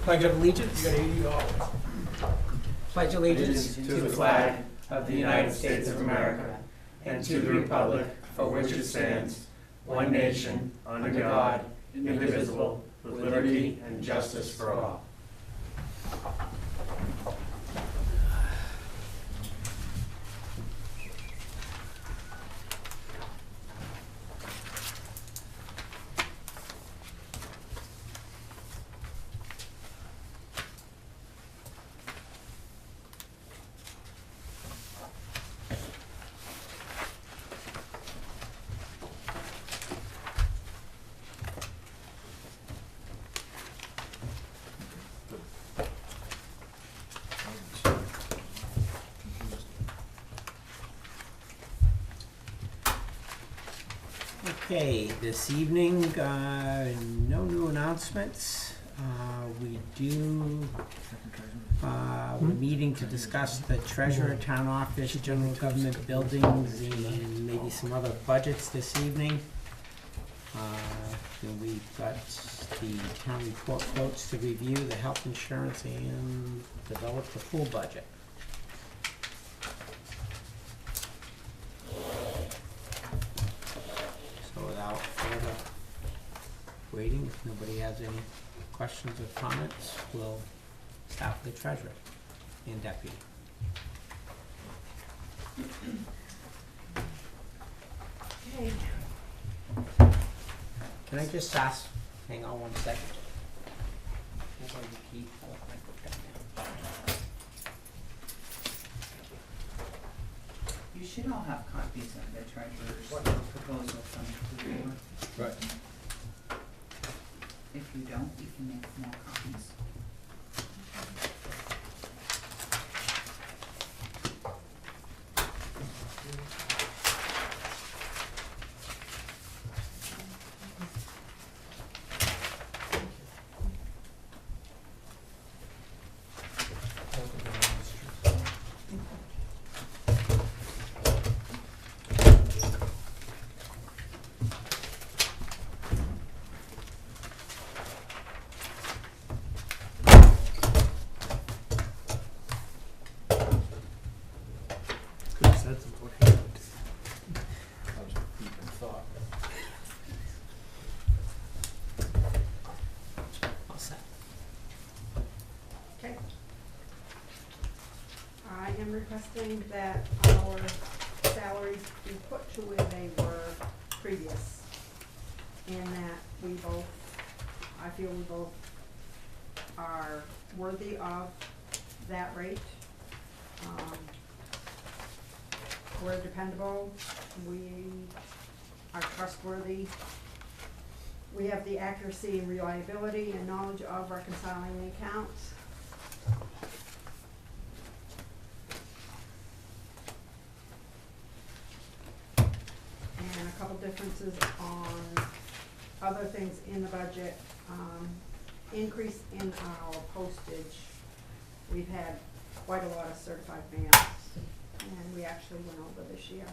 Pledge of allegiance. You got $80. Pledge allegiance To the flag of the United States of America and to the republic for which it stands, one nation, under God, indivisible, with liberty and justice for all. Okay, this evening, no new announcements. We're meeting to discuss the treasurer, town office, general government buildings, and maybe some other budgets this evening. Then we've got the town report quotes to review, the health insurance, and develop the full budget. So without further waiting, if nobody has any questions or comments, we'll start with the treasurer and deputy. Okay. Can I just ask, hang on one second. Hold on, you keep, I left my book down there. You should all have copies of the treasurer's proposal from the board. Right. If you don't, you can make more copies. Good sense of what happened. That was a deep in thought. All set. Okay. I am requesting that our salaries be put to where they were previous. And that we both, I feel we both are worthy of that rate. We're dependable, we are trustworthy. We have the accuracy and reliability and knowledge of reconciling the accounts. And a couple differences on other things in the budget. Increase in our postage. We've had quite a lot of certified mails, and we actually went over this year.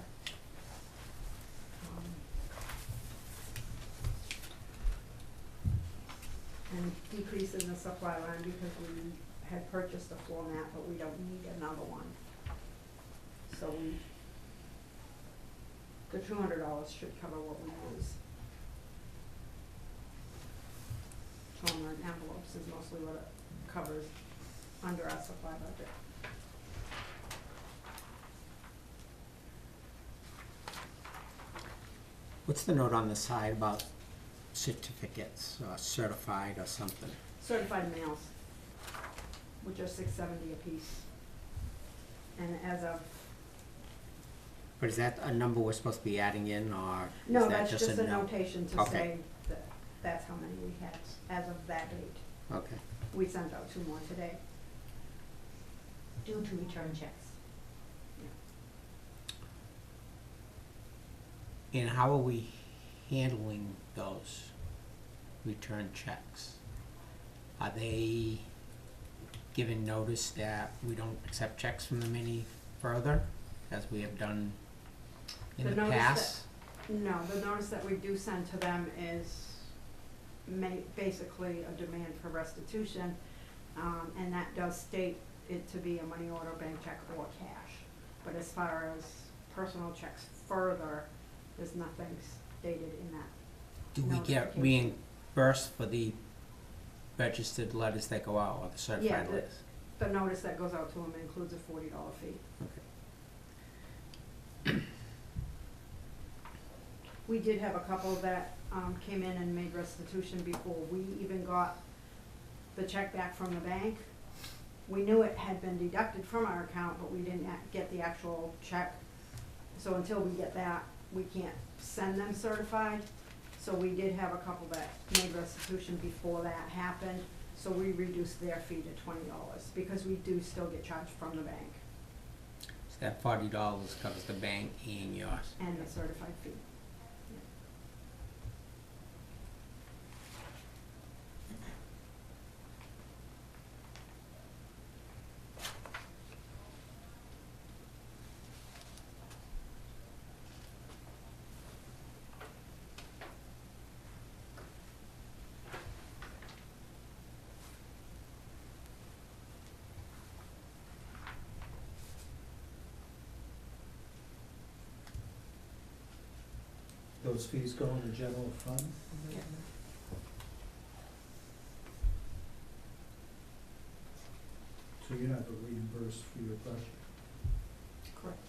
And decrease in the supply line because we had purchased a floor mat, but we don't need another one. So the $200 should cover what we use. Toner and envelopes is mostly what it covers under our supply budget. What's the note on the side about certificates, or certified or something? Certified mails, which are $6.70 a piece. And as of, But is that a number we're supposed to be adding in, or no, is that that's just just a a note? notation to Okay. say that that's how many we had as of that date. Okay. We sent out 2 more today. Due to return checks. And how are we handling those return checks? Are they given notice that we don't accept checks from them any further, as we have done in the notice past? No, the notice that we do send to them is basically a demand for restitution, And that does state it to be a money order, bank check, or cash. But as far as personal checks further, there's nothing stated in that. Do we get Notification. reimbursed for the registered letters that go out, or the certified Yeah, letters? The notice that goes out to them includes a $40 fee. Okay. We did have a couple that came in and made restitution before we even got the check back from the bank. We knew it had been deducted from our account, but we didn't get the actual check. So until we get that, we can't send them certified. So we did have a couple that made restitution before that happened. So we reduced their fee to $20 because we do still get charged from the bank So that $40 covers the bank and yours. and the certified fee. Those fees go in the general fund? Yeah. So you're not reimbursed for your budget? Correct.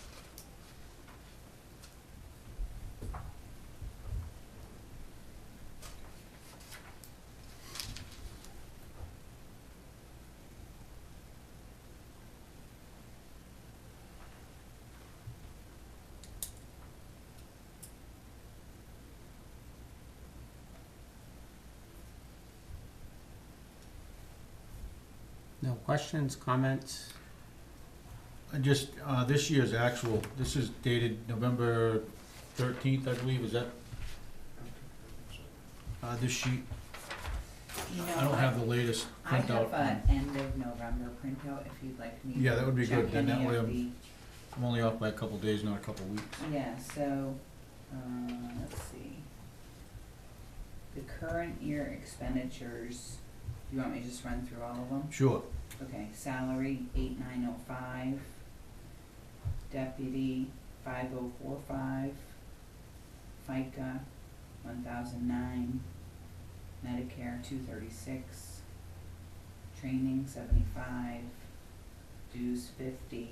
No questions, comments? Just, this year's actual, this is dated November 13th, I believe, is that, this sheet? You know, I don't have the latest I have printout. an end of November printout if you'd like me to Yeah, that would be good. check Then that any way of I'm only off by a couple days, not a couple weeks. Yeah, so, let's see. The current year expenditures, do you want me to just run through all of them? Sure. Okay, salary, 8905. Deputy, 5045. FICA, 1009. Medicare, 236. Training, 75. Dues, 50.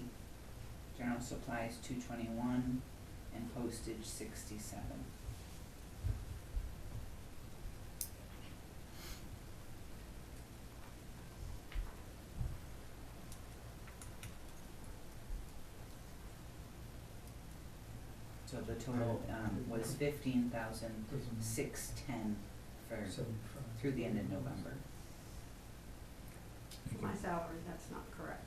General supplies, 221. And postage, 67. So the total, was 15,610 for, 75. through the end of November. My salary, that's not correct.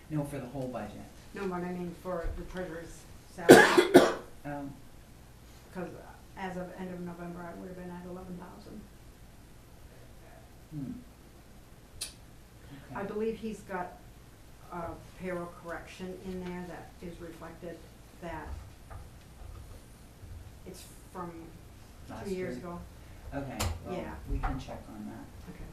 No, for the whole budget. No, but I mean for the treasurer's salary, because as of end of November, I would have been at 11,000. I Okay. believe he's got a payroll correction in there that is reflected that it's from Last 2 years year. ago. Okay, well, Yeah. we can check on that. Okay.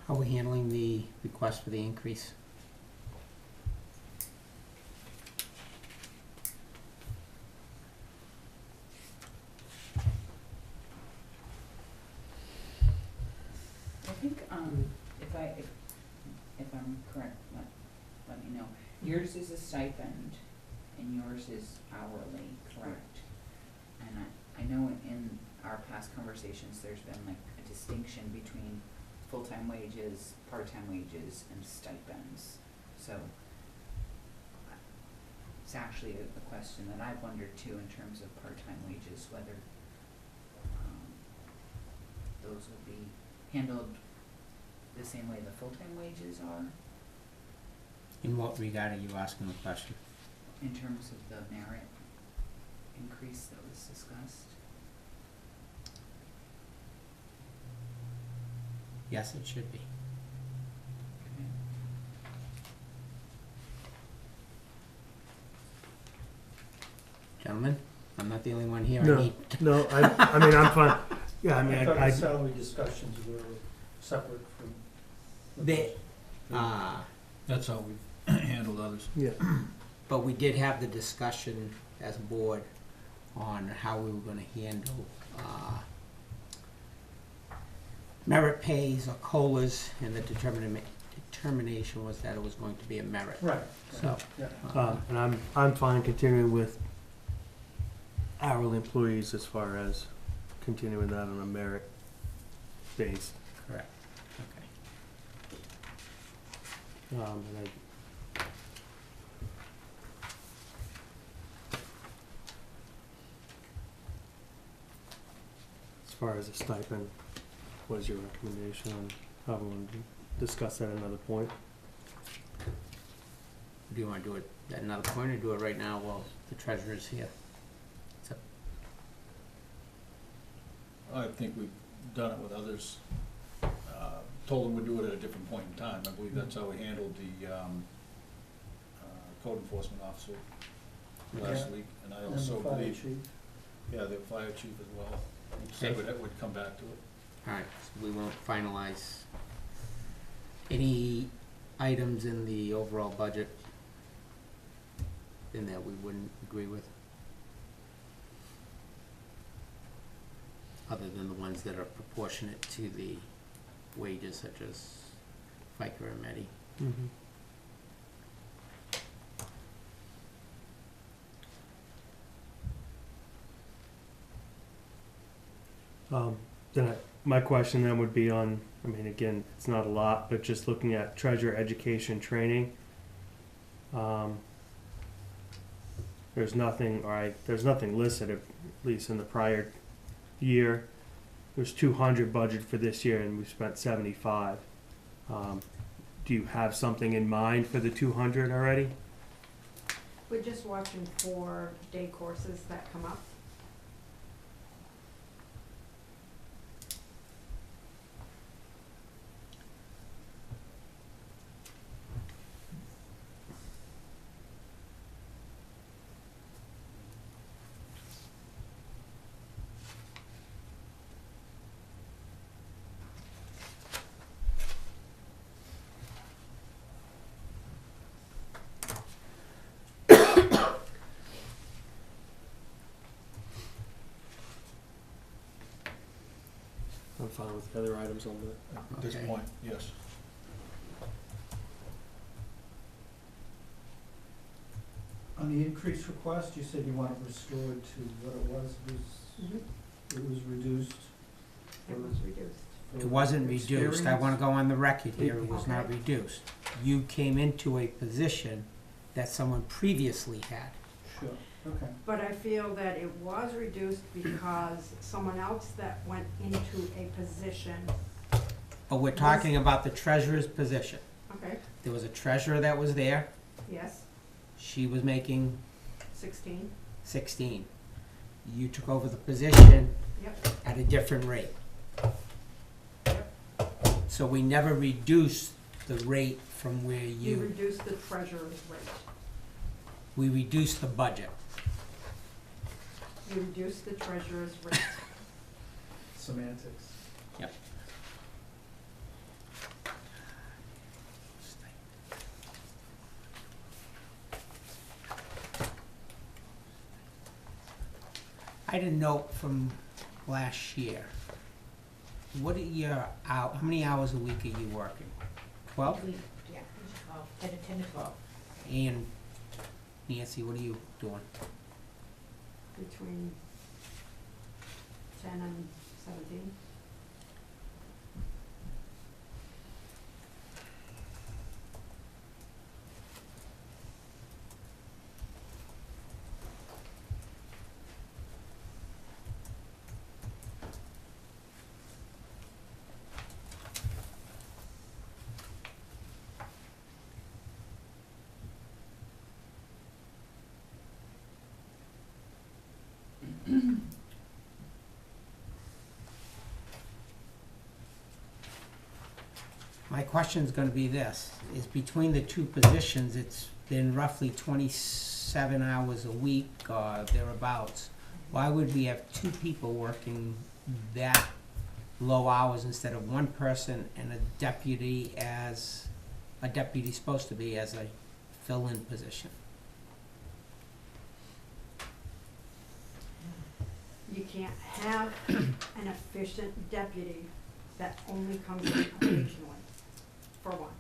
How are we handling the request for the increase? I think, if I'm correct, let me know. Yours is a stipend, and yours is hourly, correct? And I know in our past conversations, there's been like a distinction between full-time wages, part-time wages, and stipends. So it's actually a question that I've wondered too in terms of part-time wages, whether those would be handled the same way the full-time wages are, In what regard are you asking the question? in terms of the merit increase that was discussed. Yes, it should be. Okay. Gentlemen, I'm not the only one here. No. I need, No, I mean, I'm fine. Yeah, I mean, I thought I, the salary discussions were separate from. they, That's how we've handled others. yeah, but we did have the discussion as a board on how we were gonna handle, merit pays or COLAs, and the determination was that it was going to be a merit, Right. so. Yeah. and I'm fine continuing with hourly employees as far as continuing that on a merit base. Correct, okay. And as far as a stipend, what is your recommendation on how we want to discuss that at another point? Do you wanna do it at another point, or do it right now while the treasurer's here? I think we've done it with others. Told them we'd do it at a different point in time. I believe that's how we handled the code enforcement officer last Yeah. week. And I And the also fire believe, chief. yeah, the fire chief as well. Said we'd come back to it. Alright, so we won't finalize any items in the overall budget in that we wouldn't agree with? Other than the ones that are proportionate to the wages, such as FICA or MEDI. Mm-hmm. My question then would be on, I mean, again, it's not a lot, but just looking at treasure education training. There's nothing, there's nothing listed, at least in the prior year. There's 200 budget for this year and we spent 75. Do you have something in mind for the 200 already? We're just watching for day courses that come up. I'm fine with the other items on the. At this Okay. point, yes. On the increased request, you said you want it restored to what it was. It was reduced. It was reduced. for It wasn't reduced, I wanna experience? go on the record here, it was not Okay. reduced. You came into a position that someone previously had. Sure, okay. But I feel that it was reduced because someone else that went into a position, But we're talking about the treasurer's position. okay, There was a treasurer that was there, yes, she was making 16, 16. You took over the position yep, at a different rate. yep. So we never reduced the rate from where You reduced the treasurer's rate. we reduced the budget. You reduced the treasurer's rate. Semantics. I had a note from last year. What are your how many hours a week are you working? 12? Yeah, 12, 10 to 12. And Nancy, what are you doing? Between 10 and 17. My question's gonna be this, is between the two positions, it's been roughly 27 hours a week or thereabouts. Why would we have two people working that low hours instead of one person and a deputy's supposed to be as a fill-in position? You can't have an efficient deputy that only comes in occasionally, for one.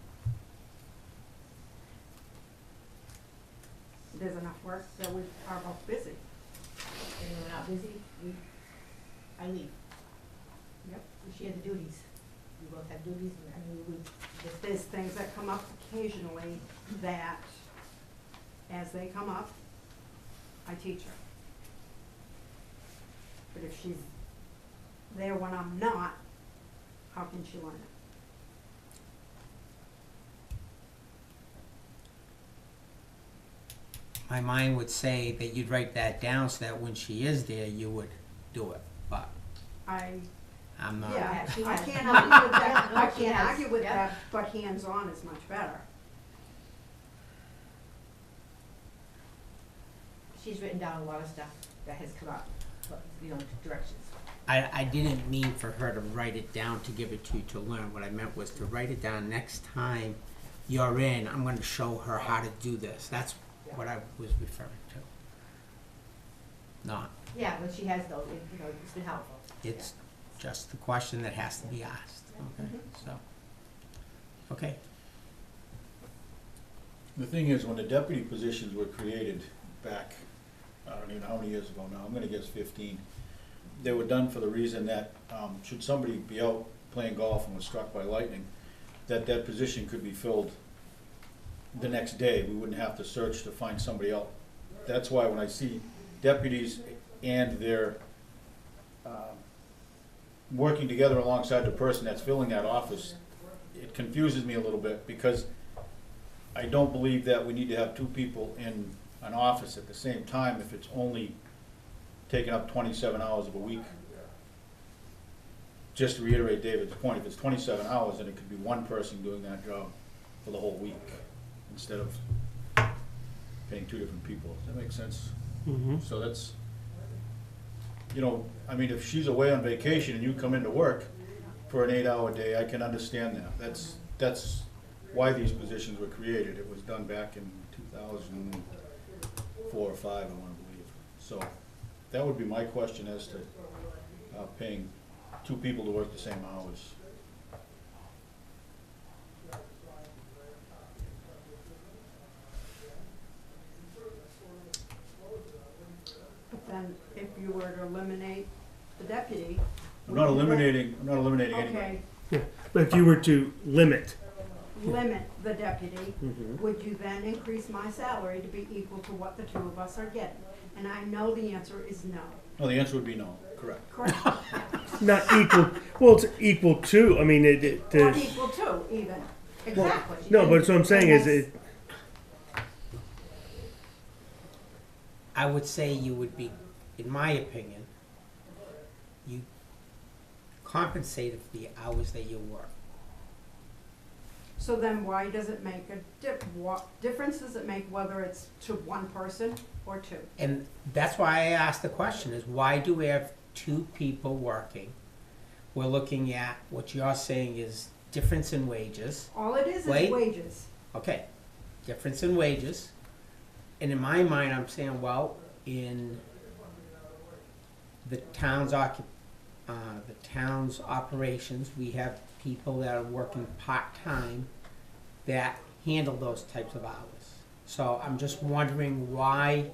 There's enough work that we are both busy. And when we're not busy, I leave. Yep. We share the duties. We both have duties, and I mean, we just, There's things that come up occasionally that, as they come up, I teach her. But if she's there when I'm not, how can she learn it? My mind would say that you'd write that down so that when she is there, you would do it, but I'm not. Yeah, she I has. can't argue with that, No, I she can't has. argue with Yeah. that, but hands-on is much better. she's written down a lot of stuff that has come up, directions. I didn't mean for her to write it down to give it to you to learn. What I meant was to write it down next time you're in, I'm gonna show her how to do this. That's what I was referring to. Not, Yeah, when she has those, it's been helpful. it's just the question that has to be asked, okay, so, okay. The thing is, when the deputy positions were created back, I don't even know how many years ago now, I'm gonna guess 15, they were done for the reason that, should somebody be out playing golf and was struck by lightning, that position could be filled the next day. We wouldn't have to search to find somebody else. That's why when I see deputies and their working together alongside the person that's filling that office, it confuses me a little bit, because I don't believe that we need to have two people in an office at the same time if it's only taking up 27 hours of a week. Just to reiterate David's point, if it's 27 hours, then it could be one person doing that job for the whole week, instead of paying two different people. Does that make sense? Mm-hmm. So that's, I mean, if she's away on vacation and you come into work for an 8-hour day, I can understand that. That's why these positions were created. It was done back in 2004 or 5, I want to believe. So that would be my question as to paying two people to work the same hours. But then, if you were to eliminate the deputy. I'm not would you then- eliminating anybody. Okay, But if you were to limit, limit the deputy, Mhm. would you then increase my salary to be equal to what the two of us are getting? And I know the answer is no. No, the answer would be no, correct. Correct? not equal, well, it's equal to, I mean, Or equal to, even. Exactly. no, but what I'm saying is, it, I would say you would be, in my opinion, you compensated for the hours that you work. So then why does it make what difference does it make whether it's to one person or two? And that's why I asked the question, is why do we have two people working? We're looking at, what you're saying is difference in wages. All it is Wait. wages. Okay, difference in wages. And in my mind, I'm saying, well, in the town's operations, we have people that are working part-time that handle those types of hours. So I'm just wondering why,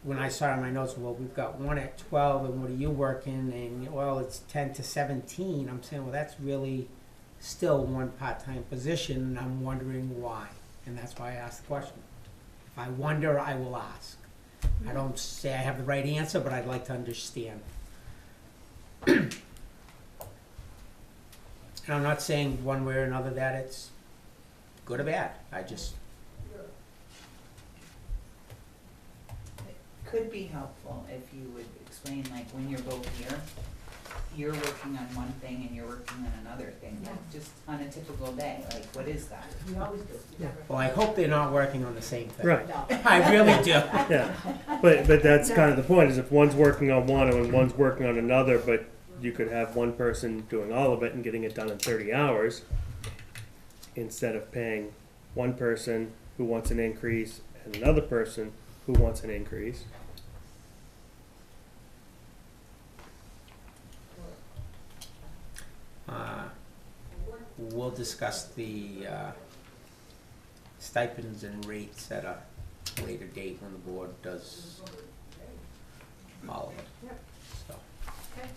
when I saw in my notes, well, we've got one at 12, and what are you working? And, well, it's 10 to 17. I'm saying, well, that's really still one part-time position, and I'm wondering why. And that's why I asked the question. If I wonder, I will ask. I don't say I have the right answer, but I'd like to understand. And I'm not saying one way or another that it's good or bad. I just, Could be helpful if you would explain, like, when you're both here, you're working on one thing and you're working on another thing, like, just on a typical day, like, what is that? We always do. well, I hope they're not working on the same thing. Right. No. I really do. Yeah, but that's kind of the point, is if one's working on one and one's working on another, but you could have one person doing all of it and getting it done in 30 hours, instead of paying one person who wants an increase and another person who wants an increase. We'll discuss the stipends and rates at a later date when the board does all of it. Yep. So, Okay,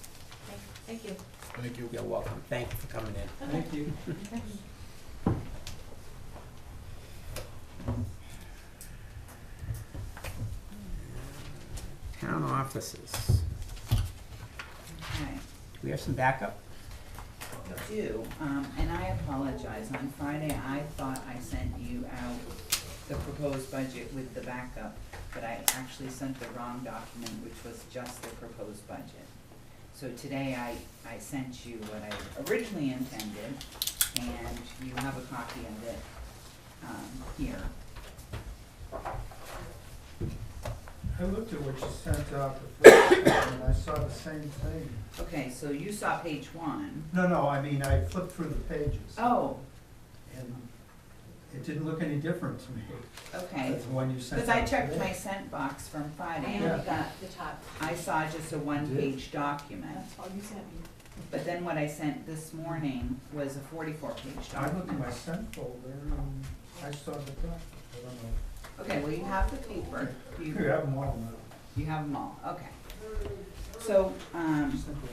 thank you. Thank you. you're welcome. Thank you for coming in. Thank you. Town offices. Okay. Do we have some backup? We do, and I apologize, on Friday, I thought I sent you out the proposed budget with the backup, but I actually sent the wrong document, which was just the proposed budget. So today I sent you what I originally intended, and you have a copy of it, here. I looked at what you sent out the first time, and I saw the same thing. Okay, so you saw page one. No, I mean, I flipped through the pages. Oh, And it didn't look any different to me. okay. That's the one you sent Because I out checked today. my sent box from I Friday. only Yeah. got the top. I saw just a one-page document. That's all you sent me. But then what I sent this morning was a 44-page I looked at my document. sent folder and I saw the document. I don't know. Okay, well, you have the paper. You have them all now. You have them all, okay. So, Simply,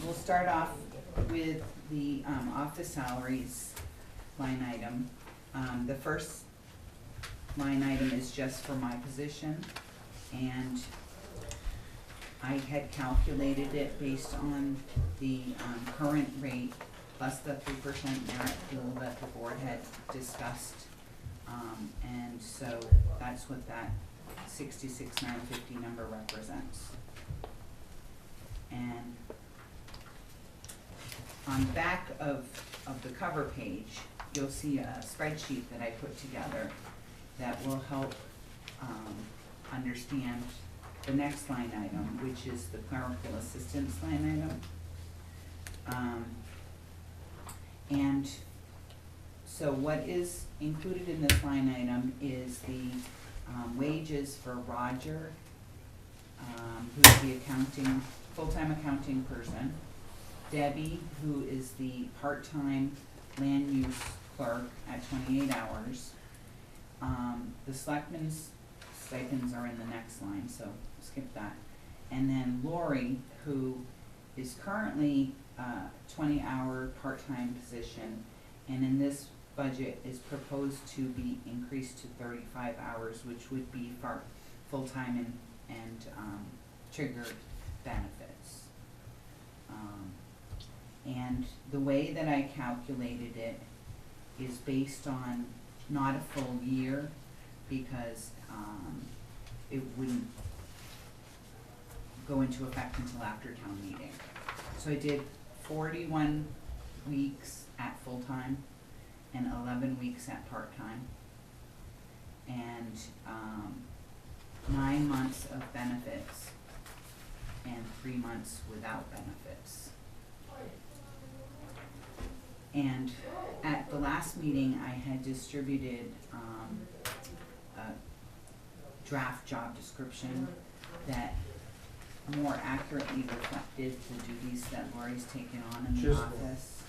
we'll start off with the, office salaries line item. The first line item is just for my position, and I had calculated it based on the, current rate plus the 3% merit pool that the board had discussed. And so that's what that 66,950 number represents. And on the back of the cover page, you'll see a spreadsheet that I put together that will help understand the next line item, which is the clerical assistance line item. And so what is included in this line item is the wages for Roger, who's the full-time accounting person, Debbie, who is the part-time land use clerk at 28 hours. The selectmen's stipends are in the next line, so skip that. And then Lori, who is currently a 20-hour part-time position, and in this budget is proposed to be increased to 35 hours, which would be for full-time and triggered benefits. And the way that I calculated it is based on not a full year, because it wouldn't go into effect until after town meeting. So I did 41 weeks at full-time and 11 weeks at part-time, and 9 months of benefits and 3 months without benefits. And at the last meeting, I had distributed a draft job description that more accurately reflected the duties that Lori's taken on in the Just Lori. office.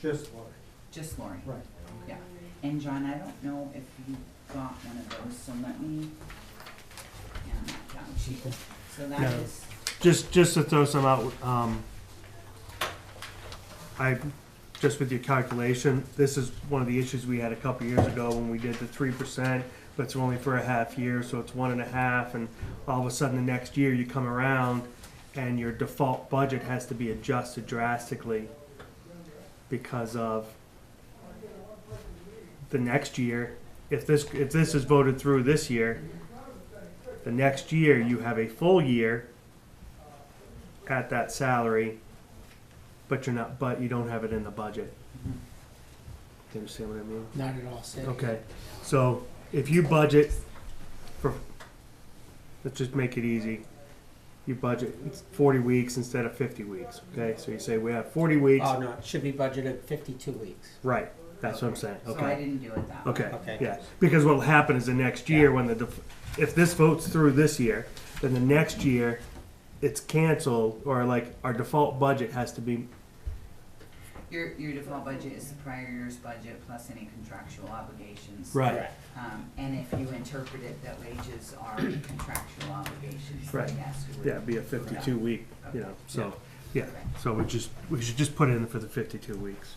Just Lori. Just Lori. Right. Yeah, And John, I don't know if you got one of those, so let me, hand that down to you. So that No. is, Just to throw some out, just with your calculation, this is one of the issues we had a couple years ago when we did the 3%, but it's only for a half year, so it's 1.5, and all of a sudden the next year you come around and your default budget has to be adjusted drastically because of the next year. If this is voted through this year, the next year you have a full year at that salary, but you don't have it in the budget. Do you understand what I mean? Not at all, Sid. Okay, so if you budget for, let's just make it easy. You budget 40 weeks instead of 50 weeks, okay? So you say we have 40 weeks, Oh, no, it should be budgeted 52 weeks. right, that's what I'm saying, so I okay? didn't do it that way. Okay, Okay. yeah, because what'll happen is the next year, Yeah. when if this votes through this year, then the next year, it's canceled, or like, our default budget has to be, Your default budget is the prior year's budget plus any contractual obligations. right, And if you interpret it that wages are contractual obligations, then Right. yes, you would. yeah, it'd be a 52 week, you know, so, yeah. Okay. So we should just put it in for the 52 weeks.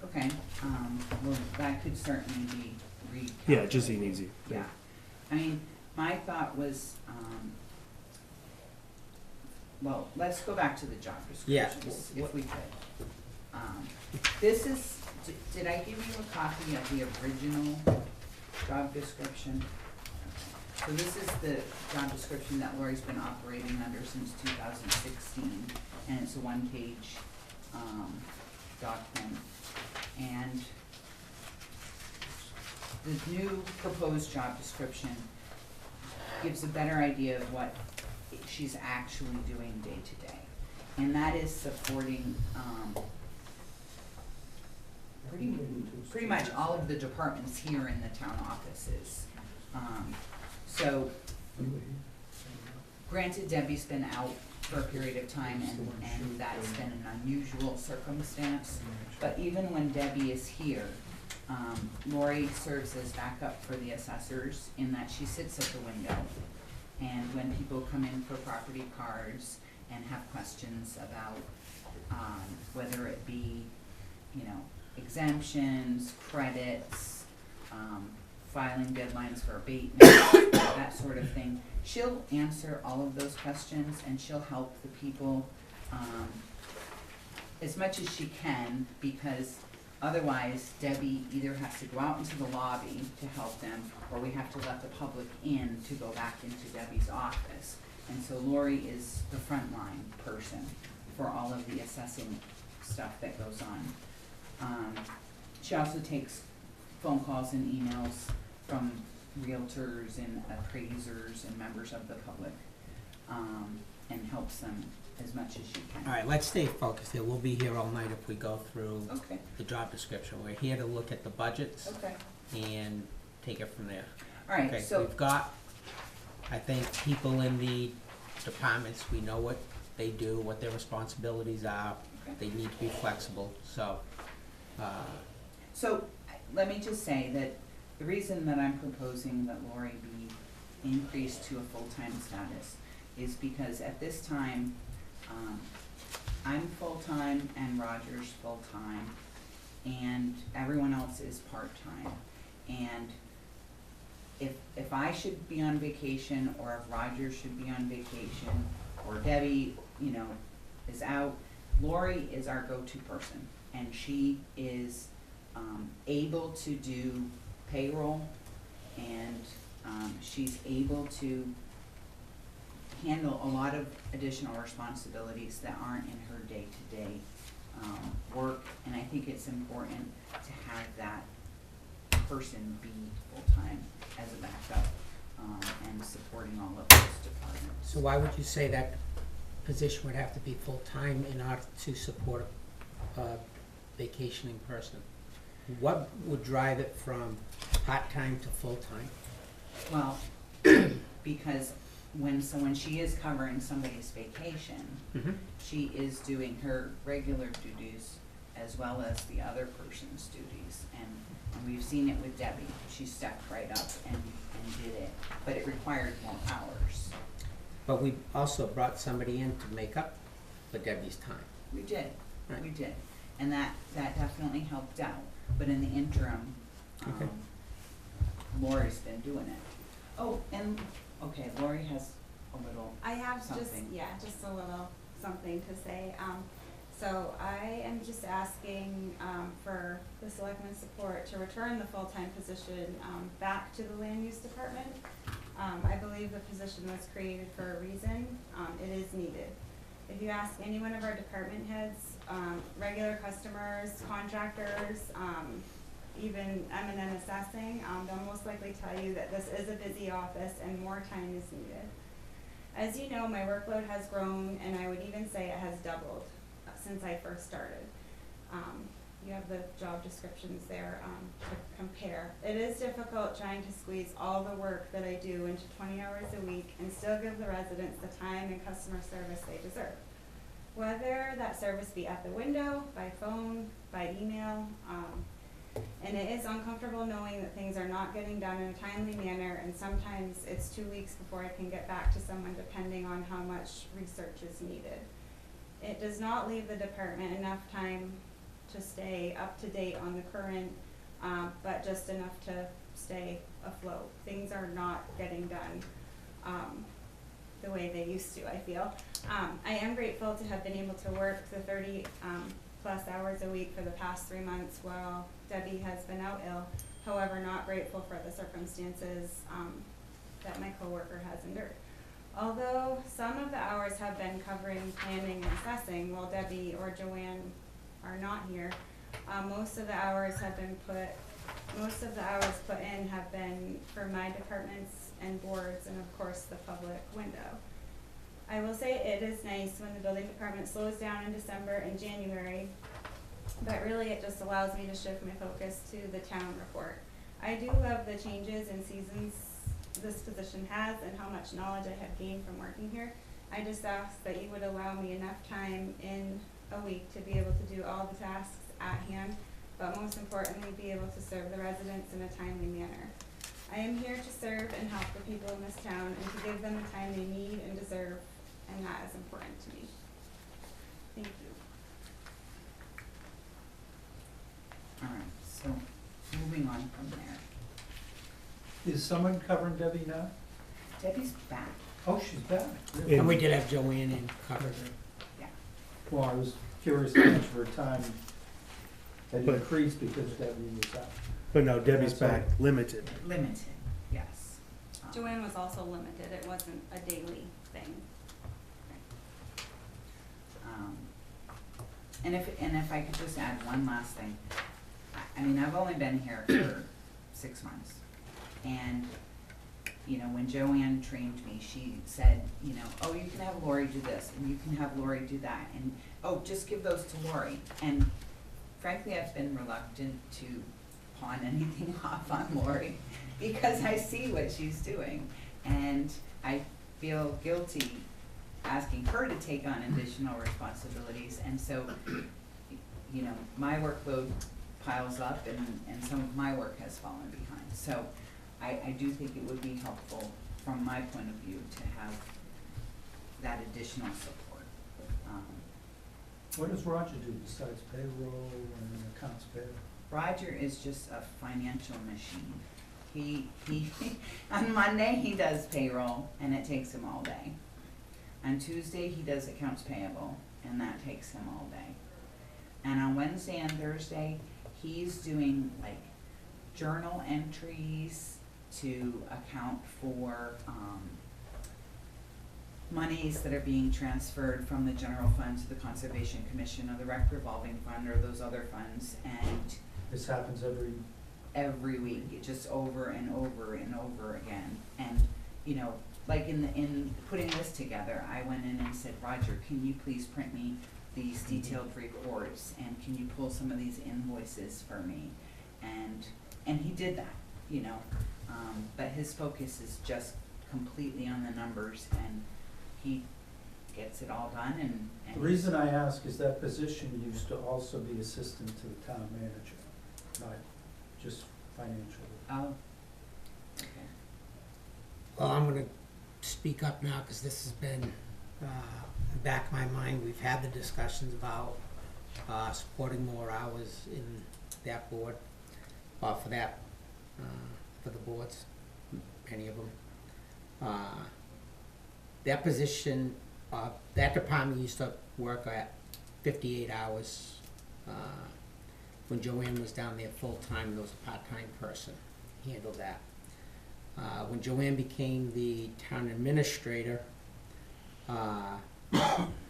Okay, well, that could certainly be recalculated. Yeah, just an easy thing. Yeah, I mean, my thought was, well, let's go back to the job Yeah. descriptions, if we could. This is, did I give you a copy of the original job description? Okay. So this is the job description that Lori's been operating under since 2016, and it's a one-page, document. And the new proposed job description gives a better idea of what she's actually doing day to day. And that is supporting, pretty much all of the departments here in the town offices. So granted, Debbie's been out for a period of time, and that's been an unusual circumstance. But even when Debbie is here, Lori serves as backup for the assessors in that she sits at the window. And when people come in for property cards and have questions about, whether it be, you know, exemptions, credits, filing deadlines for abatement, that sort of thing, she'll answer all of those questions, and she'll help the people, as much as she can, because otherwise Debbie either has to go out into the lobby to help them, or we have to let the public in to go back into Debbie's office. And so Lori is the frontline person for all of the assessing stuff that goes on. She also takes phone calls and emails from realtors and appraisers and members of the public, and helps them as much as she can. All right, let's stay focused here. We'll be here all night if we go through Okay, the job description. We're here to look at the budgets okay. and take it from there. All right, Okay, so, we've got, I think, people in the departments, we know what they do, what their responsibilities are. Okay. They need to be flexible, so, so let me just say that the reason that I'm proposing that Lori be increased to a full-time status is because at this time, I'm full-time and Roger's full-time, and everyone else is part-time. And if I should be on vacation, or if Roger should be on vacation, or Debbie, you know, is out, Lori is our go-to person, and she is able to do payroll, and she's able to handle a lot of additional responsibilities that aren't in her day-to-day work, and I think it's important to have that person be full-time as a backup, and supporting all of those departments. so why would you say that position would have to be full-time in order to support a vacationing person? What would drive it from part-time to full-time? Well, because when she is covering somebody's vacation, Mm-hmm. she is doing her regular duties as well as the other person's duties. And And we've seen it with Debbie, she stepped right up and did it, but it required more hours. But we also brought somebody in to make up for Debbie's time. We did, Right. we did, and that definitely helped out, but in the interim, Okay. Lori's been doing it. Oh, and, okay, Lori has a little I have just, something. just a little something to say. So I am just asking, for the selectmen's support to return the full-time position, back to the land use department. I believe the position was created for a reason. It is needed. If you ask any one of our department heads, regular customers, contractors, even M&M assessing, they'll most likely tell you that this is a busy office and more time is needed. As you know, my workload has grown, and I would even say it has doubled since I first started. You have the job descriptions there to compare. It is difficult trying to squeeze all the work that I do into 20 hours a week and still give the residents the time and customer service they deserve. Whether that service be at the window, by phone, by email, and it is uncomfortable knowing that things are not getting done in a timely manner, and sometimes it's 2 weeks before I can get back to someone depending on how much research is needed. It does not leave the department enough time to stay up to date on the current, but just enough to stay afloat. Things are not getting done the way they used to, I feel. I am grateful to have been able to work the 30 plus hours a week for the past 3 months while Debbie has been out ill. However, not grateful for the circumstances that my coworker has endured. Although some of the hours have been covering planning and assessing while Debbie or Joanne are not here, most of the hours put in have been for my departments and boards and of course the public window. I will say it is nice when the building department slows down in December and January, but really it just allows me to shift my focus to the town report. I do love the changes and seasons this position has and how much knowledge I have gained from working here. I just ask that you would allow me enough time in a week to be able to do all the tasks at hand, but most importantly, be able to serve the residents in a timely manner. I am here to serve and help the people in this town and to give them the time they need and deserve, and that is important to me. Thank you. All right, so moving on from there. Is someone covering Debbie now? Debbie's back. Oh, she's back. And we did have Joanne in covered. Well, I was curious how much of her time had But- increased because Debbie was out. But no, Debbie's That's all. back, limited. Limited, yes. Joanne was also limited. It wasn't a daily thing. And if I could just add one last thing, I mean, I've only been here for 6 months, and, you know, when Joanne trained me, she said, you know, oh, you can have Lori do this, and you can have Lori do that, and, oh, just give those to Lori, and frankly, I've been reluctant to pawn anything off on Lori, because I see what she's doing, and I feel guilty asking her to take on additional responsibilities, and so, you know, my workload piles up and some of my work has fallen behind. So I do think it would be helpful from my point of view to have that additional support. What does Roger do besides payroll and accounts payable? Roger is just a financial machine. He on Monday he does payroll and it takes him all day. On Tuesday he does accounts payable and that takes him all day. And on Wednesday and Thursday he's doing like journal entries to account for monies that are being transferred from the general fund to the Conservation Commission or the Rec Revolving Fund or those other funds, and This happens every week, just over and over and over again. And, you know, like in putting this together, I went in and said, Roger, can you please print me these detailed reports, and can you pull some of these invoices for me? And he did that, you know, but his focus is just completely on the numbers, and he gets it all done, and The reason I ask is that position used to also be assistant to the town manager, not just financially. Oh. Okay. Well, I'm gonna speak up now, because this has been, in the back of my mind. We've had the discussions about, supporting more hours in that board, for that, for the boards, any of them. That position, that department used to work at 58 hours. When Joanne was down there full-time, there was a part-time person handled that. When Joanne became the town administrator,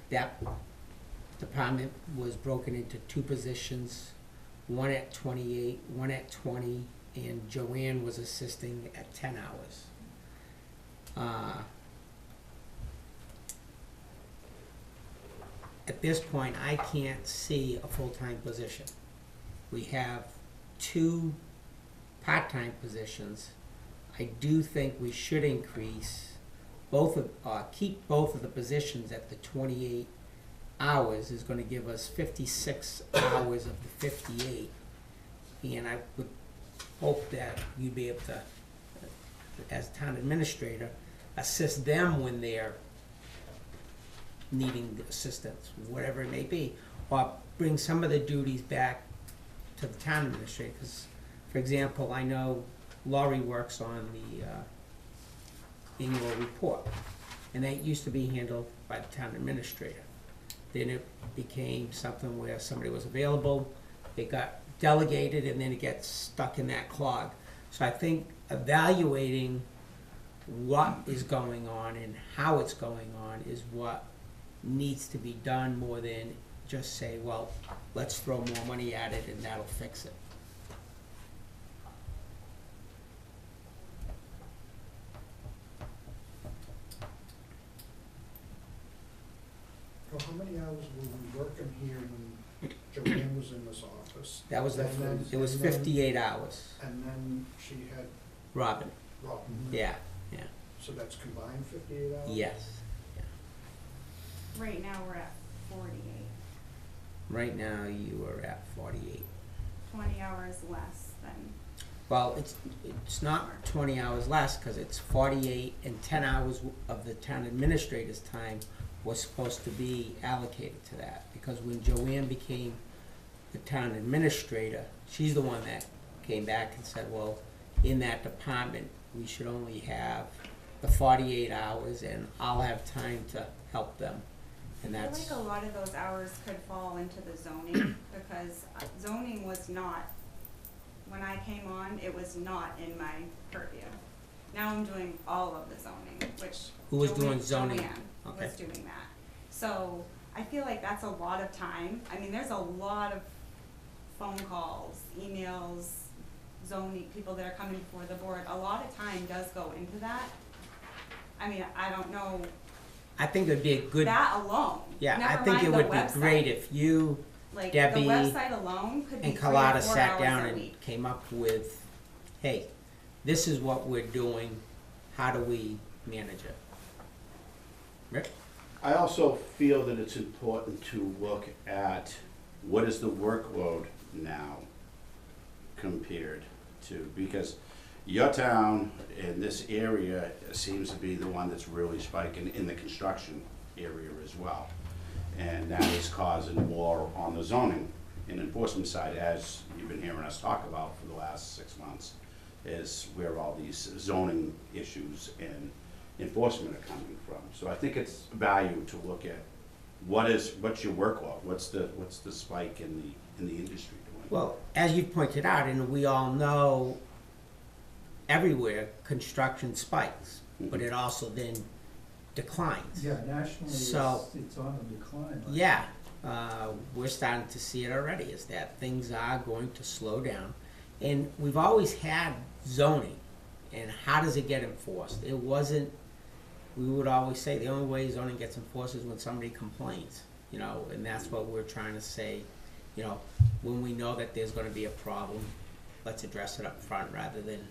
that department was broken into two positions, one at 28, one at 20, and Joanne was assisting at 10 hours. At this point, I can't see a full-time position. We have two part-time positions. I do think we should increase keep both of the positions at the 28 hours is gonna give us 56 hours of the 58. And I would hope that you'd be able to, as town administrator, assist them when they're needing assistance, whatever it may be, or bring some of the duties back to the town administrator. Because, for example, I know Laurie works on the annual report, and that used to be handled by the town administrator. Then it became something where somebody was available, it got delegated, and then it gets stuck in that clog. So I think evaluating what is going on and how it's going on is what needs to be done, more than just say, well, let's throw more money at it and that'll fix it. Well, how many hours were we working here when Joanne was in this office? That was it was And then- 58 hours, And then she had Robin. Robin. Yeah, So that's combined 58 hours? yes. Right now, we're at 48, Right now, you are at 48. 20 hours less than, Well, it's not 20 hours less, because it's 48, and 10 hours of the town administrator's time was supposed to be allocated to that. Because when Joanne became the town administrator, she's the one that came back and said, well, in that department, we should only have the 48 hours, and I'll have time to help them. And I feel that's, like a lot of those hours could fall into the zoning, because zoning was not, when I came on, it was not in my purview. Now I'm doing all of the zoning, which. Who was doing zoning? Joanne Okay. was doing that. So I feel like that's a lot of time. I mean, there's a lot of phone calls, emails, zoning, people that are coming before the board. A lot of time does go into that. I mean, I don't know, I think it would be a good, that alone. yeah, I Never think mind it the would be website. great if you Like, Debbie the website alone could be and 3 or Carlotta 4 sat hours down a and week. came up with, hey, this is what we're doing, how do we manage it? Rick? I also feel that it's important to look at what is the workload now compared to, because your town in this area seems to be the one that's really spiking in the construction area as well. And that is causing more on the zoning and enforcement side, as you've been hearing us talk about for the last 6 months, is where all these zoning issues and enforcement are coming from. So I think it's value to look at what's your workload, what's the spike in the industry doing? Well, as you pointed out, and we all know, everywhere, construction spikes, but it also then declines. Yeah, nationally, So- it's on a decline. right? Yeah, we're starting to see it already, is that things are going to slow down. And we've always had zoning, and how does it get enforced? It wasn't, we would always say, the only way zoning gets enforced is when somebody complains, and that's what we're trying to say, when we know that there's gonna be a problem, let's address it up front rather than,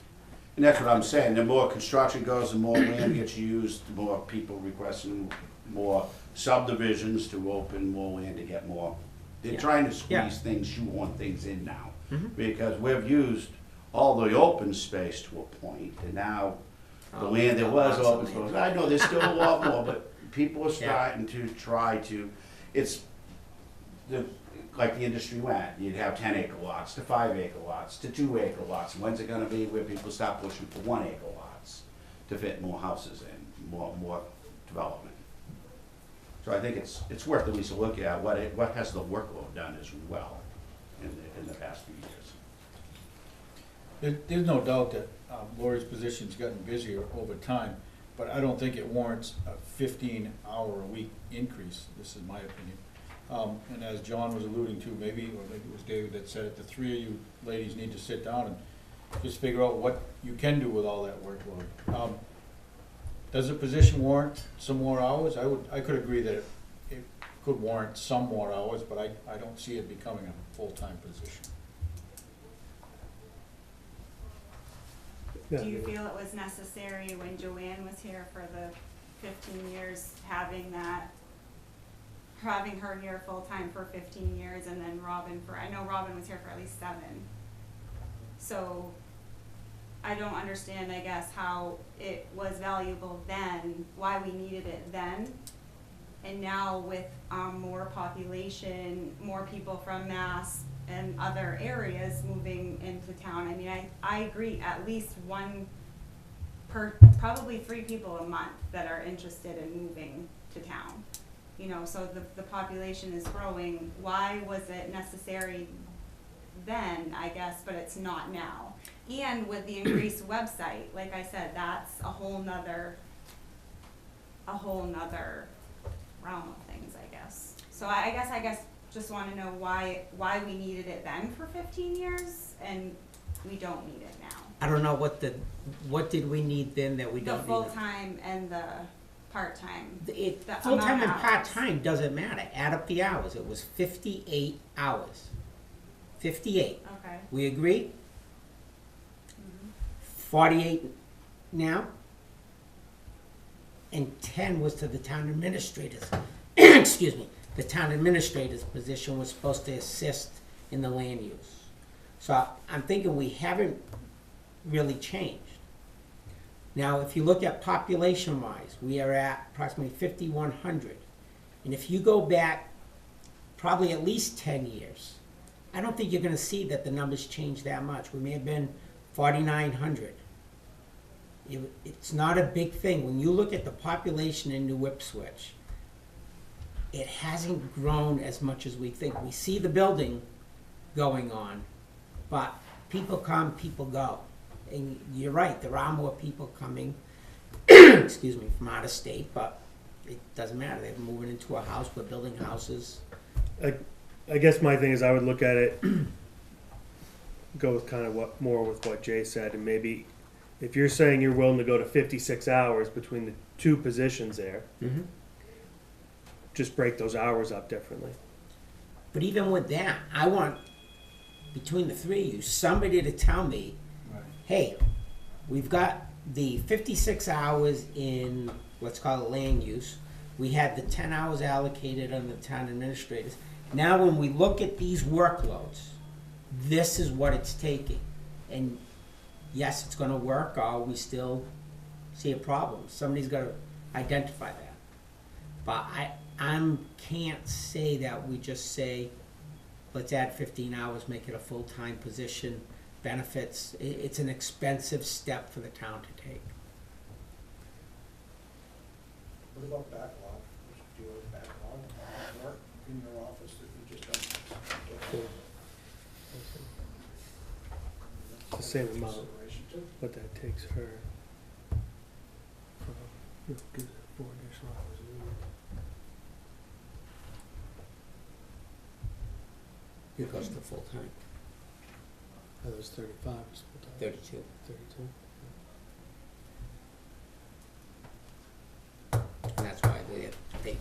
And that's what I'm saying, the more construction goes, the more land gets used, the more people requesting more subdivisions to open more land to get more. They're Yeah. trying to Yeah. squeeze things, shoehorn things in now. Mhm. Because we've used all the open space to a point, and now the land that was open space, I know there's still a lot more, but people are starting to try to, it's like the industry went, you'd have 10-acre lots to 5-acre lots to 2-acre lots. When's it gonna be where people start pushing for 1-acre lots to fit more houses in, more development? So I think it's worth at least a look at what has the workload done as well in the past few years. There's no doubt that Lori's position's gotten busier over time, but I don't think it warrants a 15-hour-a-week increase. This is my opinion. And as John was alluding to, maybe it was David that said it, the three of you ladies need to sit down and just figure out what you can do with all that workload. Does the position warrant some more hours? I could agree that it could warrant some more hours, but I don't see it becoming a full-time position. Yeah. Do you feel it was necessary when Joanne was here for the 15 years, having her here full-time for 15 years, and then I know Robin was here for at least 7. So I don't understand, I guess, how it was valuable then, why we needed it then. And now with more population, more people from Mass and other areas moving into town, I mean, I agree, at least probably 3 people a month that are interested in moving to town. You know, so the population is growing. Why was it necessary then, I guess, but it's not now? And with the increased website, like I said, that's a whole nother realm of things, I guess. So I guess just wanna know why we needed it then for 15 years and we don't need it now. I don't know what did we need then that we don't need? The full-time and the part-time. Full-time and part-time doesn't matter. Add up the hours. It was 58 hours. 58. Okay. We agree? Mhm. 48 now? And 10 was to the town administrators. Excuse me. The town administrator's position was supposed to assist in the land use. So I'm thinking we haven't really changed. Now, if you look at population-wise, we are at approximately 5,100. And if you go back probably at least 10 years, I don't think you're gonna see that the numbers change that much. We may have been 4,900. It's not a big thing. When you look at the population in New Ipswich, it hasn't grown as much as we think. We see the building going on, but people come, people go. And you're right, there are more people coming, excuse me, from out of state, but it doesn't matter. They're moving into a house, we're building houses. I guess my thing is I would look at it, go with kind of with what Jay said, and maybe if you're saying you're willing to go to 56 hours between the 2 positions there, Mm-hmm. just break those hours up differently. But even with that, I want, between the 3 of you, somebody to tell me, Right. hey, we've got the 56 hours in, let's call it land use. We had the 10 hours allocated on the town administrators. Now when we look at these workloads, this is what it's taking. And yes, it's gonna work, or we still see a problem. Somebody's gotta identify that. But I can't say that we just say, let's add 15 hours, make it a full-time position, benefits. It's an expensive step for the town to take. What about backlog? Do you have backlog of work in your office that you just don't? It's the same amount, Consideration too? but that takes her from, gives her 4 additional hours a week. It goes to full-time, Oh, that was 35, was full-time. 32. 32. And that's why they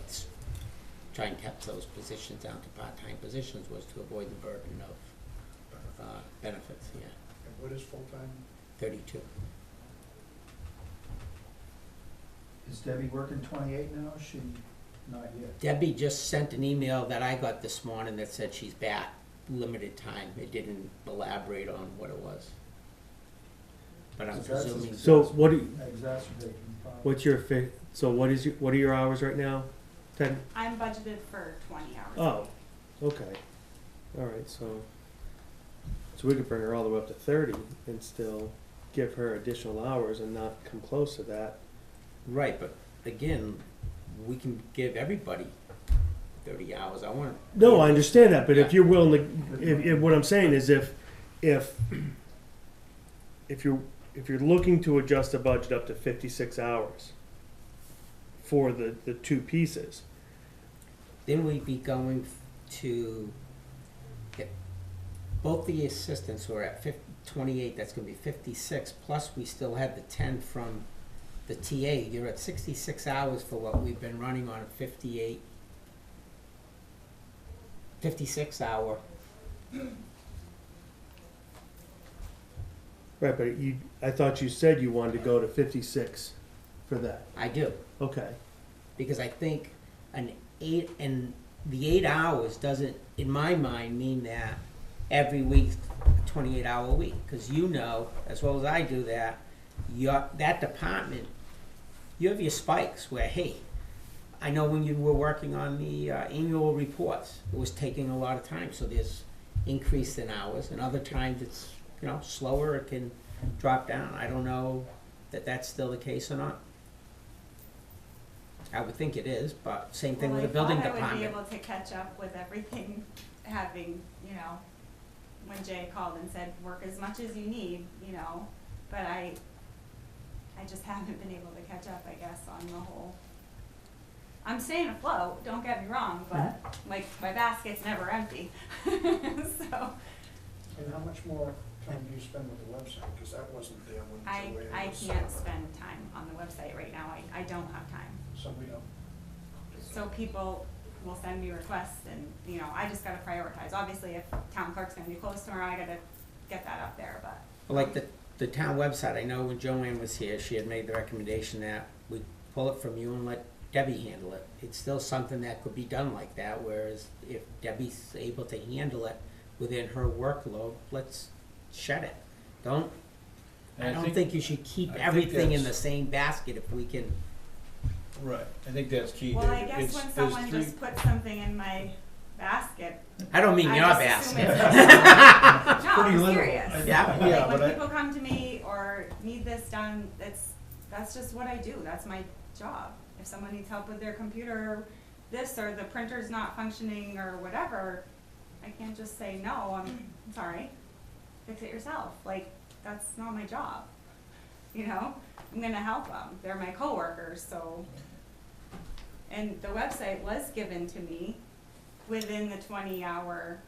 try and kept those positions down to part-time positions, was to avoid the burden of benefits, yeah. And what is full-time? 32. Is Debbie working 28 now? Is she not yet? Debbie just sent an email that I got this morning that said she's back, limited time. It didn't elaborate on what it was. but I'm Because that's presuming. So what do you, Exacerbating the problem. what's your so what are your hours right now? 10? I'm budgeted for 20 hours a week. Oh, okay. All right, so we could bring her all the way up to 30 and still give her additional hours and not come close to that. Right, but again, we can give everybody 30 hours. I want. No, I understand that, but if Yeah. you're willing to, if what I'm saying is if you're looking to adjust the budget up to 56 hours for the two pieces, Then we'd be going to get both the assistants who are at 28, that's gonna be 56, plus we still have the 10 from the TA. You're at 66 hours for what we've been running on a 56 hour. right? But I thought you said you wanted to go to 56 for that. I do, Okay. because I think the 8 hours doesn't, in my mind, mean that every week, a 28-hour week, because you know, as well as I do, that that department, you have your spikes where, hey, I know when you were working on the annual reports, it was taking a lot of time, so there's increase in hours, and other times it's, slower, it can drop down. I don't know that that's still the case or not. I would think it is, but same thing with the building Well, I thought I would be department. able to catch up with everything, having, when Jay called and said, work as much as you need, but I just haven't been able to catch up, I guess, on the whole. I'm staying afloat, don't get me wrong, but like, my basket's never empty, so. And how much more time do you spend with the website? Because that wasn't there when Joanne I was can't spend time on the website right now, I don't have time. So we don't. So people will send me requests and, I just gotta prioritize. Obviously, if town clerk's gonna be closed tomorrow, I gotta get that up there, but. Like the town website, I know when Joanne was here, she had made the recommendation that we pull it from you and let Debbie handle it. It's still something that could be done like that, whereas if Debbie's able to handle it within her workload, let's shed it. I And don't think you should keep I think everything in the that's- same basket if we can. Right, I think that's key. Well, I Dave. guess It's- when there's someone three- just puts something in my basket, I don't mean I your just assume basket. no, Pretty I'm literal. serious. Yeah. Yeah, Like, but when I- people come to me or need this done, that's just what I do, that's my job. If someone needs help with their computer, this, or the printer's not functioning, or whatever, I can't just say, no, I'm sorry, fix it yourself, like, that's not my job, I'm gonna help them, they're my coworkers, so. And the website was given to me within the 20-hour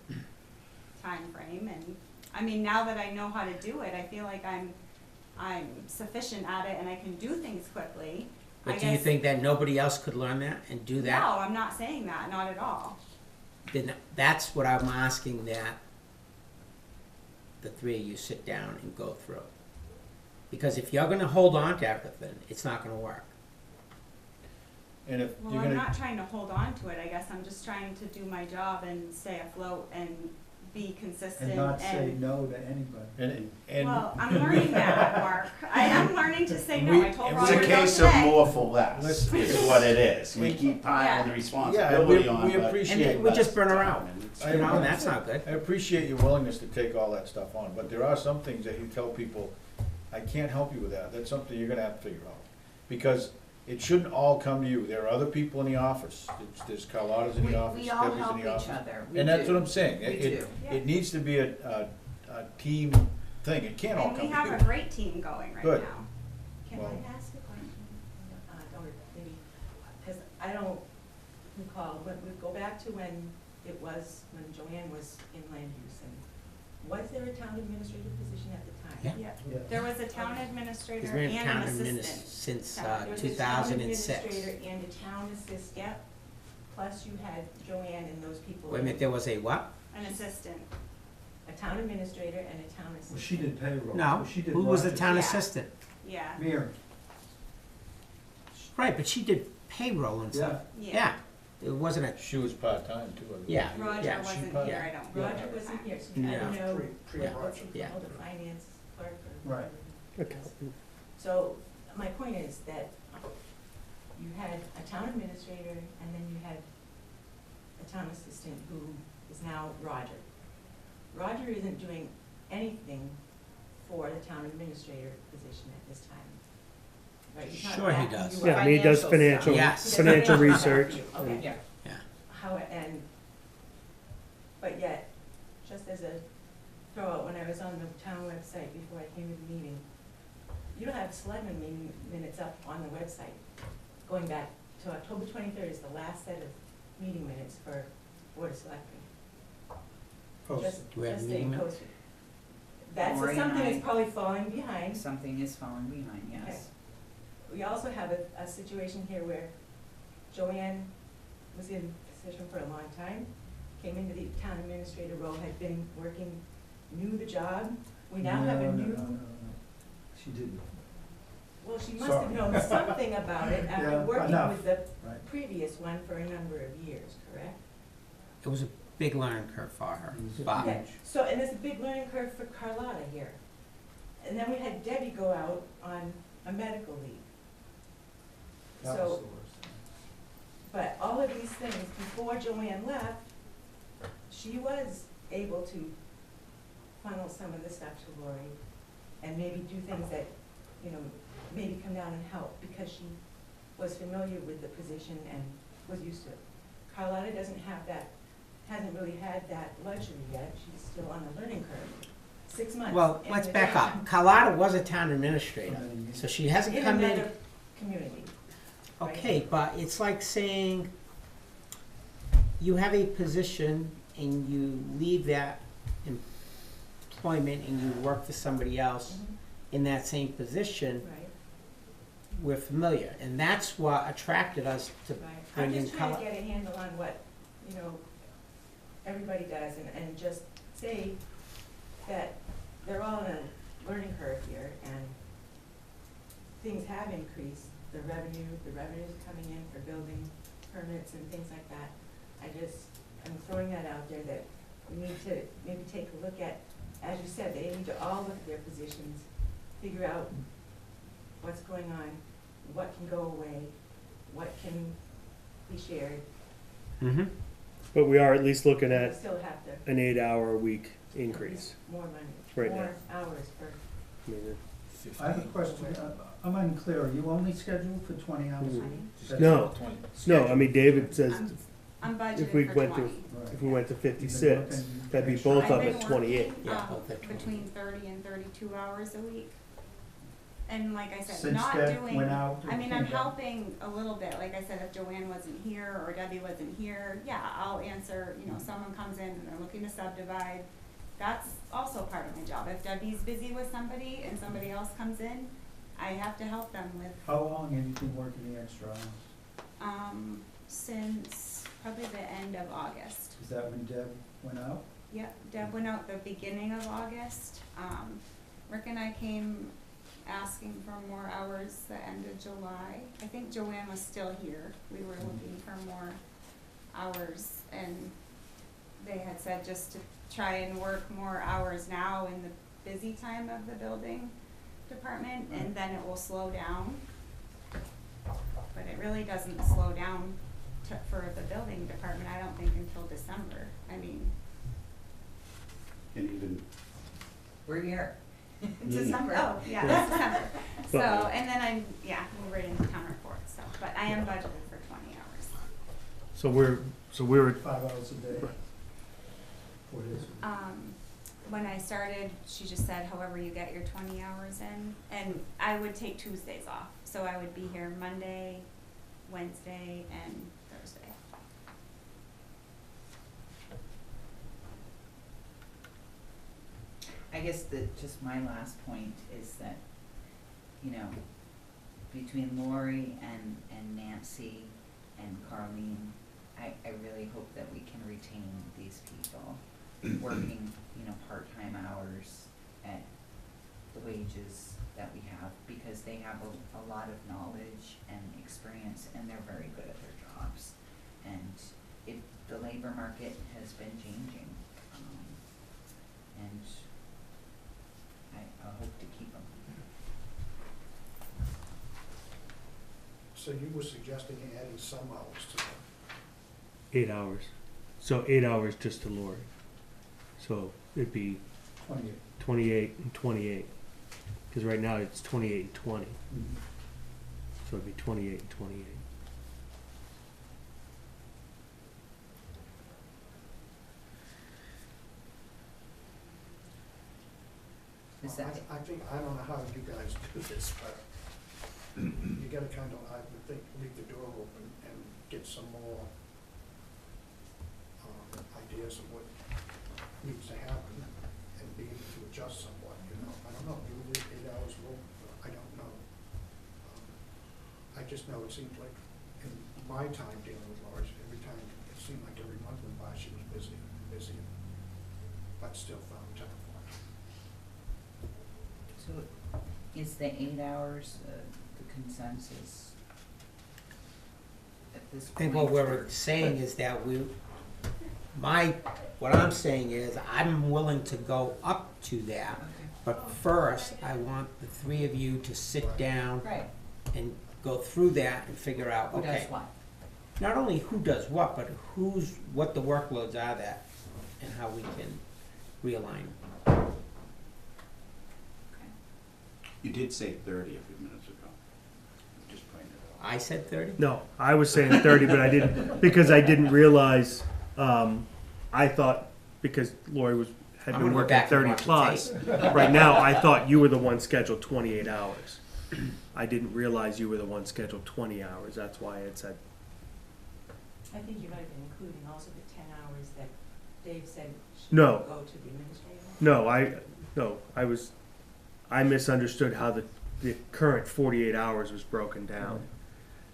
time frame, and, I mean, now that I know how to do it, I feel like I'm sufficient at it and I can do things quickly. I But do you guess- think that nobody else could learn that and do that? No, I'm not saying that, not at all. Then that's what I'm asking, that the three of you sit down and go through. Because if you're gonna hold on to everything, it's not gonna work. And if Well, you're I'm gonna, not trying to hold on to it, I guess I'm just trying to do my job and stay afloat and be consistent And not say no to anybody. and, Well, I'm learning that, Mark. I am learning to say no. I told It's Roger It's a no case of today. more for less, Listen. is what it is. We keep piling the Yeah. responsibility on, we but. appreciate And we just less burn her time, out, and it's- and that's not good. I appreciate your willingness to take all that stuff on, but there are some things that you tell people, I can't help you with that, that's something you're gonna have to figure out. Because it shouldn't all come to you, there are other people in the office, there's Carlotta's in the office, We all Debbie's help in the each office. other, we And that's do. what I'm saying, We it, do. it needs to be a team thing, it can't all And come we to you. have a great team going right Good. now. Can Well- I ask a question? Or maybe, because I don't recall, when we go back to when Joanne was in land use, and was there a town administrator position at the time? Yeah. Yeah. There was a town administrator He's been and town an assistant. since Town- There was a town 2006. administrator and a town assistant, plus you had Joanne and those people. Wait a minute, there was a what? An assistant. A town administrator and a town assistant. Well, she did payroll. No, She did who was the Rochester. town Yeah. assistant? Yeah. Mary. Right, but she did payroll and stuff. Yeah, it wasn't a, She was part-time too, I believe. Yeah. Roger Yeah. wasn't She- here, I don't. Yeah. Roger wasn't here, so you had Yeah. to know, Pre-Roger. Yeah. the finance clerk or. Right. Accountant. So, my point is that you had a town administrator, and then you had a town assistant who is now Roger. Roger isn't doing anything for the town administrator position at this time. Right? He's not Sure he backing does. you Yeah, up. I mean, he does Financial financial, stuff. Yes. financial He does research. stuff. and- Okay. Yeah. Yeah. How, and, but yet, just as a throw-out, when I was on the town website before I came to the meeting, you don't have selectmen meeting minutes up on the website. Going back to October 23rd is the last set of meeting minutes for Board of Selectmen. Just, Do we have just meeting staying minutes? posted. That's Lori and something I- that's probably falling behind. Something is falling behind, yes. We also have a situation here where Joanne was in position for a long time, came into the town administrator role, had been working, knew the job. We now have a new, No, she didn't, well, she must Sorry. have known something about it after Yeah, working enough. with the right? previous one for a number of years, correct? It was a big learning curve for her, It was but Okay, so, and there's a big learning curve for Carlotta here. And then we had Debbie go out on a medical leave. That So- was the worst. But all of these things, before Joanne left, she was able to funnel some of the stuff to Lori and maybe do things that, you know, maybe come down and help because she was familiar with the position and was used to it. Carlotta doesn't have that, hasn't really had that luxury yet. She's still on the learning curve. 6 months. well, in let's the back town, up. Carlotta was a town administrator, For many years. so she hasn't In come in. another community. right? Okay, but it's like saying you have a position and you leave that employment and you work for somebody else Mhm. in that same position. Right, We're familiar, and that's what attracted us to right. I'm bring in just trying to color. get a handle on what, you know, everybody does and just say that they're all in a learning curve here and things have increased. The revenue's coming in for building permits and things like that. I'm throwing that out there that we need to maybe take a look at, as you said, they need to all look at their positions, figure out what's going on, what can go away, what can be shared. Mm-hmm. But we are at least looking We at still have to an 8-hour-a-week increase increase. more money, Right more now. hours for, I mean, I have a question, I'm unclear, are you only scheduled for 20 hours a week? That's- No. No, I mean, David says I'm if we budgeted for went to, 20. Right. if we went to You've been 56, working that'd be extra both I've of been it 28. working, Yeah, both at 20. between 30 and 32 hours a week. And like I said, Since not Deb doing, went out I and mean, came I'm back. helping a little bit, like I said, if Joanne wasn't here or Debbie wasn't here, yeah, I'll answer, you know, someone comes in and they're looking to subdivide. That's also part of my job. If Debbie's busy with somebody and somebody else comes in, I have to help them with, How long have you been working the extra hours? since probably the end of August. Is that when Deb went out? Yep, Deb went out the beginning of August. Rick and I came asking for more hours the end of July. I think Joanne was still here. We were looking for more hours and they had said just to try and work more hours now in the busy time of the building department and then it will slow down. But it really doesn't slow down for the building department, I don't think, until December. I mean, And even, We're here. December, oh, yeah, that's December. So, and then we're right into town report, so, but I am budgeted for 20 hours. So we're 5 hours a day? 4 days a week? When I started, she just said however you get your 20 hours in, and I would take Tuesdays off. So I would be here Monday, Wednesday, and Thursday. I guess just my last point is that, you know, between Lori and Nancy and Carlene, I really hope that we can retain these people working, you know, part-time hours at the wages that we have, because they have a lot of knowledge and experience, and they're very good at their jobs. And the labor market has been changing, and I hope to keep them. So you were suggesting adding some hours to that? 8 hours. So 8 hours just to Lori. So it'd be 28. 28 and 28. Because right now it's 28 and 20. So it'd be 28 and 28. Is Well, that, I think, I don't know how you guys do this, but you gotta kind of, I would think, leave the door open and get some more ideas of what needs to happen and be able to adjust somewhat, you know? I don't know, maybe 8 hours will, I don't know. I just know it seems like in my time dealing with Laura, every time, it seemed like every month went by, she was busy, but still found time for it. so is the 8 hours, the consensus at this I point? think what we're saying is that what I'm saying is, I'm willing to go up to that, Okay. but first, I want the three of you to sit down Right, and go through that and figure out, who does okay, what? not only who does what, but what the workloads are that, and how we can realign them. You did say 30 a few minutes ago. Just pointing it out. I said 30? No, I was saying 30, but I didn't, because I didn't realize, I thought, because Lori had I'm been gonna go working back and 30 watch the plus. Right now, I thought you were the one scheduled 28 hours. I didn't realize you were the one scheduled 20 hours. That's why it said, I think you might have been including also the 10 hours that Dave said should No. go to the administrator. no, I misunderstood how the current 48 hours was broken down.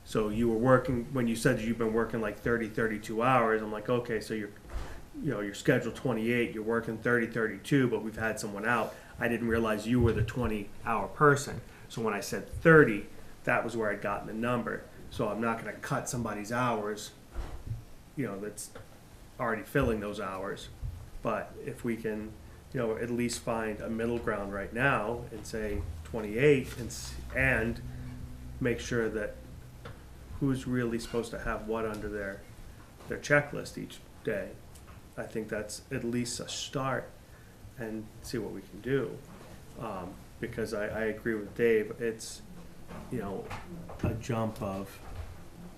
So you were working, when you said you've been working like 30, 32 hours, I'm like, okay, so you're scheduled 28, you're working 30, 32, but we've had someone out. I didn't realize you were the 20-hour person. So when I said 30, that was where I'd gotten the number. So I'm not gonna cut somebody's hours, that's already filling those hours. But if we can, at least find a middle ground right now and say 28 and make sure that who's really supposed to have what under their checklist each day. I think that's at least a start, and see what we can do. Because I agree with Dave, it's, a jump of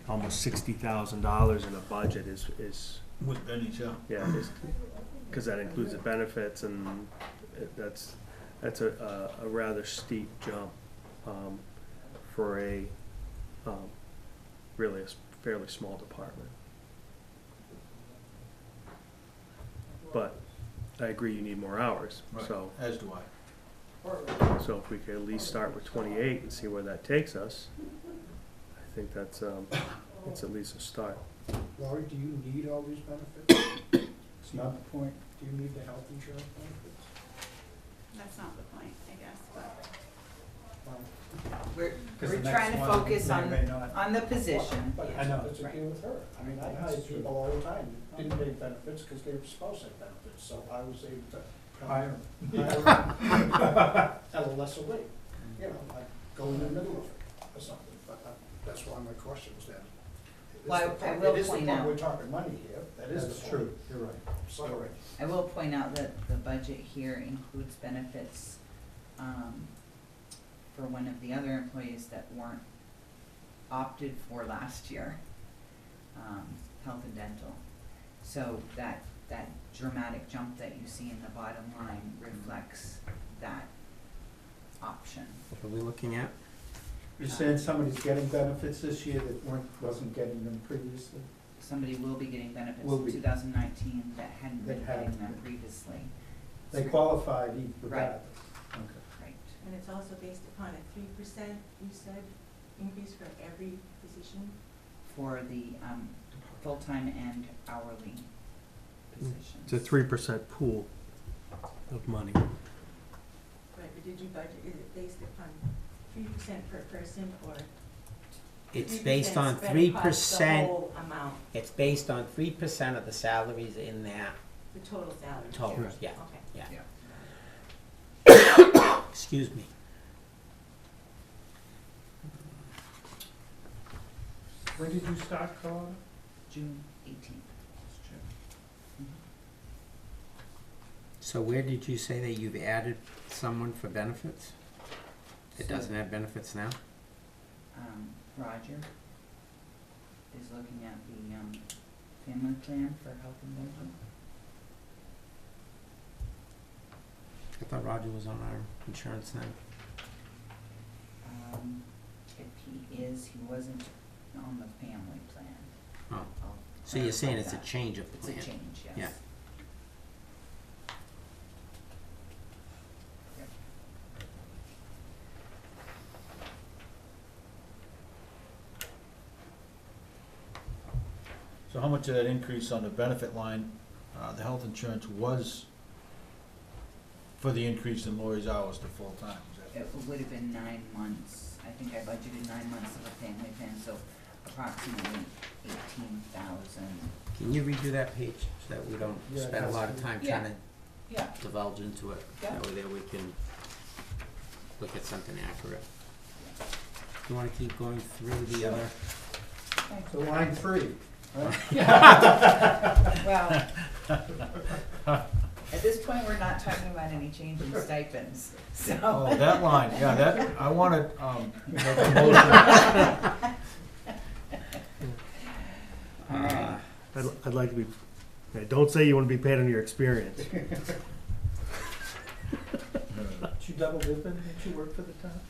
almost $60,000 in a budget is With Benny's, yeah. because that includes the benefits, and that's a rather steep jump for a really a fairly small department. But I agree you need more hours, Right, so as do I. if we could at least start with 28 and see where that takes us, I think that's at least a start. Laurie, do you need all these benefits? It's not the point. Do you need the health insurance benefits? That's not the point, I guess, but. Well, We're trying to focus on the position. But I know. it's a deal with her. I mean, I hire people all the time, that didn't take benefits because their spouse had benefits, so I was able to hire them at a lesser rate. Like go in the middle of it or something, but that's why my question was that. Well, I will It is the point point, out- we're talking money here, that is the That's point. true, you're right. Sorry. I will point out that the budget here includes benefits for one of the other employees that weren't opted for last year, health and dental. So that dramatic jump that you see in the bottom line reflects that option. What are we looking at? You're saying somebody's getting benefits this year that wasn't getting them previously? Somebody will be getting benefits Will in be. 2019 that hadn't been That getting hadn't them been. previously. They So- qualified regardless? Okay. Right. And it's also based upon a 3%, you said, increase for every position? For the full-time and hourly positions. It's a 3% pool of money. Right, but did you budget, is it based upon 3% per person or? It's 3% based on spread across 3%, the whole amount, it's based on 3% of the salaries in that the total salary? total, Right. yeah, Okay. yeah. Excuse me. When did you start, Carlotta? June 18th. So where did you say that you've added someone for benefits? It doesn't have benefits now? Roger is looking at the family plan for health and vision. I thought Roger was on our insurance then. If he is, he wasn't on the family plan. Oh. I'll So you're saying it's clarify a that. change of It's plan? a change, yes. Yeah. So how much of that increase on the benefit line, the health insurance was for the increase in Lori's hours to full-time? Is that- It would have been 9 months. I think I budgeted 9 months of a family plan, so approximately 18,000. Can you redo that page so that we don't Yeah, spend a lot of time Yeah. trying Yeah. to divulge into it? Yeah. That way there we can look at something accurate. You wanna keep going through the other? So line 3, right? Well, at this point, we're not talking about any change in stipends, so. Oh, that line, yeah, that, I wanna, make a motion. All right. I'd like to be, don't say you wanna be paid on your experience. Did you double dipping? Did you work for the town?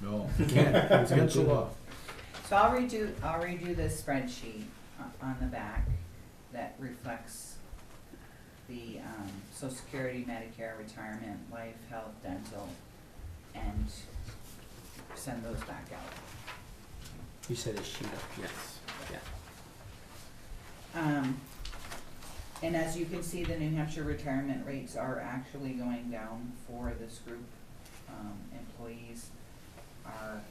No, can't, it's against the law. So I'll redo the spreadsheet on the back that reflects the Social Security, Medicare, retirement, life, health, dental, and send those back out. You said a sheet up, yes, yeah. And as you can see, the New Hampshire retirement rates are actually going down for this group. Employees are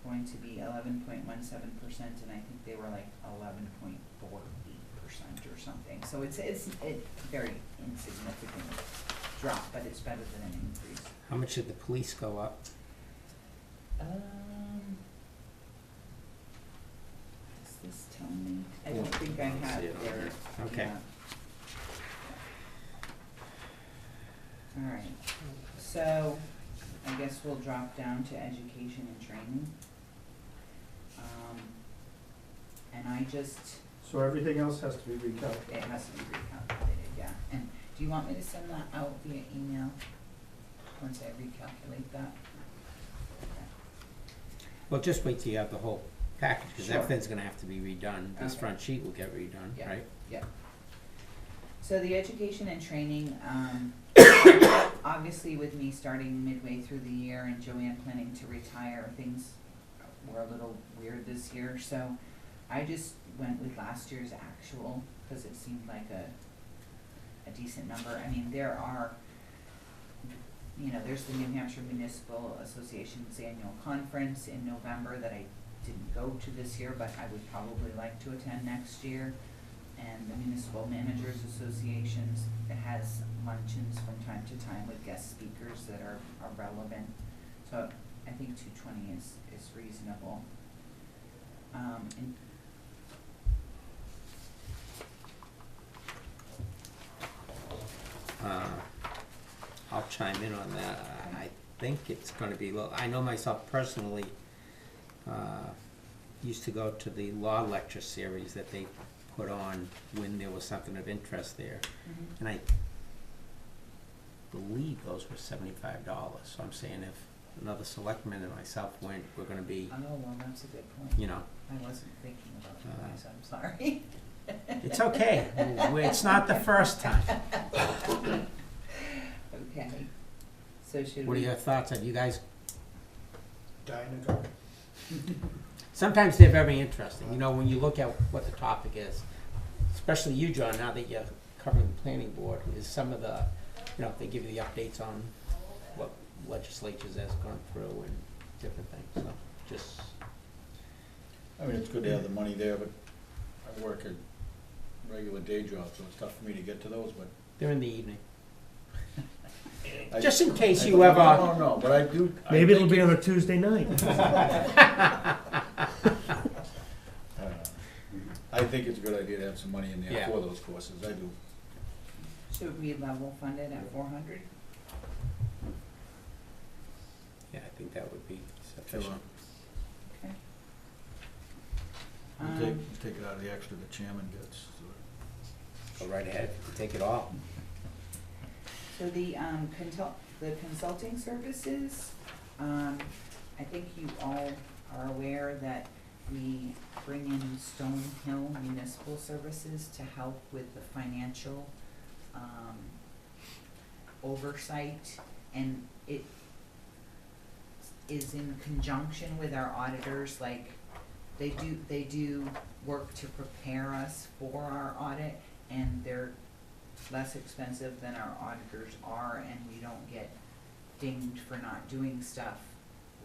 going to be 11.17%, and I think they were like 11.48% or something. So it's a very insignificant drop, but it's better than an increase. How much did the police go up? Does this tell me? I don't think I have see it on their. here. Okay. yeah. All right, so I guess we'll drop down to education and training. And I just, So everything else has to be recalculated. it has to be recalculated, yeah. And do you want me to send that out via email once I recalculate that? Okay. Well, just wait till you have the whole package, because Sure. everything's gonna have to be redone. This Okay. front sheet will get redone, Yeah. right? So the education and training, obviously with me starting midway through the year and Joanne planning to retire, things were a little weird this year, so I just went with last year's actual, cause it seemed like a decent number. I mean, there are, there's the New Hampshire Municipal Association's annual conference in November that I didn't go to this year, but I would probably like to attend next year. And the Municipal Managers Associations, it has luncheons from time to time with guest speakers that are relevant. So I think 220 is reasonable. And I'll chime in on that. I think it's gonna be, I know myself personally, used to go to the law lecture series that they put on when there was something of interest there. And I believe those were $75. So I'm saying if another selectman and myself went, we're gonna be, oh, well, that's a good point. I wasn't thinking about you guys, I'm sorry. it's okay. It's not the first time. Okay, so should What are we? your thoughts? Have you guys, Dinah, sometimes they're very interesting, when you look at what the topic is. Especially you, John, now that you're covering the planning board, is some of the, they give you the updates on what legislatures has gone through and different things, so just. I mean, it's good to have the money there, but I work a regular day job, so it's tough for me to get to those, but. They're in the evening. I- Just in case I you ever. don't know, but I do. I Maybe it'll think be on a Tuesday night. think it's a good idea to have some money in there Yeah. for those courses, I do. Should we level fund it at 400? Yeah, I think that would be sufficient. Okay. We'll take it out of the extra the chairman gets. Go right ahead, take it all. So the consulting services, I think you all are aware that we bring in Stonehill Municipal Services to help with the financial oversight, and it is in conjunction with our auditors. Like, they do work to prepare us for our audit, and they're less expensive than our auditors are, and we don't get dinged for not doing stuff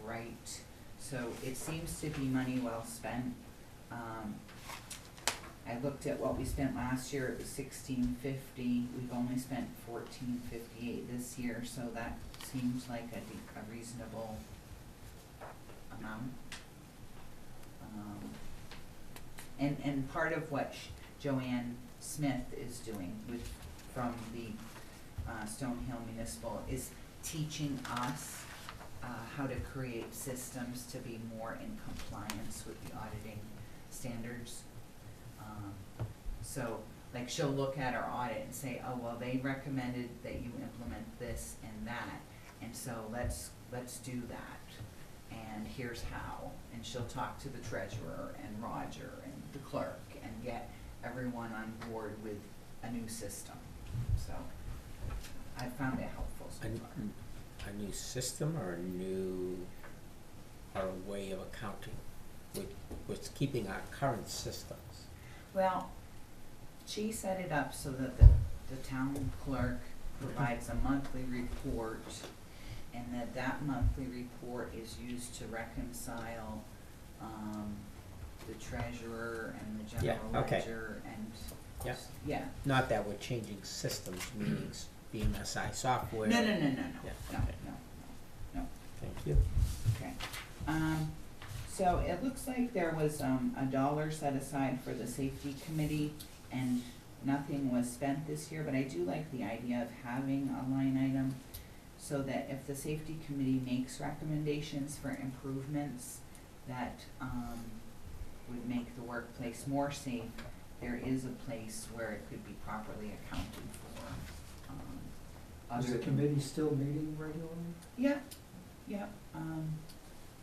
right. So it seems to be money well spent. I looked at what we spent last year, it was $16.50, we've only spent $14.58 this year, so that seems like a reasonable amount. And part of what Joanne Smith is doing from the Stonehill Municipal is teaching us how to create systems to be more in compliance with the auditing standards. So, like, she'll look at our audit and say, oh, well, they recommended that you implement this and that, and so let's do that, and here's how. And she'll talk to the treasurer and Roger and the clerk and get everyone on board with a new system. So I found it helpful so far. A new system or a way of accounting with keeping our current systems? Well, she set it up so that the town clerk provides a monthly report, and that monthly report is used to reconcile the treasurer and the general okay. ledger and Yeah. yeah. Not that we're changing systems, meaning BMSI software. No. Yeah, No. okay. Thank you. Okay. So it looks like there was $1 set aside for the safety committee, and nothing was spent this year, but I do like the idea of having a line item so that if the safety committee makes recommendations for improvements that would make the workplace more safe, there is a place where it could be properly accounted for. Is the committee still meeting regularly? Yeah.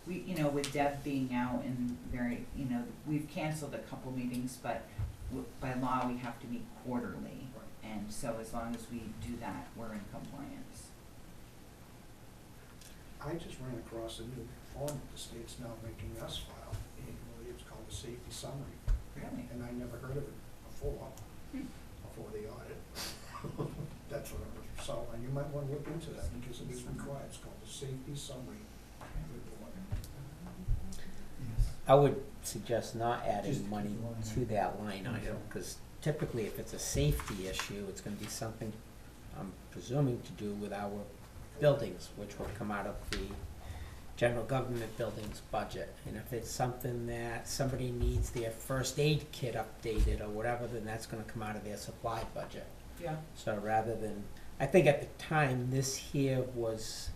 We, with Deb being out and we've canceled a couple meetings, but by law, we have to meet quarterly. And so as long as we do that, we're in compliance. I just ran across a new form that the state's now making us file annually. It's called the safety summary. Really? And I never heard of it before the audit. That's what it was. So, and you might want to look into that because it is required. It's called the safety summary report. I would suggest not adding money to that line item, because typically if it's a safety issue, it's gonna be something, I'm presuming, to do with our buildings, which will come out of the general government buildings budget. And if it's something that somebody needs their first aid kit updated or whatever, then that's gonna come out of their supply budget. Yeah. So rather than, I think at the time, this here was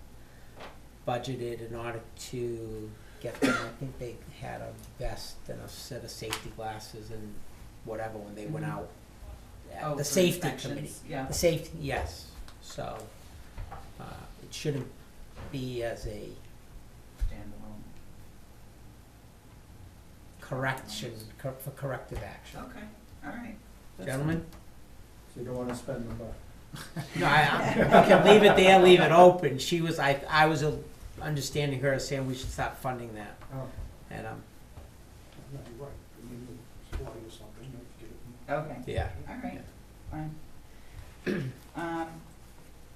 budgeted in order to get them, I think they had a vest and a set of safety glasses and whatever when they went out. Oh, The for safety inspections, committee. yeah. The safety, yes. So, it shouldn't be as a Standalone. correction, for corrective action. Okay, all right. That's Gentlemen? So you don't wanna spend the buck? No, I can leave it there, leave it open. She was, I was understanding her as saying we should stop funding that. Oh, And, No, you're right. We need to study or something. Okay. yeah. All right, fine.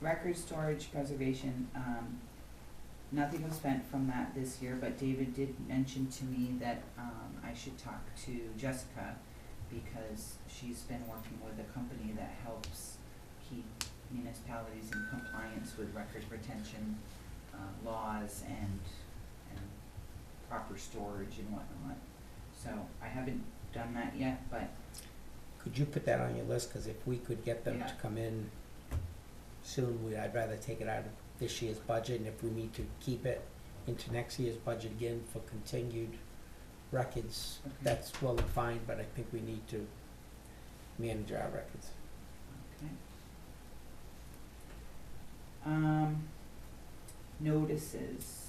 Record storage preservation, nothing was spent from that this year, but David did mention to me that I should talk to Jessica because she's been working with a company that helps keep municipalities in compliance with record retention laws and proper storage and whatnot. So I haven't done that yet, but Could you put that on your list, cause if we could get them to Yeah. come in soon, I'd rather take it out of this year's budget, and if we need to keep it into next year's budget again for continued records, Okay. that's well and fine, but I think we need to manage our records. okay. Notices.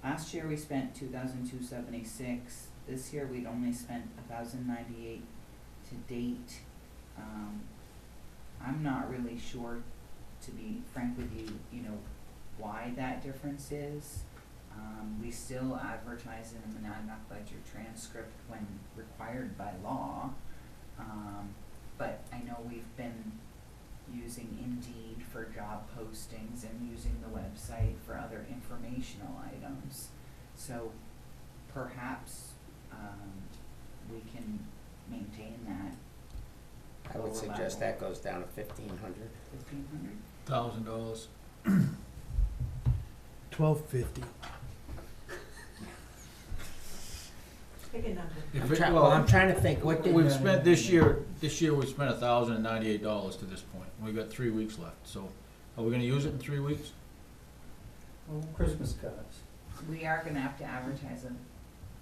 Last year we spent 2,276. This year we'd only spent 1,098 to date. I'm not really sure, to be frank with you, why that difference is. We still advertise in the Monadnock Ledger transcript when required by law. But I know we've been using Indeed for job postings and using the website for other informational items. So perhaps, we can maintain that. I would Lower suggest level. that goes down to 1,500. 1,500? $1,000. $12.50. Pick a number. I'm trying to think, what did? We've spent this year we spent $1,098 to this point. We've got 3 weeks left, so are we gonna use it in 3 weeks? Well, Christmas cards. We are gonna have to advertise a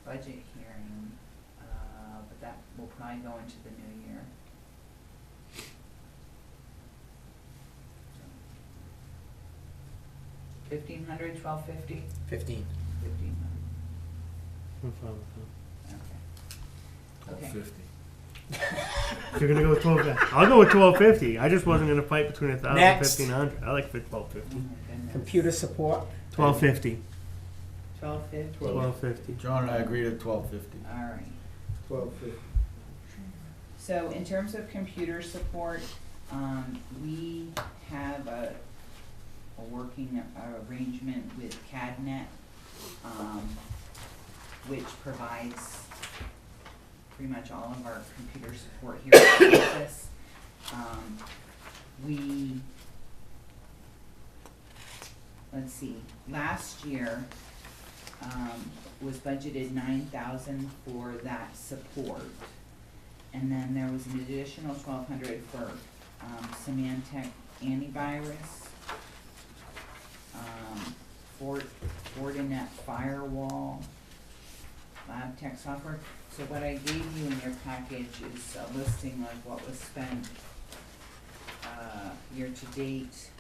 budget hearing, but that will probably go into the new year. 1,500, 1,250? 15. 1,500, I'm fine with okay. Okay. 1250. that. You're gonna go with 12. I'll go with 12.50. I just wasn't gonna fight between 1,000 and Next. 1,500. I like 12.50. Oh my goodness. Computer support, 12.50. 1,250? 12.50. John and I agreed at 1250. All right. 12.50. So in terms of computer support, we have a working arrangement with CADNet, which provides pretty much all of our computer support here at the office. Let's see, last year, was budgeted 9,000 for that support. And then there was an additional 1,200 for, Symantec antivirus, Fortinet firewall, lab tech software. So what I gave you in your package is a listing of what was spent, year to date,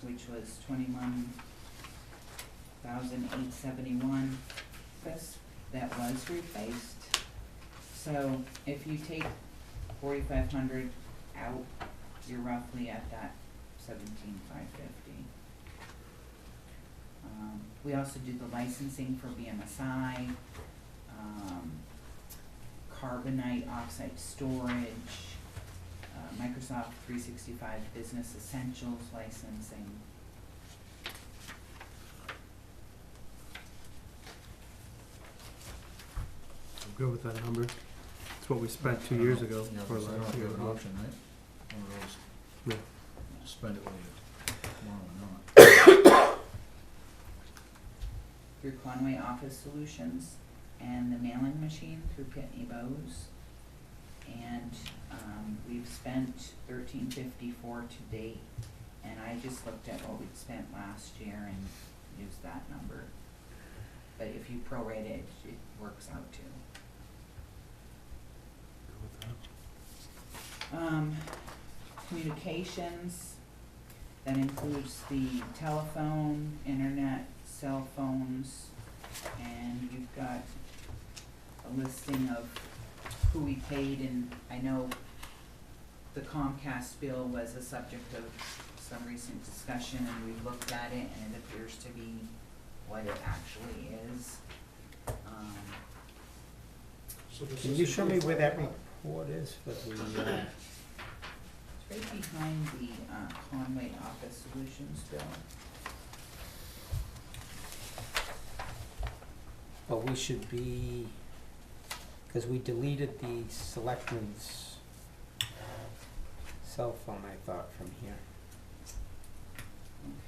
which was 21,871. That was replaced. So if you take 4,500 out, you're roughly at that 17,550. We also do the licensing for BMSI, Carbonite offsite storage, Microsoft 365 Business Essentials licensing. I'm good with that number. It's what we spent 2 years ago. Yeah, or so I don't last have year. an option, right? One of those. Yeah. Spend it when you tomorrow or not. Through Conway Office Solutions and the mailing machine through Pitney Bowes. And we've spent $13.54 to date, and I just looked at what we'd spent last year and used that number. But if you prorate it, it works out too. Communications, that includes the telephone, internet, cell phones, and you've got a listing of who we paid, and I know the Comcast bill was a subject of some recent discussion, and we looked at it, and it appears to be what it actually is. So this can is you show me where that included- report is for the, It's right behind the Conway Office Solutions bill. but we should be, cause we deleted the selectmen's cell phone, I thought, from here.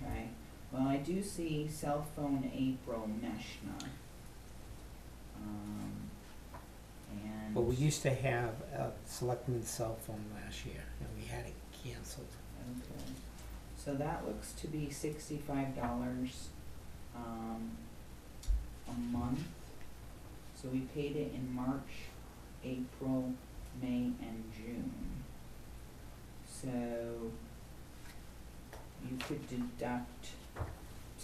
Okay, well, I do see cell phone April Meshna. But we used to have a selectman's cell phone last year, and we had it canceled. Okay, so that looks to be $65, a month. So we paid it in March, April, May, and June. So you could deduct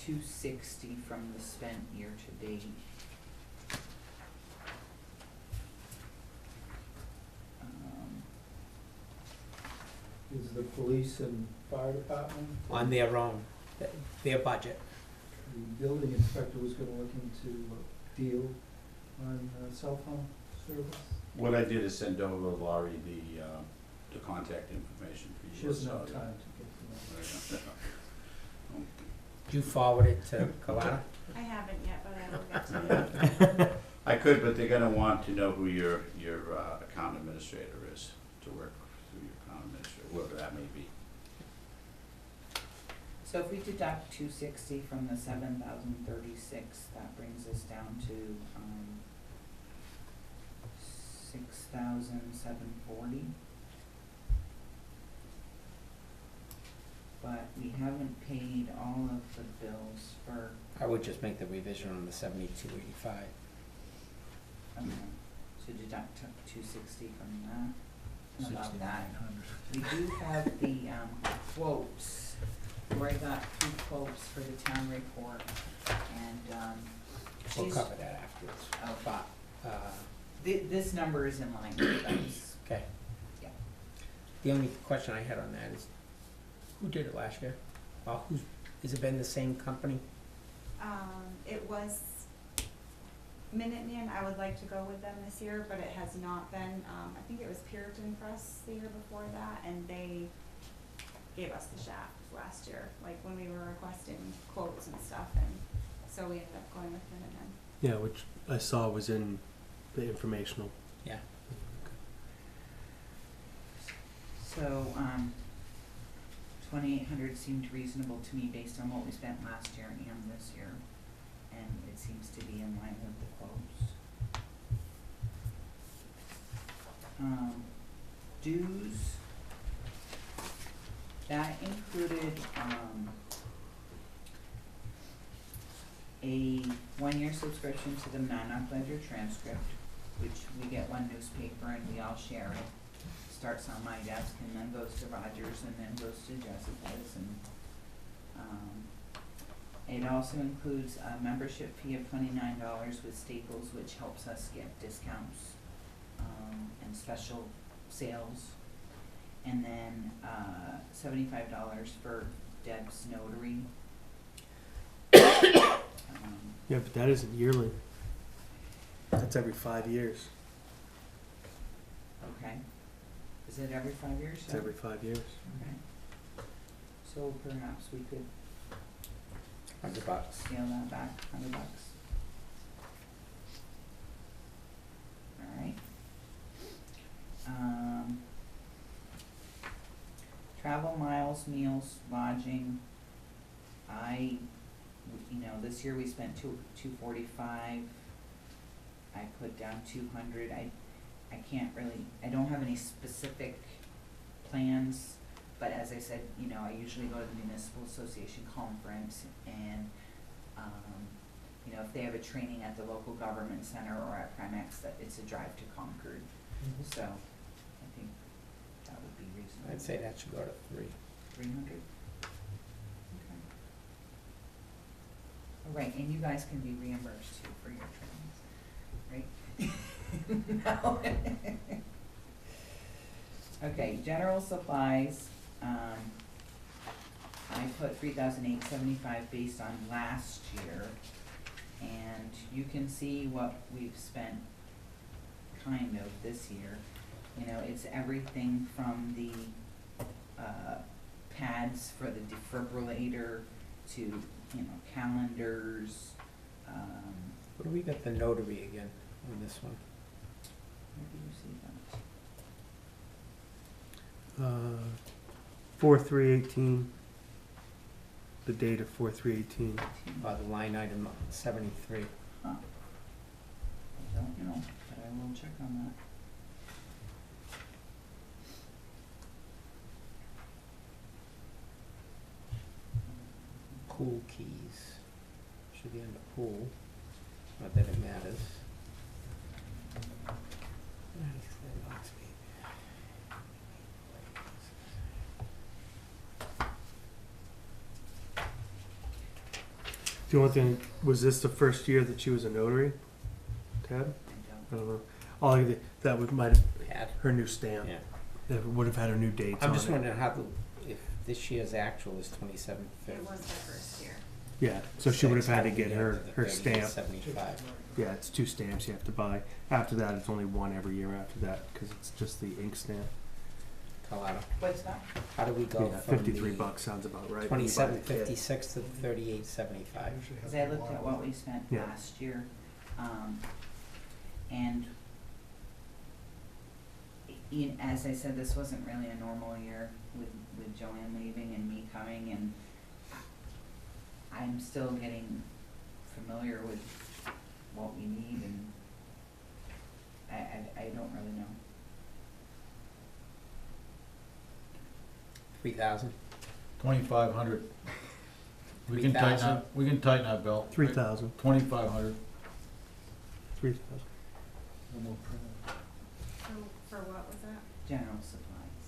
$260 from the spent year to date. Is the police and fire department? On their own, their budget. The building inspector was gonna look into a deal on cell phone service. What I did is send over Laurie the contact information for She you. doesn't have time to get to that. Did you forward it to Kalana? I haven't yet, but I will get to it. I could, but they're gonna want to know who your account administrator is, to work through your account administrator, whoever that may be. So if we deduct $260 from the $7,036, that brings us down to $6,740. But we haven't paid all of the bills for, I would just make the revision on the 7285. so deduct $260 from that. And about that, we do have the quotes. Lori got 2 quotes for the town report, and We'll she's, cover that afterwards. oh, But, this number is in line with those. okay. Yeah. The only question I had on that is, who did it last year? Well, has it been the same company? It was Minuteman. I would like to go with them this year, but it has not been. I think it was Puritan Press the year before that, and they gave us the shaft last year, like when we were requesting quotes and stuff, and so we ended up going with Minuteman. Yeah, which I saw was in the informational. Yeah. So, 2,800 seemed reasonable to me based on what we spent last year and this year, and it seems to be in line with the quotes. Dues, that included, a 1-year subscription to the Monarch Ledger transcript, which we get one newspaper and we all share it. Starts on my desk and then goes to Roger's and then goes to Jessica's, and it also includes a membership fee of $29 with Staples, which helps us get discounts and special sales, and then $75 for Deb's Notary. Yeah, but that isn't yearly. That's every 5 years. Okay. Is it every 5 years? It's every 5 years. Okay. So perhaps we could $100. scale that back, $100. All right. Travel, miles, meals, lodging. This year we spent $245. I put down 200. I can't really, I don't have any specific plans, but as I said, I usually go to the Municipal Association conference, and, if they have a training at the local government center or at Primex, that it's a drive to Concord. So I think that would be reasonable. I'd say that should go to 3. 300? Okay. All right, and you guys can be reimbursed too for your trainings, right? No. Okay, general supplies, I put $3,875 based on last year, and you can see what we've spent kind of this year. It's everything from the pads for the defibrillator to, calendars. What do we got the notary again on this one? Where do you see that? 4/3/18. The date of 4/3/18. The line item 73. Huh. I don't know, but I will check on that. pool keys. Should be under pool, not that it matters. The only thing, was this the first year that she was a notary, Ted? I don't know. All I did- that would, might have, Had, her new stamp, yeah. that would have had her new dates on I'm just it. wondering how if this year's actual is 2750. It was the first year. Yeah, so she would have had to get her stamp. 75. Yeah, it's 2 stamps you have to buy. After that, it's only 1 every year after that, because it's just the ink stamp. Colorado. What's that? How do we go Yeah, from $53 sounds about right. 2756 to 3875? Cause I looked at what we spent Yeah. last year, and as I said, this wasn't really a normal year with Joanne leaving and me coming, and I'm still getting familiar with what we need, and I don't really know. 3,000? 2,500. We can 3,000. our belt. 3,000. 2,500. 3,000. So, for what was that? General supplies.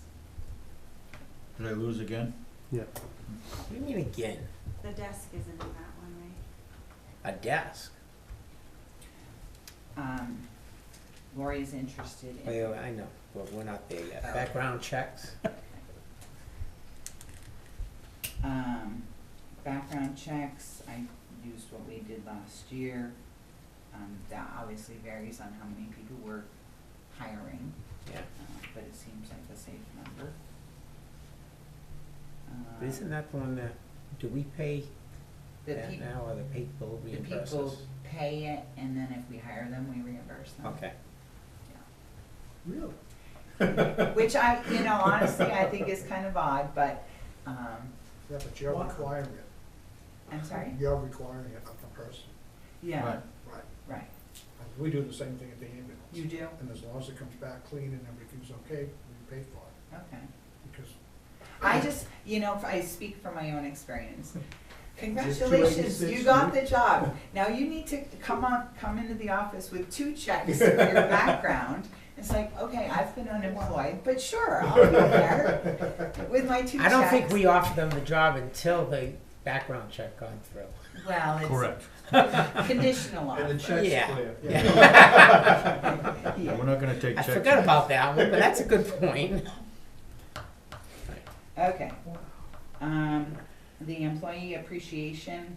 Did I lose again? Yeah. What do you mean again? The desk isn't in that one, right? A desk? Lori's interested in. Wait, I know, but we're not there yet. Background checks? Background checks, I used what we did last year. That obviously varies on how many people we're hiring, Yeah. but it seems like a safe number. But isn't that the one that, do we pay The that peop- now, or the people the reimburse people us? pay it, and then if we hire them, we reimburse them. Okay. Really? Which honestly, I think is kind of odd, but, Yeah, but you're requiring it. I'm sorry? You're requiring it of the person. Yeah, Right. Right. right. We do the same thing at the ambulance. You do? And as long as it comes back clean and everything's okay, we pay for it, Okay. because I just, I speak from my own experience. Is it Congratulations, 286? you got the job. Now you need to come into the office with 2 checks for your background. It's like, okay, I've been unemployed, but sure, I'll be there with my 2 checks. I don't think we offer them the job until the background check gone through. Well, Correct. it's conditional offer. And the check's Yeah. clear. Yeah. We're not gonna take I checks. forgot about that one, but that's a good point. Okay. The employee appreciation,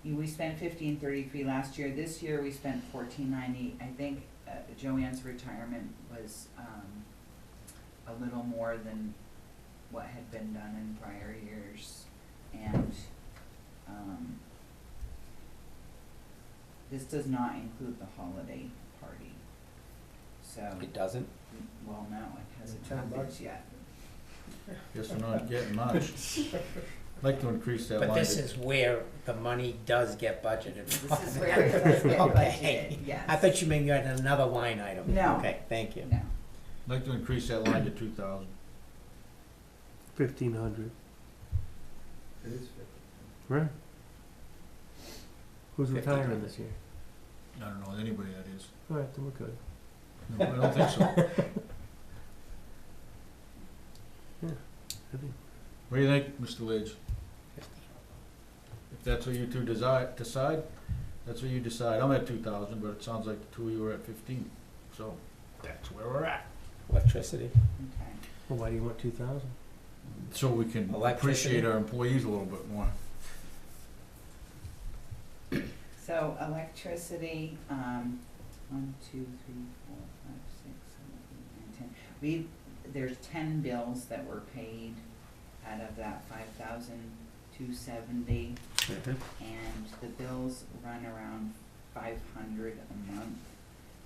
we spent $15.33 last year. This year we spent $14.90. I think Joanne's retirement was a little more than what had been done in prior years, and this does not include the holiday party. So, It doesn't? well, no, it hasn't $10 happened yet. Guess we're not getting much. I'd like to increase that line. But this is where the money does get budgeted. This is where it does get Okay. budgeted, yes. I thought you meant you had another line item. No. Okay, thank you. No. I'd like to increase that line to 2,000. 1,500. It is 50. Right. Who's 1,500. retiring this year? I don't know anybody that is. All right, then we're good. No, I don't think so. I think What do you think, Mr. Lidge? If that's what you two decide, that's what you decide. I'm at 2,000, but it sounds like the two of you are at 15. So that's where we're at. Electricity. Okay. Well, why do you want 2,000? So we can Electricity. appreciate our employees a little bit more. So electricity, 1, 2, 3, 4, 5, 6, 7, 8, 9, 10. There's 10 bills that were paid out of that 5,270, Mm-hmm. and the bills run around 500 a month.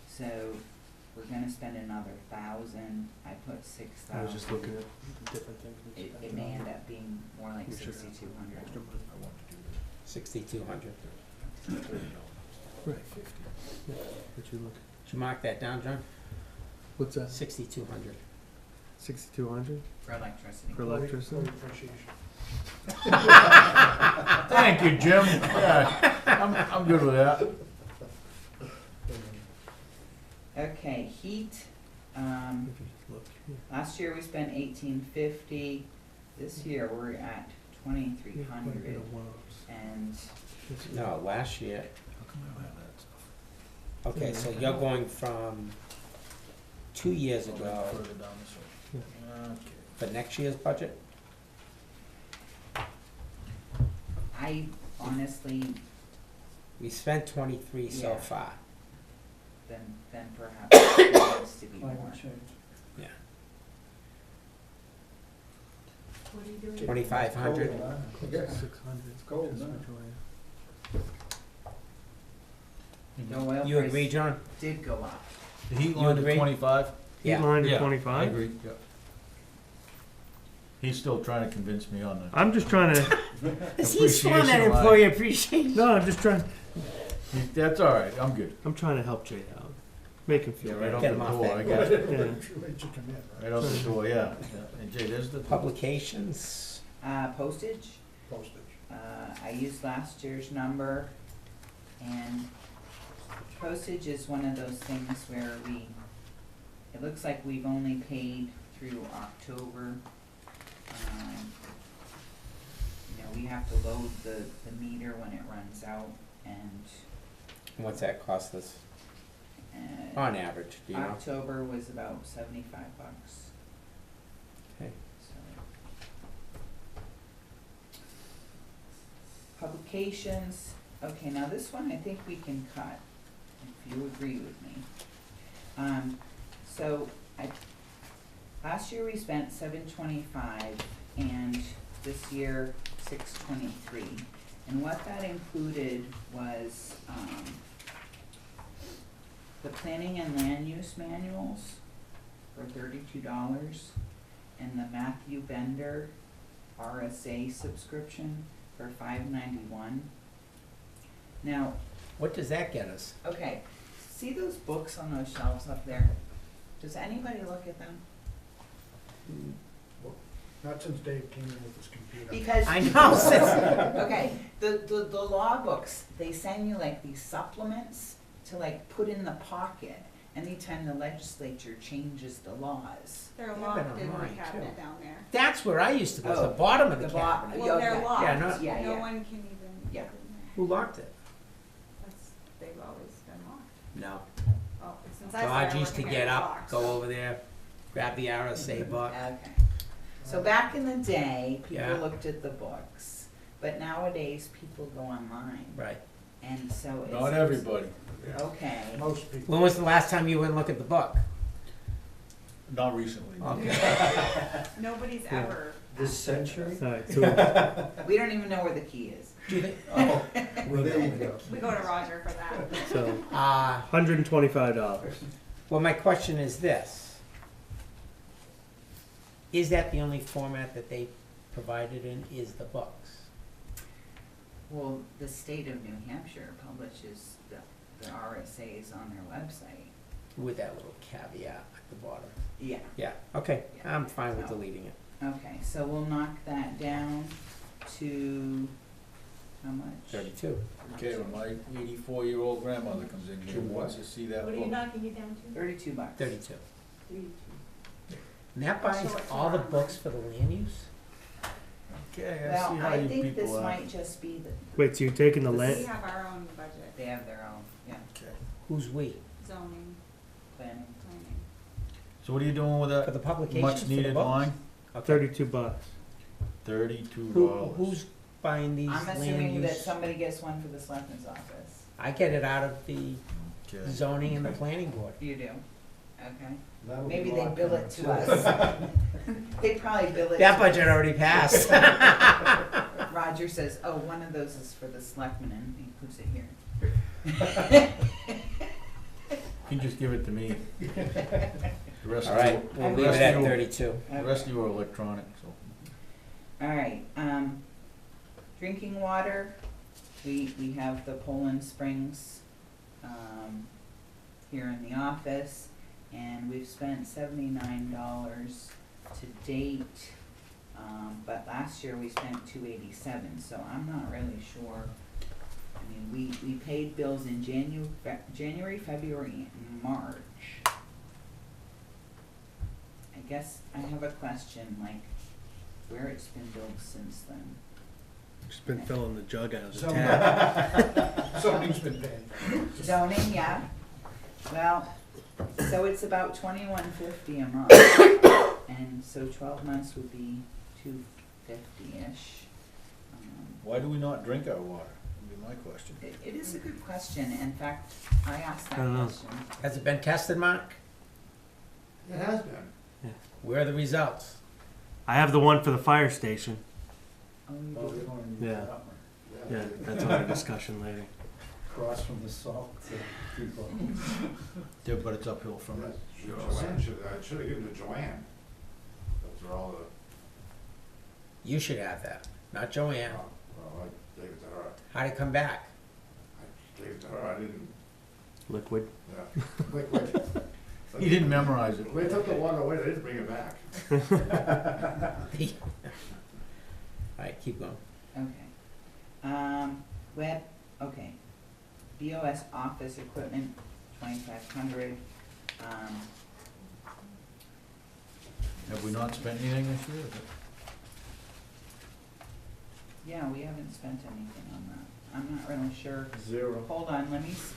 So we're gonna spend another 1,000. I put 6,000. I was just looking at different things. we It spent may on. end up being more like We should have 6,200. extra money. 6,200. Right. Yeah, what you look. Did you mark that down, John? What's that? 6,200. 6,200 for electricity. for electricity. Employee appreciation. Thank you, Jim. Yeah, I'm good with that. Okay, heat, If you look here. last year we spent 1850, this year we're at You have quite a bit 2,300, of woes. and This is- No, last year, How come I don't have that stuff? okay, so you're going from 2 years ago Further down this way. Okay. for next year's budget? I honestly, We spent 23 so Yeah. far. then perhaps it needs to be more. Climate change. What are you doing? 2,500. Cold, huh? Close Yeah. to 600. It's cold, That's isn't it? what The oil You price agree, John? did go up. The heat You line to agree? 25? Heat Yeah. line to Yeah, 25? I agree, yeah. He's still trying to convince me on the, I'm just trying to, Is he still on that Appreciation line. employee appreciation? no, I'm just trying, that's all right, I'm good. I'm trying to help Jay out. Make him Yeah, feel right better. out Get the him off door, that I book. got it. Yeah. Let you come in, right? Right out the door, yeah. And Jay, there's the. Publications, Postage, Postage. I used last year's number, and postage is one of those things where it looks like we've only paid through October. You know, we have to load the meter when it runs out, and, what's that cost us uh, on average, do you know? October was about $75. Okay. So. Publications, okay, now this one I think we can cut, if you agree with me. So last year we spent $725 and this year $623. And what that included was, the planning and land use manuals for $32 and the Matthew Bender RSA subscription for $591. Now, What does that get us? okay, see those books on those shelves up there? Does anybody look at them? Not since Dave came in with his computer. Because I know, okay, the law books, they send you like these supplements to like put in the pocket anytime the legislature changes the laws. They're but locked in the online, cabinet too. down there. That's where I used to go, it's the Oh, bottom of the the bo- cabinet. Well, they're okay. locked. Yeah, no- Yeah, No yeah. one can even Yeah. get in there. Who locked it? That's, they've always been locked. No. Oh, since I started George used to working get here, it's up, locked, go so- over there, grab the RSA book. Okay. So back in the day, people Yeah. looked at the books, but nowadays people go online. Right. And so it's. Not everybody, Okay. Most people. When was the last time you went and looked at the book? not recently. Okay. Nobody's Yeah. ever. This asked for century? this. Alright, so, We don't even know where the key is. Do you think, Oh, Well, there you go. We go to Roger for that. so $125. well, my question is this. Is that the only format that they provided in, is the books? Well, the state of New Hampshire publishes the RSAs on their website. With that little caveat at the bottom? Yeah. Yeah, okay, Yeah. I'm fine with So- deleting it. Okay, so we'll knock that down to how much? 32. okay, when my 84-year-old grandmother comes in here and wants to see that What are you book. knocking it down to? $32. 32. 32. And that buys So it's all the not- books for the land use? Okay, I Well, see how I you think this people are. might just be the, Wait, so you're taking the We land, have our own budget, they have their own, yeah, Okay, Who's we? zoning, planning. planning. so what are you doing with For that the publications, much for the needed books? line? Okay. $32. $32. Who's buying these I'm land assuming that use? somebody gets one for the selectman's office. I get it out of the Okay. zoning and the planning board. You do? Okay. That'll be Maybe they locked bill in. it to us. They probably bill it. That to budget us. already passed. Roger says, oh, one of those is for the selectmen, and he puts it here. You can just give it to me. The rest All of right, you, we'll the leave it rest at of you- 32. the rest of you are electronic, so. All right, drinking water, we have the Poland Springs, here in the office, and we've spent $79 to date, but last year we spent 287, so I'm not really sure. I mean, we paid bills in January, February, and March. I guess I have a question, like, where it's been billed since then. Just been filling the jug out of the Zoning. tap. Zoning's been paying. Zoning, yeah. Well, so it's about $21.50 a month, and so 12 months would be $250-ish. Why do we not drink our water, would be my question. It is a good question. In fact, I asked that I don't know. question. Has it been tested, Mark? It has been. Where are the results? I have the one for the fire station. Oh, you Well, did. we don't need Yeah. that one. Yeah, that's on a discussion later. Cross from the salt to people. Yeah, but it's uphill from it. Joanne should have given it to Joanne. Those are all the, You should have that, not Joanne. well, I gave it to her. How'd it come back? I gave it to her, I didn't, Liquid. yeah. Wait. He didn't memorize it. They took the water away, they didn't bring it back. Alright, keep going. Okay. Web, okay. BOS office equipment, 2,500. Have we not spent anything this year? Yeah, we haven't spent anything on that. I'm not really sure. Zero. Hold on,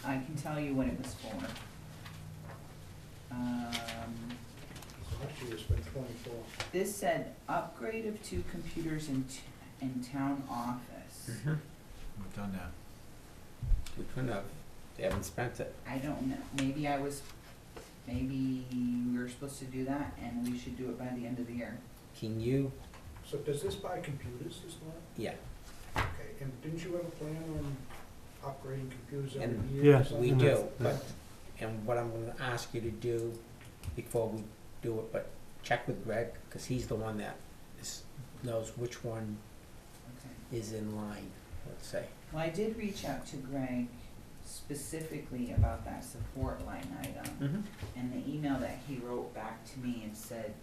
I can tell you what it was for. Last year it's been 24. This said upgrade of 2 computers in town office. We've done that. We couldn't have, they haven't spent it. I don't know, maybe we were supposed to do that and we should do it by the end of the year. Can you, So does this buy computers, this one? yeah, Okay, and didn't you have a plan on upgrading computers every And year? Yeah. or something? we And do, that's- but, and what I'm gonna ask you to do before we do it, but check with Greg, cause he's the one that knows which one Okay. is in line, let's say. Well, I did reach out to Greg specifically about that support line item. And the email that he wrote back to me and said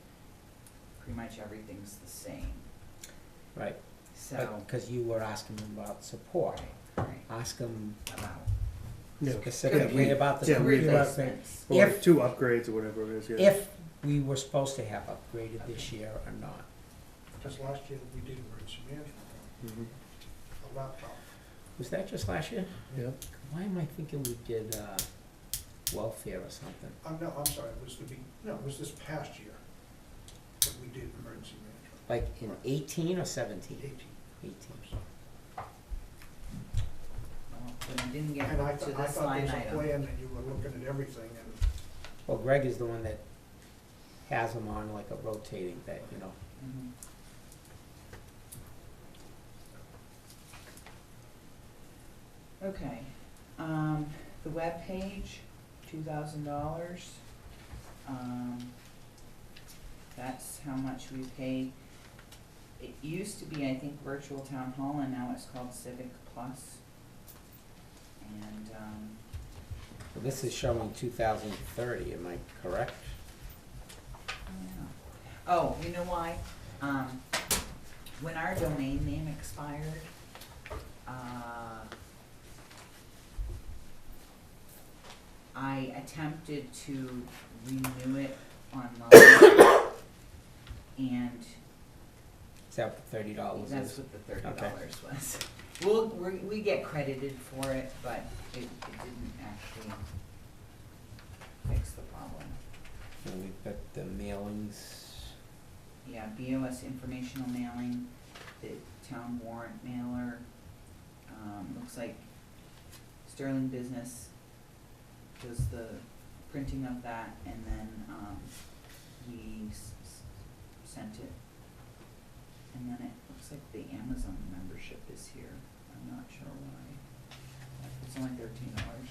pretty much everything's the same. Right, So, but, cause you were asking him about support, right, ask him about Yeah. specifically about the Yeah, support. we- replacements. Or If- 2 upgrades or whatever it is, yeah. If we were supposed to have upgraded this year or not. Because last year we did emergency management, Mhm. a laptop. Was that just last year? Yep. Why am I thinking we did, welfare or something? No, I'm sorry, it was it was this past year that we did emergency management, Like in 18 or 17? 18. 18. Well, but I didn't get And I to thought this there line was a item. plan that you were looking at everything and Well, Greg is the one that has them on like a rotating thing, you know. Mhm. Okay, the webpage, $2,000. That's how much we pay. It used to be, I think, Virtual Town Hall, and now it's called Civic Plus. And, So this is showing 2030, am I correct? oh, you know why? When our domain name expired, I attempted to renew it online, and Is that what the $30 is? that's what the $30 Okay. was. We get credited for it, but it didn't actually fix the problem. And we've got the mailings. Yeah, BOS informational mailing, the town warrant mailer, looks like Sterling Business does the printing of that, and then, we sent it. And then it looks like the Amazon membership is here, I'm not sure why. It's only $13,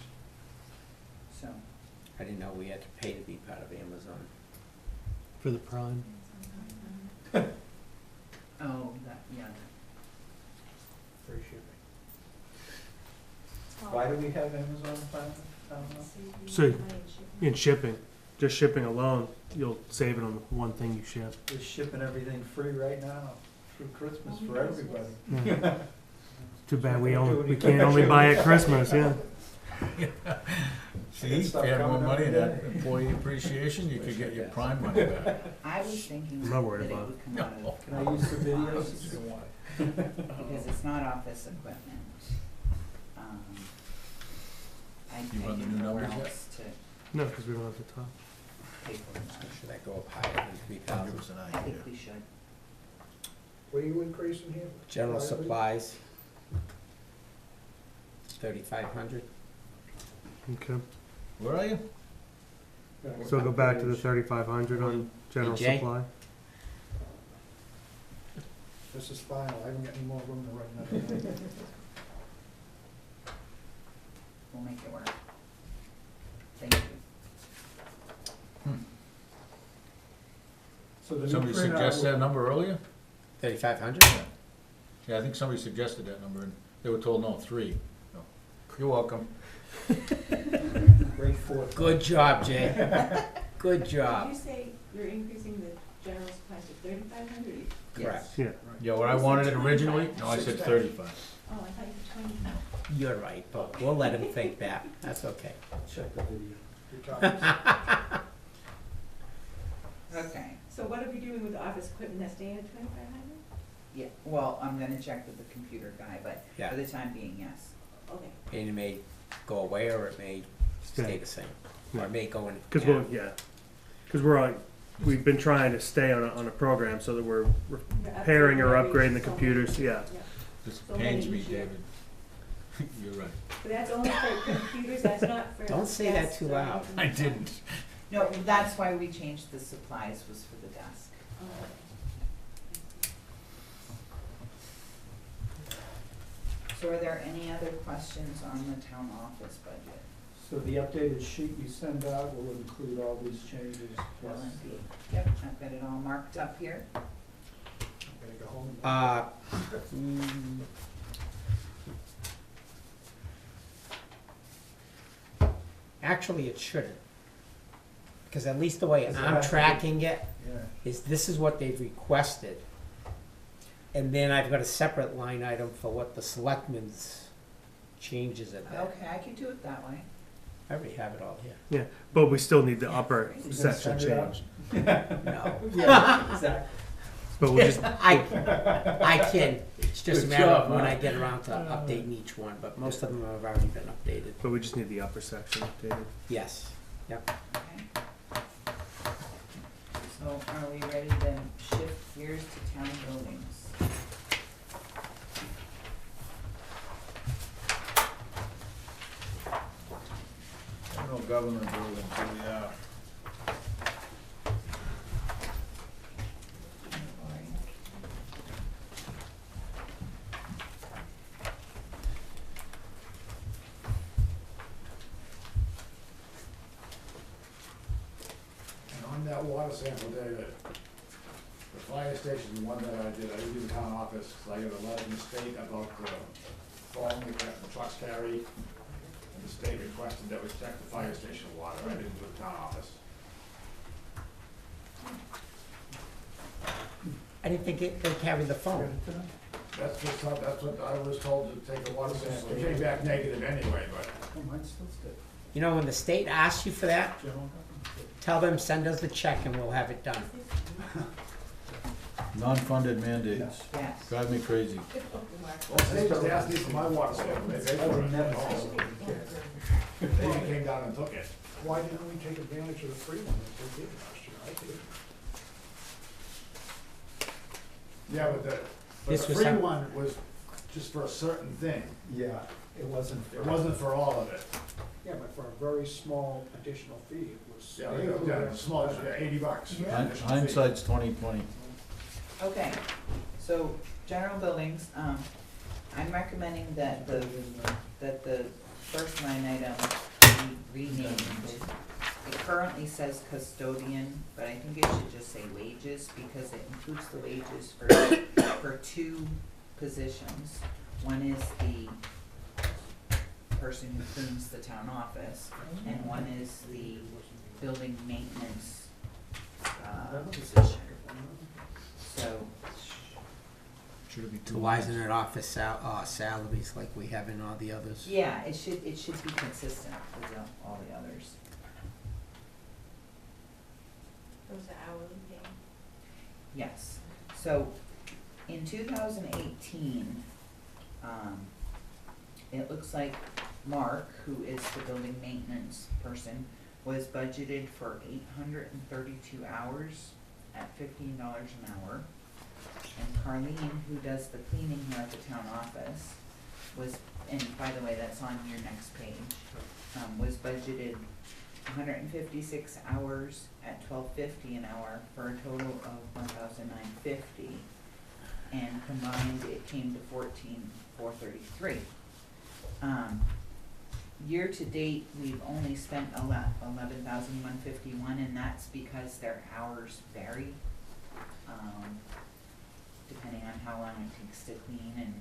so. I didn't know we had to pay to be part of Amazon. For the Prime. Oh, that, yeah, free shipping. Why do we have Amazon Prime? So, in shipping. just shipping alone, you'll save it on the one thing you ship. They're shipping everything free right now, through Christmas for everybody. Yeah. Too bad we can't only buy at Christmas, yeah. See, if you had more money in that employee appreciation, you could get your prime money back. I was thinking I'm that not worried it about would come out of. Can I use the videos? Because it's not office equipment. I You run the didn't new know where numbers yet? else to No, because we don't have the top. pay for that. Should I go up higher than Give 3,000? us an I idea. think we should. What are you increasing here? General Priority? supplies, 3,500. Okay. Where are you? So go back to the 3,500 on general Hey, Jay? supply. This is final, I haven't got any more room to write nothing down. We'll make it work. Thank you. So the new Somebody printout suggested that will- number earlier? 3,500? Yeah, I think somebody suggested that number, and they were told no, 3. No. You're welcome. Rate 4. Good job, Jay. Good Did job. you say you're increasing the general supplies to 3,500? Correct. Yeah. Yeah, where I wanted it originally, no, I said 35. Oh, I thought you were 20. You're right, but we'll let him think that. That's okay. Check the video. You're talking- Okay. So what are we doing with the office equipment that's staying at 2,500? Yeah, well, I'm gonna check with the computer guy, but Yeah. for the time being, yes. Okay. And it may go away or it may stay Stay. the same. Or it may go in. Because we've been trying to stay on a program so that we're repairing or upgrading the computers, yeah. This So pains many me, each year. David. You're right. But that's only for computers, that's not for. Don't say that desks too or loud. anything I like that? didn't. No, that's why we changed the supplies, was for the desk. Oh. So are there any other questions on the town office budget? So the updated sheet you send out will include all these changes, Well, plus indeed. Yep, I've got it all marked up here. I'm gonna go home. Actually, it shouldn't. Because at least the way Does it I'm have to be- tracking it Yeah. is this is what they've requested. And then I've got a separate line item for what the selectmen's changes at that. Okay, I can do it that way. I already have it all here. But we still need the upper You gonna section send it out? changed. No. Yeah, exactly. But we'll just, I can, it's just a Good matter of job, when I Mark. get around to updating each one, but most of them have already been updated. but we just need the upper section updated. Yes, yep. Okay. So are we ready to shift gears to town buildings? General government buildings, here we are. And on that water sample data, the fire station, the one that I did the town office, 'cause I got a letter from the state about the foam that the trucks carry. And the state requested that we check the fire station water, I didn't do the town office. I didn't think they carried the phone. That's what I was told to take a water sample, it came back negative anyway, but Oh, mine's still stick. You know, when the state asks you for that, General government. tell them, send us the check and we'll have it done. Non-funded mandates. Yes. Drive me crazy. well, the state just asked me for my water sample, they paid I for would it. never Oh. say They even came down and took it. Why didn't we take advantage of the free one that they did last year? I did. Yeah, but This the was free some- one was just for a certain thing, Yeah, it wasn't. it wasn't for all of it. Yeah, but for a very small additional fee, it was. Yeah, yeah, small, $80. Hindsight's 20/20. Okay, so general buildings, I'm recommending that the first line item be renamed. It currently says custodian, but I think it should just say wages, because it includes the wages for two positions. One is the person who cleans the town office, and one is the building maintenance, position. So, Should it be So why isn't it office salaries like we have in all the others? yeah, it should be consistent with all the others. Those are hourly paid. Yes, so in 2018, it looks like Mark, who is the building maintenance person, was budgeted for 832 hours at $15 an hour. And Carlene, who does the cleaning here at the town office, was, and by the way, that's on your next page, was budgeted 156 hours at $12.50 an hour for a total of $1,950. And combined, it came to $14,433. Year to date, we've only spent $11,151, and that's because their hours vary, depending on how long it takes to clean and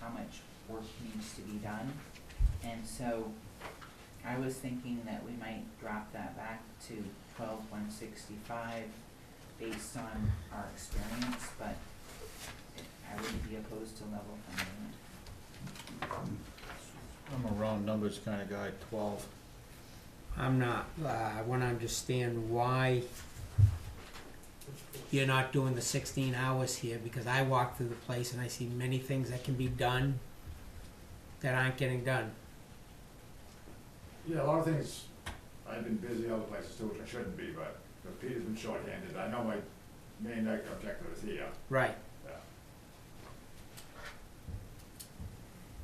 how much work needs to be done. And so I was thinking that we might drop that back to $12,165 based on our experience, but I wouldn't be opposed to level funding it. I'm a round numbers kind of guy, 12. I'm not, I wanna understand why you're not doing the 16 hours here, because I walk through the place and I see many things that can be done that aren't getting done. Yeah, a lot of things, I've been busy other places too, which I shouldn't be, but Peter's been shorthanded. I know my main objective is here. Right. Yeah.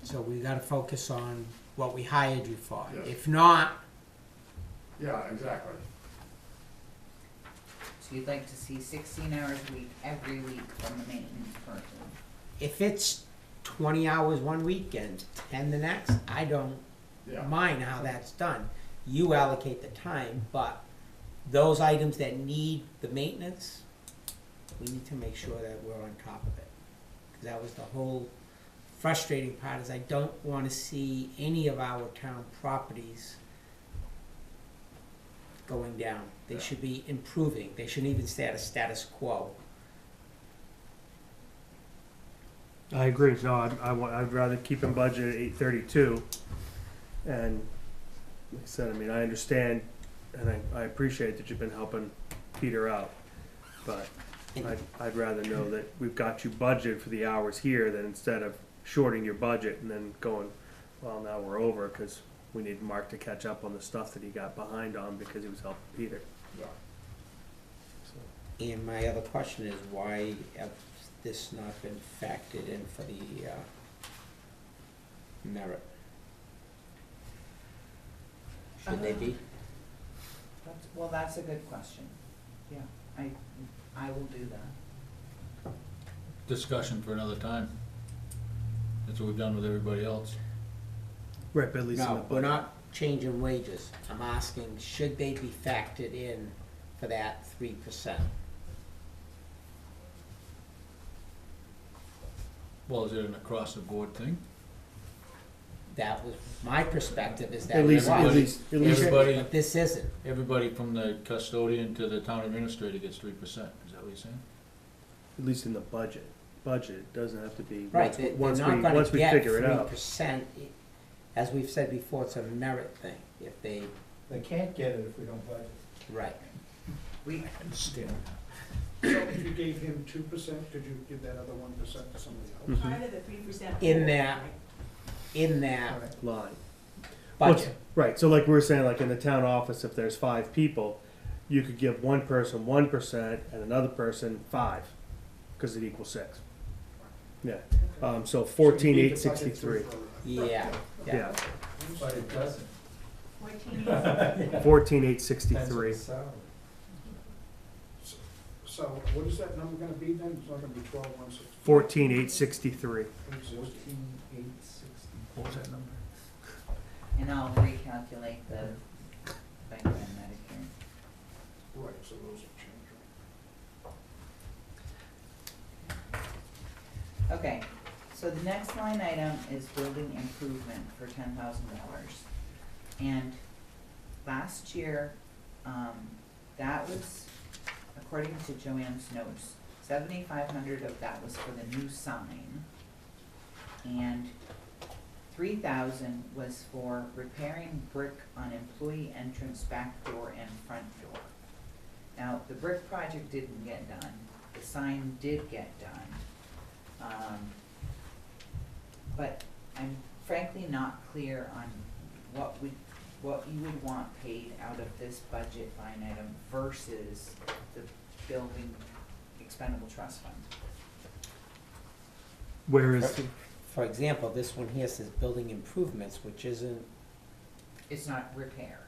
So we gotta focus on what we hired you for. Yes. If not, Yeah, exactly. So you'd like to see 16 hours a week, every week from the maintenance person? if it's 20 hours one week and 10 the next, I don't Yeah. mind how that's done. You allocate the time, but those items that need the maintenance, we need to make sure that we're on top of it. 'Cause that was the whole frustrating part, is I don't wanna see any of our town properties going down. They Yeah. should be improving. They shouldn't even stay at a status quo. I agree. No, I'd rather keep him budgeted at 832. And like I said, I mean, I understand and I appreciate that you've been helping Peter out. But I'd rather know that we've got you budgeted for the hours here than instead of shorting your budget and then going, well, now we're over because we need Mark to catch up on the stuff that he got behind on because he was helping Peter. Yeah. So, And my other question is, why have this not been factored in for the merit? Should they be? Well, that's a good question. Yeah, I will do that. Discussion for another time. That's what we've done with everybody else. right, but at least in the No, we're budget. not changing wages. I'm asking, should they be factored in for that 3%? Well, is it an across-the-board thing? That was, my perspective is that At it least, was. at least, at least. Everybody- But this isn't. Everybody from the custodian to the town administrator gets 3%, is that what you're saying? At least in the budget. Budget, it doesn't have to be, Right, once, they're once not we, gonna once we get figure it out. 3%. As we've said before, it's a merit thing, if they, They can't get it if we don't budget. right. We, Understand. So if you gave him 2%, could you give that other 1% to somebody else? Mhm. Part of the 3%. In that, in that Right. Line. What's- budget. Right, so like we were saying, like in the town office, if there's 5 people, you could give one person 1% and another person 5, because it equals 6. Yeah, so 14,863. Yeah, yeah. Yeah, But it doesn't. 14,863. So what is that number gonna be then? It's not gonna be 12,160. 14,863. 14,860. What was that number? and I'll recalculate the bank and Medicare. Right, so those will change, right? Okay, so the next line item is building improvement for $10,000. And last year, that was, according to Joanne's notes, 7,500 of that was for the new sign. And 3,000 was for repairing brick on employee entrance, back door, and front door. Now, the brick project didn't get done, the sign did get done. But I'm frankly not clear on what you would want paid out of this budget line item versus the building expendable trust fund. Where is, For example, this one here says building improvements, which isn't It's not repair.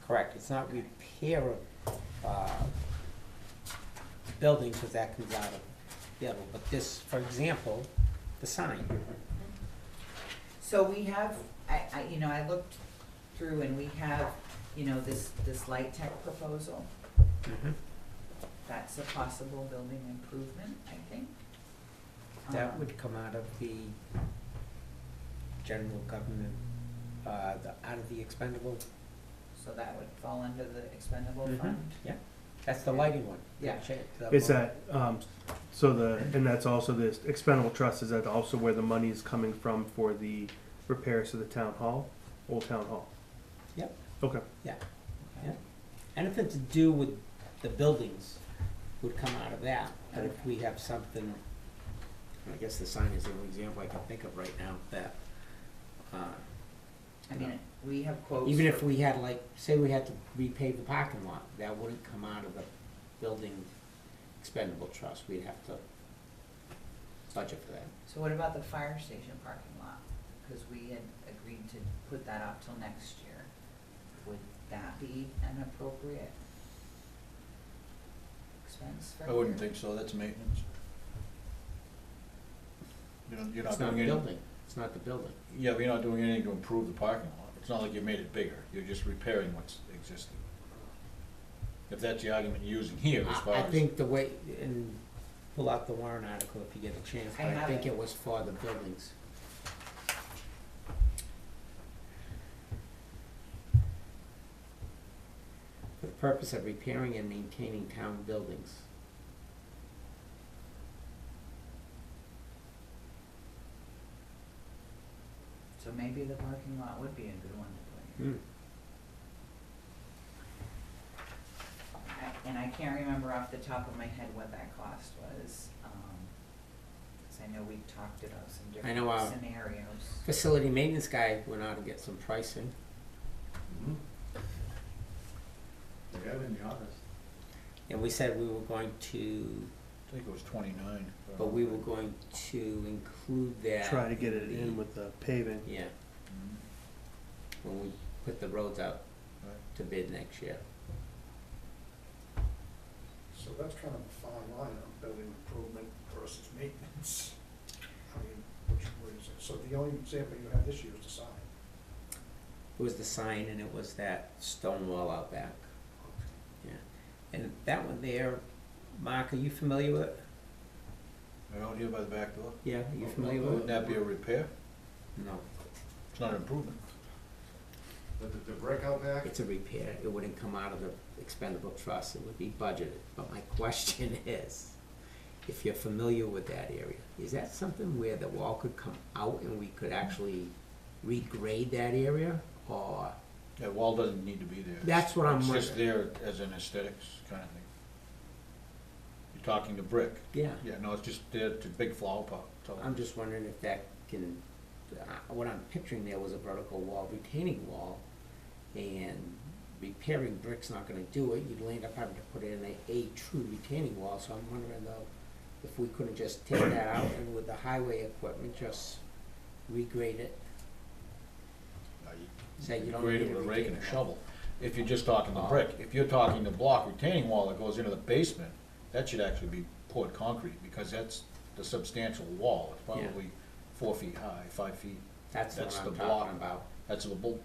correct. It's not repair of, buildings, because that comes out of the other. But this, for example, the sign. So we have, I looked through and we have, this light tech proposal. That's a possible building improvement, I think. That would come out of the general government, out of the expendable. So that would fall under the expendable Mhm. fund? Yeah, that's the lighting one. Yeah. is that, and that's also this expendable trust, is that also where the money is coming from for the repairs to the town hall, old town hall? Yep. Okay. Yeah. Anything to do with the buildings would come out of that, but if we have something, I guess the sign is the only example I can think of right now, that, I mean, we have quotes. even if for- we had, like, say we had to repave the parking lot, that wouldn't come out of the building expendable trust, we'd have to budget for that. So what about the fire station parking lot? Because we had agreed to put that up till next year. Would that be an appropriate expense for? I wouldn't think so, that's maintenance. You're not It's not doing the any, building, it's not the building. yeah, but you're not doing anything to improve the parking lot. It's not like you made it bigger, you're just repairing what's existing. If that's the argument you're using here, as far I as. think the way, and pull out the warrant article if you get a chance, I but I have think it. it was for the buildings. For the purpose of repairing and maintaining town buildings. So maybe the parking lot would be a good one to put in. And I can't remember off the top of my head what that cost was, 'cause I know we talked about some I know, different scenarios. Facility maintenance guy went out to get some pricing. We have it in the office. And we said we were going to, I think it was 29. but we were going to include that. Try to get it in with the paving. Yeah, Mhm. when we put the roads out Right. to bid next year. So that's kind of a fine line on building improvement versus maintenance. I mean, which way is it? So the only example you have this year is the sign. It was the sign and it was that stone wall out back. Yeah, and that one there, Mark, are you familiar with it? Right out here by the back door? Yeah, are you familiar with Wouldn't it? that be a repair? No, It's not an improvement. The brick out back, it's a repair. It wouldn't come out of the expendable trust. It would be budgeted. But my question is, if you're familiar with that area, is that something where the wall could come out and we could actually regrade that area? Or, That wall doesn't need to be there. That's what I'm It's just wondering. there as an aesthetics kind of thing. You're talking the brick. yeah, Yeah, no, it's just there, it's a big flower pot. that's all it I'm is. just wondering if that can, what I'm picturing there was a vertical wall, retaining wall, and repairing brick's not gonna do it, you'd end up having to put in a true retaining wall, so I'm wondering though, if we couldn't just take that out and with the highway equipment, just regrade it, say you don't Grade need it a with a rake and a retaining wall. shovel. If you're just talking the Oh. brick, if you're talking the block retaining wall that goes into the basement, that should actually be poured concrete, because that's the substantial wall. It's Yeah. probably 4 feet high, 5 feet. That's what That's I'm the talking block. about,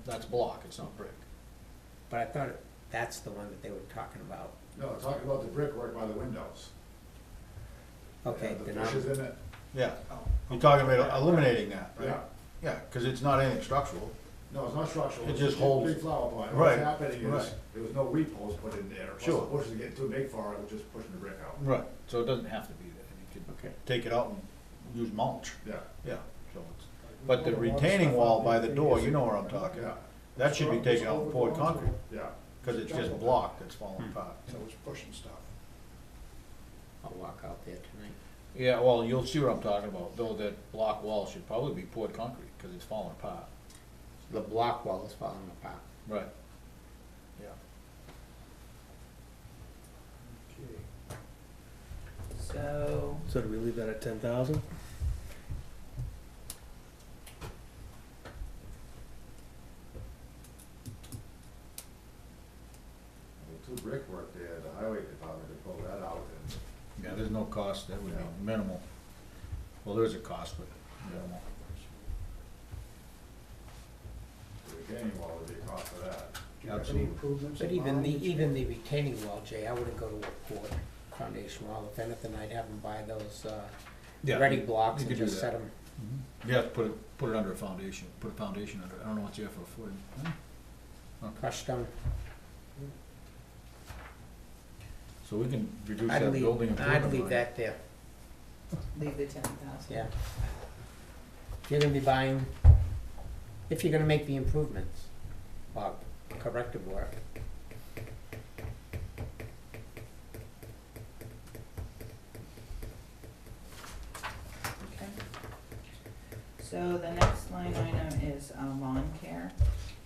That's block, it's not brick. but I thought that's the one that they were talking about. no, talk about the brickwork by the windows. Okay, The then I'm, bushes in it, Yeah, you're talking about eliminating that, right? yeah. Yeah, because it's not anything structural. No, it's not structural. It it's just a holds- Big flower pot. Right, What's happening right. is, there was no repos put in there. Once Sure. the bushes get too big for it, it was just pushing the brick out. Right, so it doesn't have to be that, you could Okay. take it out and use mulch, Yeah, yeah, so it's, but the retaining wall by the door, you know where I'm talking. yeah, That should be taken out and poured concrete, yeah. cause it's just block that's falling apart. So it's pushing stuff. I'll walk out there tonight. Yeah, well, you'll see what I'm talking about, though that block wall should probably be poured concrete, cause it's falling apart. The block wall is falling apart. Right. Yeah. So, So do we leave that at 10,000? Two brickwork there, the highway department could pull that out and Yeah, there's no cost, that would be Yeah. minimal. Well, there's a cost, but minimal. the retaining wall would be a cost for that. Do you have any Absolutely. improvements? But in even line? even the retaining wall, Jay, I wouldn't go to a poured foundation wall. If anything, I'd have them buy those, Yeah, ready you- blocks you and could do just that. set them. You have to put it under a foundation, put a foundation under it, I don't know what's there for a footing. Crushed stone. So we can reduce I'd that leave, building improvement I'd leave line. that there, leave the 10,000. yeah. If you're gonna be buying, if you're gonna make the improvements, or corrective work. Okay. So the next line item is lawn care,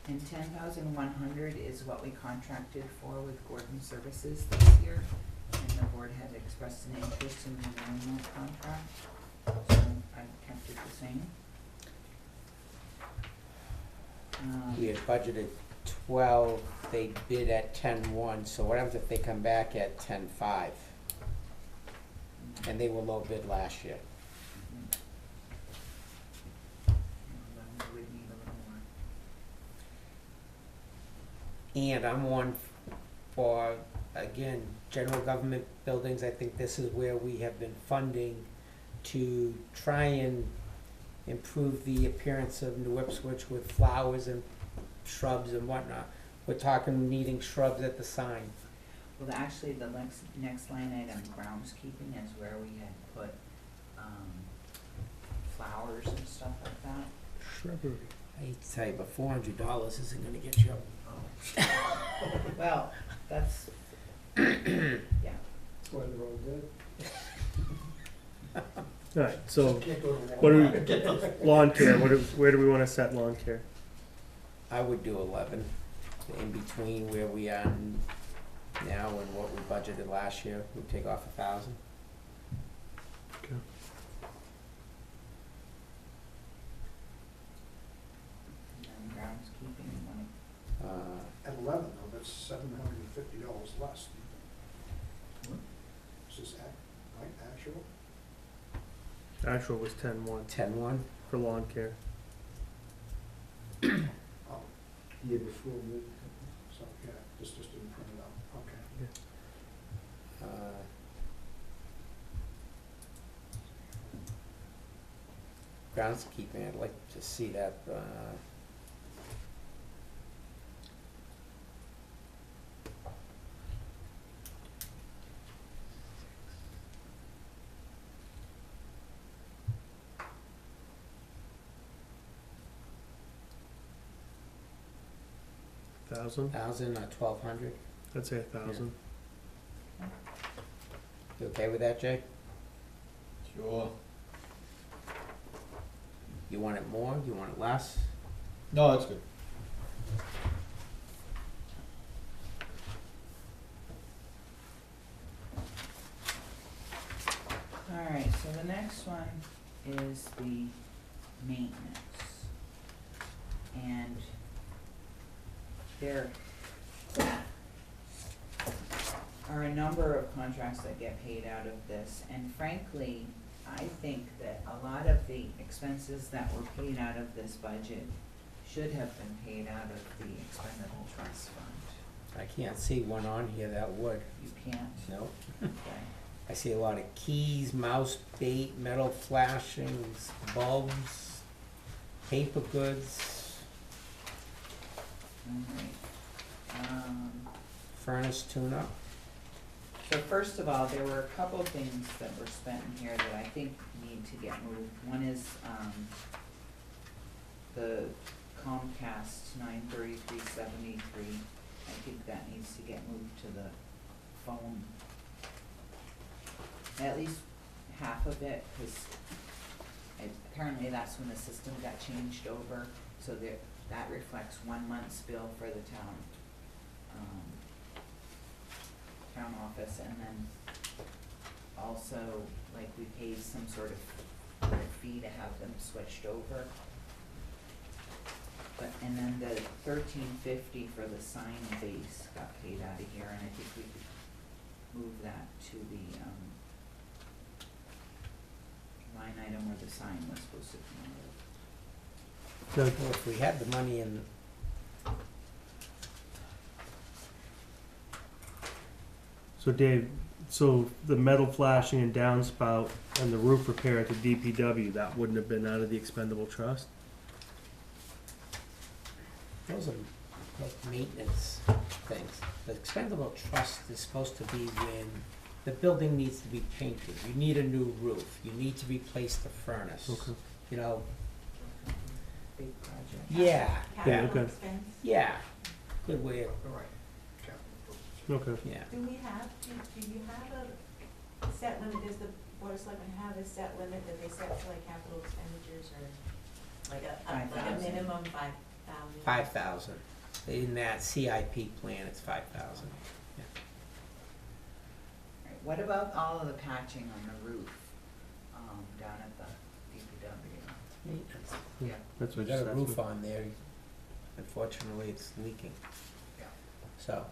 and 10,100 is what we contracted for with Gordon Services this year. And the board had expressed an interest in renewing that contract, so I kept it the same. We had budgeted 12, they bid at 10-1, so what happens if they come back at 10-5? And they were low bid last year. Then we would need a little more. And I'm one for, again, general government buildings, I think this is where we have been funding to try and improve the appearance of New Ipswich with flowers and shrubs and whatnot. We're talking needing shrubs at the sign. Well, actually, the next line item, groundskeeping, is where we had put, flowers and stuff like that. Shrubbery. I hate to tell you, but $400 isn't gonna get you Well, that's, yeah. That's why they're all dead. All right, so Can't go to what do Walmart. we, lawn care, where do we wanna set lawn care? I would do 11, in between where we are now and what we budgeted last year, we'd take off 1,000. Okay. And then groundskeeping, you wanna, Uh, At 11 though, that's $750 less. Is this right, actual? Actual was 10-1 10-1, for lawn care. Oh, year before, so, yeah, this just didn't print it out, okay. groundskeeping, I'd like to see that, Thousand? 1,000 or 1,200. I'd say 1,000. You okay with that, Jay? Sure. You want it more, you want it less? No, that's good. alright, so the next one is the maintenance. And there are a number of contracts that get paid out of this, and frankly, I think that a lot of the expenses that were paid out of this budget should have been paid out of the expendable trust fund. I can't see one on here that would. You can't, Nope. okay? I see a lot of keys, mouse bait, metal flashings, bulbs, paper goods. Alright. Furnace tune-up, So first of all, there were a couple things that were spent in here that I think need to get moved. One is, the Comcast 93373. I think that needs to get moved to the phone. At least half of it, cause apparently that's when the system got changed over, so that reflects 1 month's bill for the town office, and then also, like, we paid some sort of fee to have them switched over. But, and then the $13.50 for the sign base got paid out of here, and I think we could move that to the, line item where the sign was supposed to come out of. well, if we had the money in, So Dave, so the metal flashing and downspout and the roof repair at the DPW, that wouldn't have been out of the expendable trust? those are like maintenance things. The expendable trust is supposed to be when the building needs to be painted, you need a new roof, you need to replace the furnace. Okay. You know, Big project. yeah, Capital okay. expense. yeah, good way of, Okay. yeah. Do we have, do you have a set limit, does the Board of Selectmen have a set limit that they set for like capital expenditures or like a 5,000. minimum 5,000? 5,000. In that CIP plan, it's 5,000. Alright, what about all of the patching on the roof, down at the DPW? Maintenance. Yeah. That's We what got a just roof asked me. on there, unfortunately, it's leaking. Yeah. So,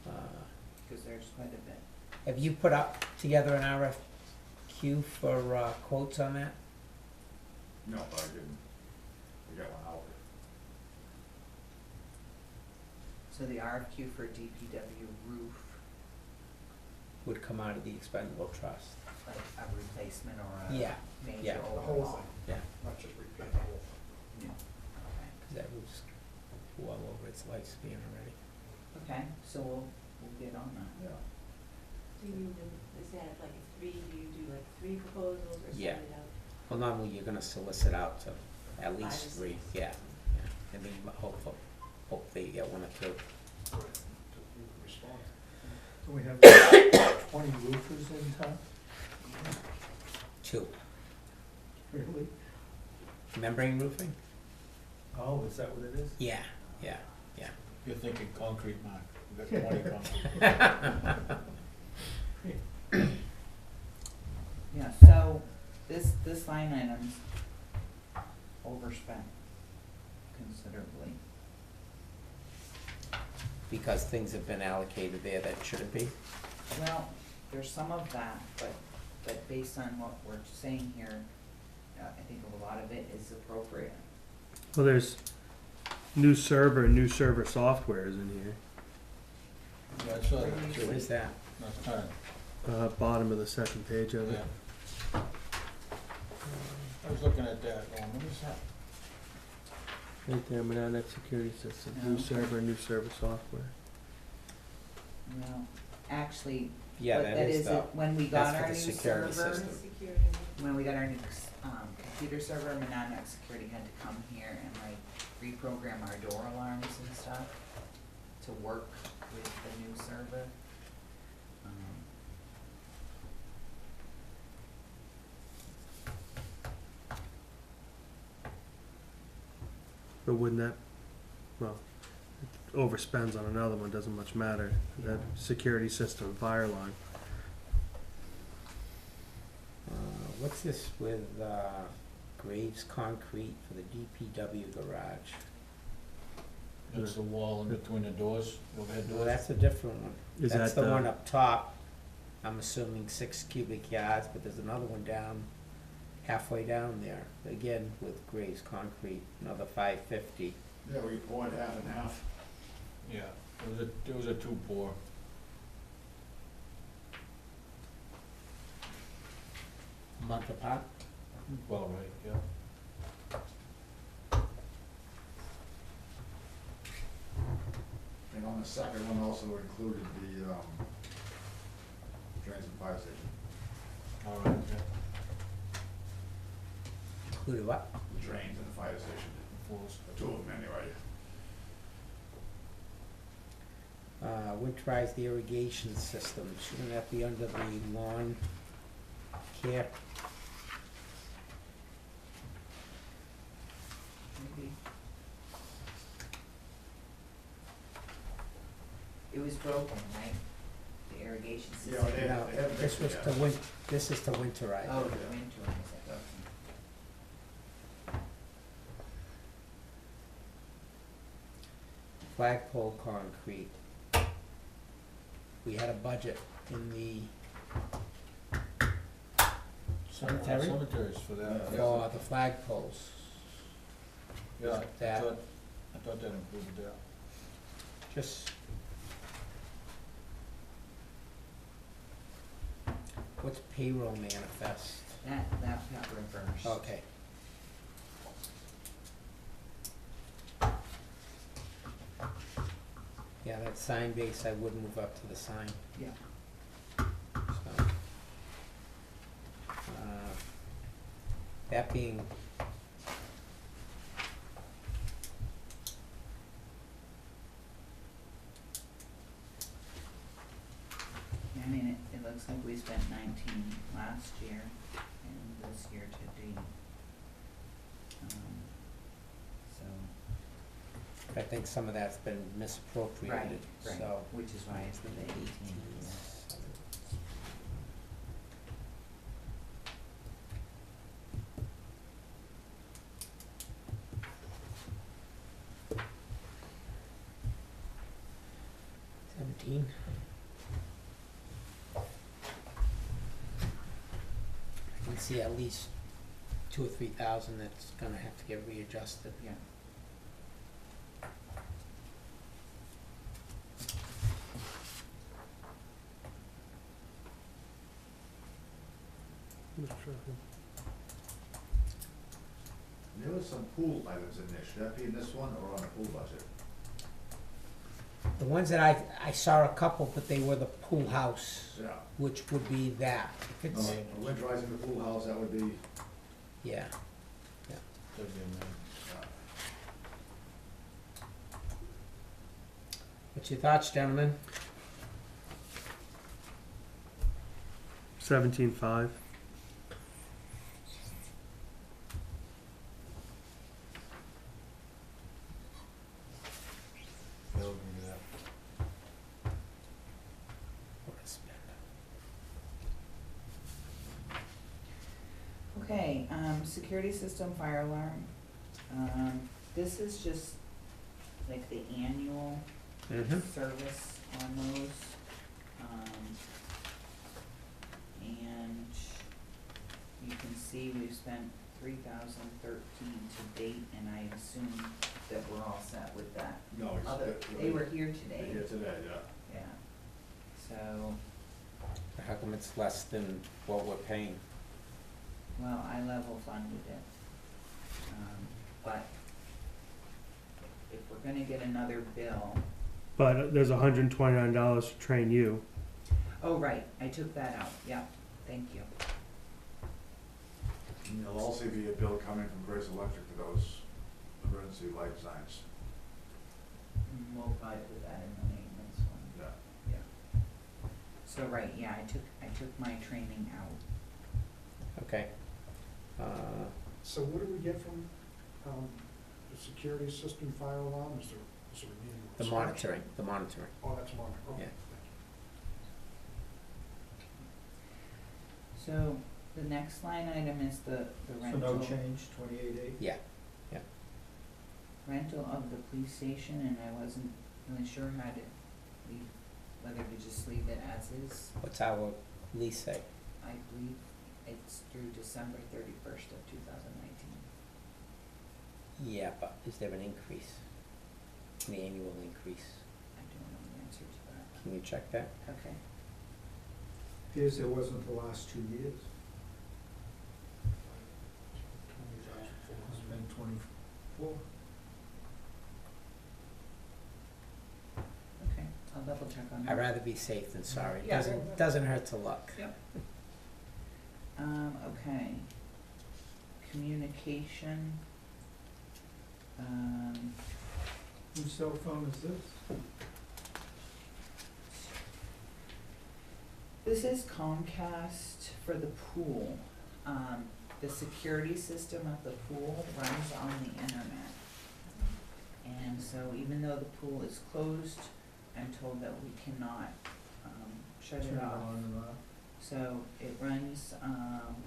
Cause there's quite a bit. have you put up together an RFQ for quotes on that? No, but I didn't. We got one out. So the RFQ for DPW roof, Would come out of the expendable trust. like a replacement or a Yeah, major yeah. The whole overhaul? thing, Yeah, not just repair the whole thing. Yeah. 'cause that roof's well over its lifespan already. Okay, so we'll get on that. Yeah. Do you do, is that like a three, do you do like 3 proposals or send Yeah. it out? Well, normally you're gonna solicit out to at 5 least or 3, 6. yeah, yeah. I mean, hopefully you get 1 or 2. Respond. Do we have 20 roofers in town? 2. Really? Membrane roofing? Oh, is that what it is? Yeah, yeah, yeah. You're thinking concrete, Mark. We've got 20 concrete. Yeah, so this line item's overspent considerably. Because things have been allocated there that shouldn't be. Well, there's some of that, but based on what we're saying here, I think a lot of it is appropriate. Well, there's new server and new server software is in here. Yeah, I saw that too. What is that? That's kind Bottom of the second page of of, it. yeah. I was looking at that, going, what is that? Right there, Monadnock Security System, No. new server, new server software. Well, actually, Yeah, what that is the, when we that's got for our the new security server, system. Security. when we got our new computer server, Monadnock Security had to come here and like reprogram our door alarms and stuff to work with the new server. But wouldn't that, well, it overspends on another one, doesn't much matter. That security system, fire line. What's this with Graves Concrete for the DPW garage? That's the wall in between the doors, overhead Well, doors. that's a different one. Is That's that the one up top, I'm assuming 6 cubic yards, but there's another one down, halfway down there, again with Graves Concrete, another 550. Yeah, we poured half and half. Yeah, it was a 2-pour. A month apart? Well, right, yeah. And on the second one also included the, drains and fire station, All right, Included what? the drains and the fire station, two of them anyway. Winterize the irrigation system, shouldn't that be under the lawn care? Maybe. It was broken, right? The irrigation Yeah, system? they- No, haven't this fixed was it to yet. this is to winterize. Oh, it. the winterize it, okay. Flagpole concrete. We had a budget in the cemetery cemeteries for that. for the flagpoles. Yeah, I That- thought that included that. Just. What's payroll manifest? That got reversed. Okay. Yeah, that sign base, I would move up to the sign, Yeah. so. That being. I mean, it looks like we spent 19 last year and this year to date. So, I think some of that's been misappropriated, right, so. which is why it's the 18. Yeah. $17. I can see at least 2 or 3,000 that's gonna have to get readjusted. Yeah. There was some pool items in there, should that be in this one or on the pool budget? The ones that I saw a couple, but they were the pool house, Yeah. which would be that. If it's, Winterizing the pool house, that would be, yeah, Does the amendment. what's your thoughts, gentlemen? 17.5. They'll agree with that. What to spend? Okay, security system fire alarm. This is just like the annual Mm-hmm. service on those. And you can see we've spent 3,013 to date, and I assume that we're all set with that. no, it's. Other, they were here today. They're here today, yeah. Yeah. So, How come it's less than what we're paying? well, I level funded it. But if we're gonna get another bill, But there's $129 to train you. oh, right, I took that out, yeah, thank you. And there'll also be a bill coming from Grace Electric for those emergency light signs, And we'll probably put that in the maintenance one. yeah. Yeah. So, right, yeah, I took my training out. Okay. So what do we get from, the security system fire alarm? Is there a meaning? The monitoring. Oh, that's monitoring, okay. Yeah. So, the next line item is the So rental. no change, 28.8? Yeah, Rental of the police station, and I wasn't really sure how to leave, whether to just leave it as is. what's our lease say? I believe it's through December 31st of 2019. Yeah, but is there an increase? An annual increase? I don't know the answer to that. Can you check that? Okay. Appears there wasn't the last 2 years. It's been 24. check on I'd that. rather be safe than sorry. It Yeah. doesn't hurt to look. Okay. Communication. Whose cell phone is this? This is Comcast for the pool. The security system at the pool runs on the internet. And so even though the pool is closed, I'm told that we cannot, shut Turn it it off. on and off. So it runs,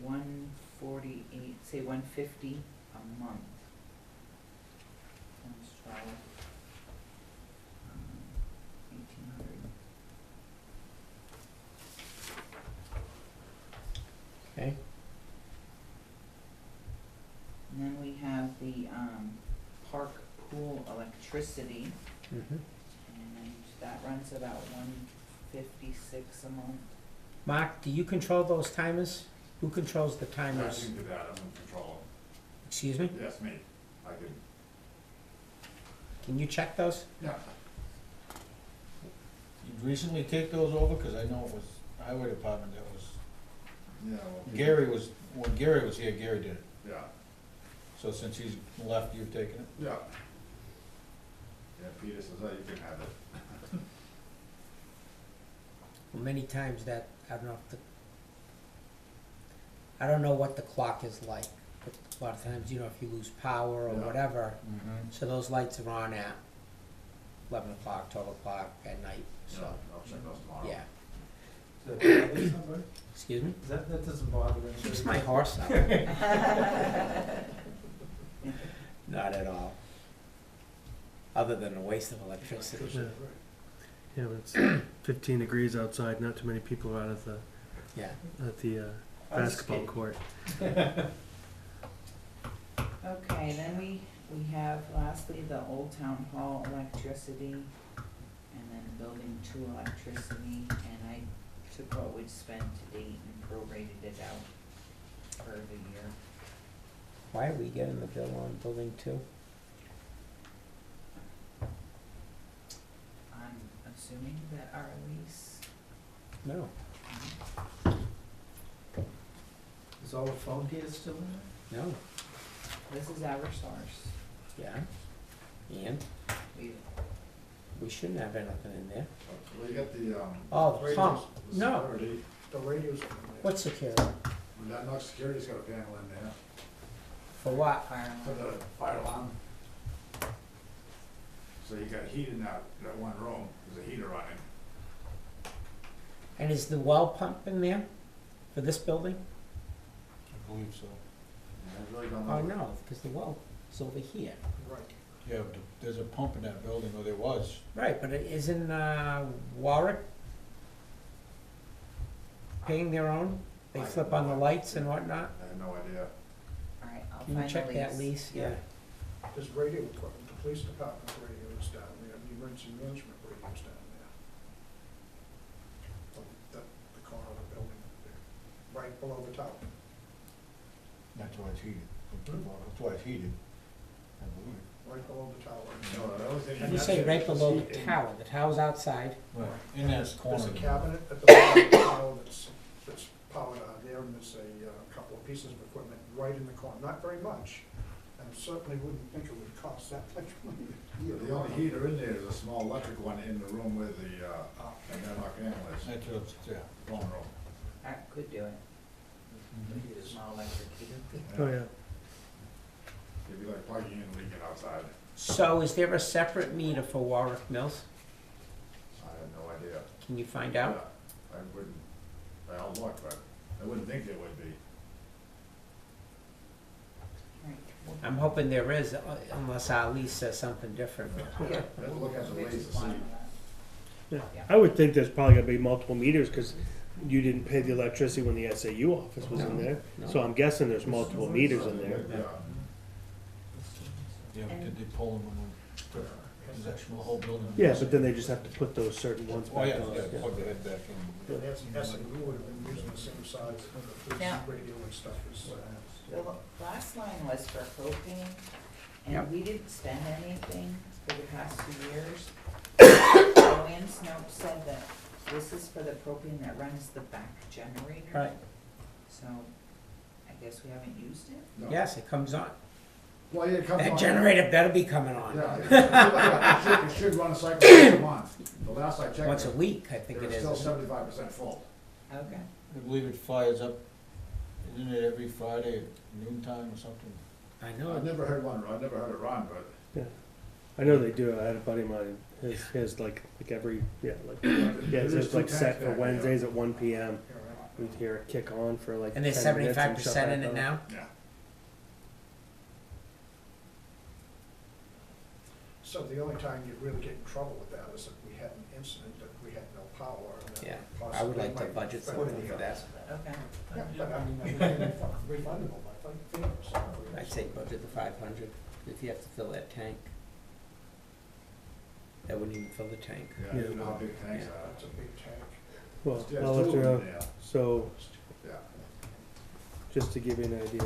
148, say 150 a month. Times 12. 1,800. Okay? And then we have the, park pool electricity, Mm-hmm. and that runs about 156 a month. Mark, do you control those timers? Who controls the I timers? can do that, I'm in control. Excuse me? Yes, me. I can, Can you check those? yeah. You recently take those over, cause I know it was highway department that was, Yeah, well. Gary was, when Gary was here, Gary did it. Yeah, So since he's left, you've taken it? yeah. Yeah, Peter says, oh, you can have it. Well, many times that, I don't know if the, I don't know what the clock is like, but a lot of times, you know, if you lose power or Yeah. whatever, Mm-hmm. so those lights are on at 11 o'clock, 12 o'clock at night, Yeah, so, I'll check those tomorrow. yeah. Does that bother somebody? Excuse me? That doesn't bother anybody? Keeps my horse up. Not at all. Other than a waste of electricity. Yeah. Yeah, but it's 15 degrees outside, not too many people are out at the, Yeah. basketball court. Okay, then we have lastly the Old Town Hall electricity, and then Building 2 electricity, and I took what we'd spent to date and prorated it out for the year. Why are we getting the bill on building 2? I'm assuming that our lease, No. Is all the phone gear still in there? No. this is Eversource. Yeah. And we shouldn't have anything in there. Well, you got the, Oh, the radios, pump. the No. security. The radio's in there. What security? That Knox Security's got a panel in there For what? Fire for alarm. the fire alarm. So you got heat in that one room, there's a heater running. And is the well pump in there for this building? I believe so. I really don't know. Oh, no, because the well is over here. Right. Yeah, but there's a pump in that building, or there was. Right, but it isn't Warwick paying their own? They I flip have on the no lights and idea. whatnot? I have no idea. Alright, I'll Can find you the check that lease? Yeah. There's radio equipment, the police department radios down there, the emergency management radios down there. The corner of the building, right below the tower. That's why it's heated. That's why it's heated, I believe. Right below the tower. No, the only thing. You say right below the tower, the tower's outside? Right. In that corner. There's a cabinet at the bottom of the tower that's powered out there, and there's a couple of pieces of equipment right in the corner, not very much. And certainly wouldn't think it would cost that much money to heat The only heater in there is a small electric one in the room where the, Medlock panel is. That's what, yeah. Phone room. That could do it. Maybe a small electric heater. Oh, yeah. It'd be like plugging in and leaking outside. So is there a separate meter for Warwick Mills? I have no idea. Can you find out? I wouldn't, I'll look, but I wouldn't think there would be. Right. I'm hoping there is, unless our lease says something different. Yeah. Let's look at the We'll lease just to see. monitor that. Yeah. Yeah. I would think there's probably gonna be multiple meters, cause you didn't pay the electricity when the SAU office was in No, there. no. So I'm guessing there's multiple meters in there. Yeah. Yeah, but did they pull them when, is that the whole building? Yeah, but then they just have to put those certain ones Oh, back yeah, on. yeah, Yeah. plug the head back in. And SAU would have been using the same size for the police Now- radio and stuff as, The last line was for propane, Yep. and we didn't spend anything for the past 2 years. So Joanne's note said that this is for the propane that runs the back generator. Right. So, I guess we haven't used it? No. Yes, it comes on. Well, yeah, it comes on. That generator better be coming on. Yeah, it should run a cycle once a month. The last I checked. Once a week, I think They're it is. still 75% full. Okay. I believe it fires up, isn't it every Friday at noontime or something? I know. I've never heard it run, but I know they do. I had a buddy of mine. His like every it's like set for Wednesdays at 1 p.m. We'd hear it kick on for like. And there's 10 minutes and shut 75% in back it off. now? yeah. So the only time you really get in trouble with that is if we had an incident that we had no power. and then Yeah, I possibly would like to might budget be something for that. Okay. Yeah, but I mean, it's refundable, I think, so. I'd say budget the 500 if you have to fill that tank. That wouldn't even fill the tank. Yeah, I didn't know how big tanks are. It's a big tank. Well, Yeah, I'll let it's you two know. of them, yeah. So Yeah. just to give you an idea,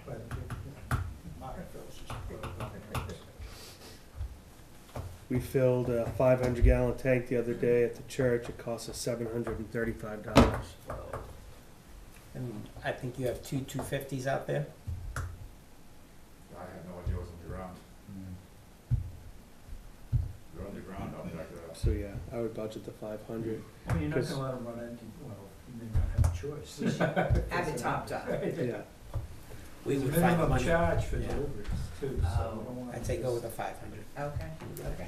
But, market fills is. we filled a 500-gallon tank the other day at the church. It cost us $735. And I think you have two 250s out there. I have no idea what's on the ground. They're on the ground up back there. So yeah, I would budget the 500. I mean, you're not 'Cause- gonna let them run empty, well, you may not have a choice. Have it topped up. Yeah. We There's would a find the minimum money. charge for Yeah. deliveries too, so you don't want. I'd say go with the 500. Okay, okay.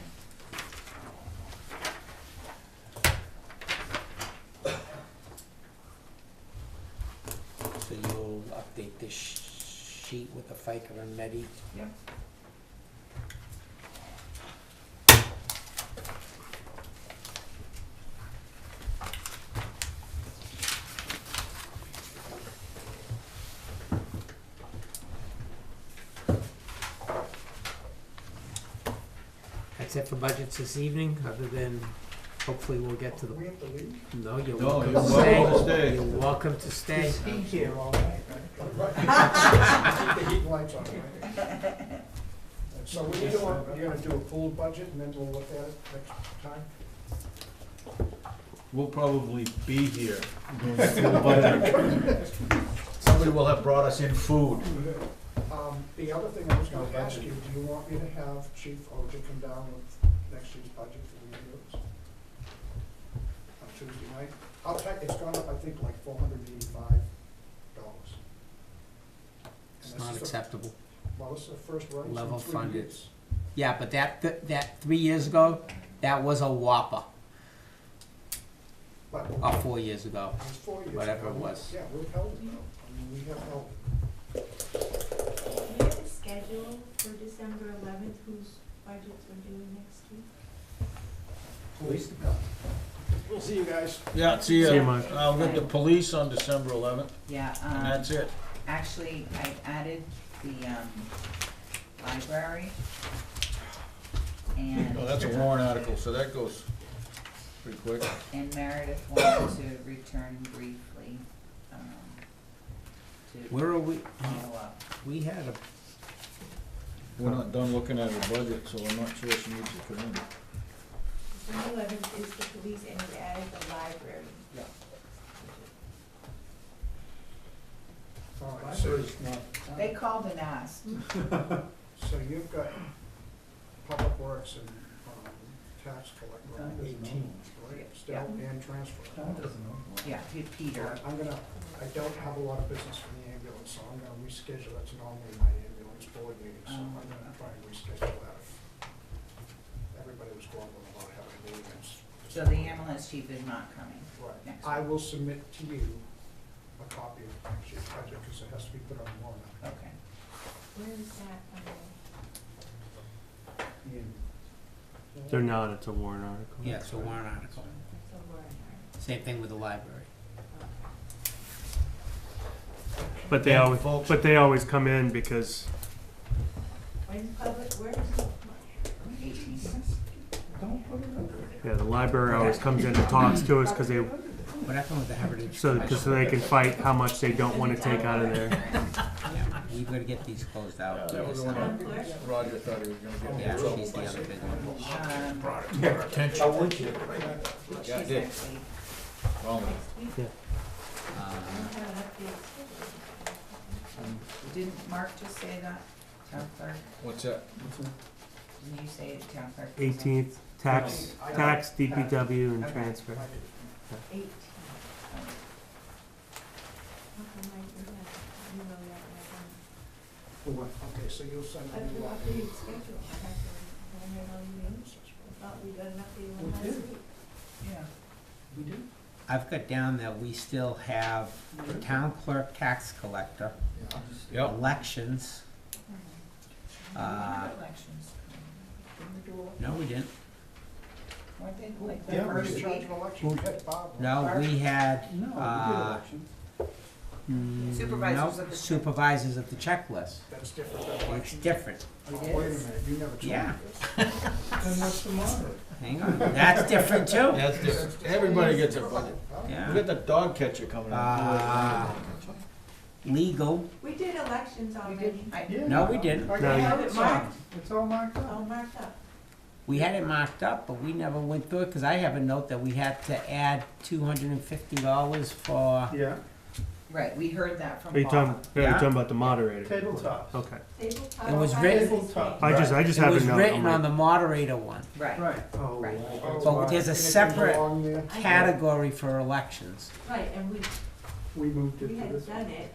So you'll update this sheet with the FICA and Medi. Yep. That's it for budgets this evening, other than hopefully we'll get to the, We have to leave? no, you're No, welcome you're to welcome to stay. stay. You're welcome to stay. He's heat here all night, right? Keep the heat and lights on, right? So what are you doing, you're gonna do a full budget and then we'll look at it next time? We'll probably be here doing the full budget. Somebody will have brought us in food. The other thing I was gonna ask you, do you want me to have Chief Oja come down with next year's budget for the ambulance? On Tuesday night? I'll check, it's gone up, I think, like $485. It's not acceptable. Well, this is the first raise in Level 3 funded. years. Yeah, but that 3 years ago, that was a whopper, But or 4 years ago. it was 4 years whatever ago. it was. Yeah, we've held it though. I mean, we have held it. Do you have a schedule for December 11th, whose budgets we're doing next week? Police department. We'll see you guys. Yeah, see See you, ya. Mike. I'll get the police on December 11th, Yeah, and that's it. actually, I added the, library. And. Oh, that's a warrant article, so that goes pretty quick. And Meredith wanted to return briefly, to Where are we? follow up. We had a, We're not done looking at her budget, so I'm not sure she needs to come in. December 11th is the police and we added the library. All right, so, Library's not. They called and asked. so you've got Public Works and, tax collector. Town doesn't own Right, Yeah. still, and transfer. Town doesn't know. Yeah, Peter. I'm gonna, I don't have a lot of business for the ambulance, so I'm gonna reschedule, that's normally my ambulance board meeting, so I'm gonna try and reschedule that. Everybody was going about having meetings. So the ambulance chief is not coming Right, next I week. will submit to you a copy of next year's budget, because it has to be put on the warrant. Okay. Where is that, They're not. It's a warrant article. yeah, it's a warrant article. that's a warrant article. Same thing with the library. But they Yeah, always, folks. but they always come in because When's public, where is it? 18. Don't put it under it. yeah, the library always comes in and talks to us because they What happened with the Heritage? so they can fight how much they don't want to take out of there. we've gotta get these closed out. That was the one that Roger thought he was gonna get me Yeah, in trouble she's the by other saying. big one. Brought it to our attention. I would you? Yeah, I did. Wrong one. Didn't Mark just say that, town clerk? What's that? Didn't you say the town clerk? was on- 18th, tax, DPW, and Okay. transfer. 18. How come I do that? You know that, Okay, so you'll send I me have to what? update schedule. I have to, when I know you mean, I thought we got an update on last week. Yeah. We do? I've got down that we still have the town clerk, tax collector, Yep. elections. Elections. Didn't we do it? No, we didn't. Weren't they like the Yeah, we first did charge week? of elections, we had Bob. No, we had, No, we did elections. Supervisors no, of the- supervisors of the checklist. That's different than It's elections. different. Oh, wait a minute, you never told me Yeah. this. Then what's the matter? Hang on, that's different too. That's different. Everybody gets a budget. We Yeah. got the dog catcher coming in. Legal, We did elections We already. did, I, Yeah. no, we didn't. I No, have you- it marked. It's all marked All up. marked up. We had it marked up, but we never went through it, cause I have a note that we had to add $250 for, Yeah, right, we heard that from Are you talking, Bob. you're Yeah. talking about the moderator? tabletop. Okay. Tabletop. It was all written- kinds of Tabletop. things. I just it have a was note. written I'm on the like, moderator one. Right. Right. oh, Right. That's But why there's a it didn't separate belong there. Category for elections. Right, and We moved it we to had this. done it,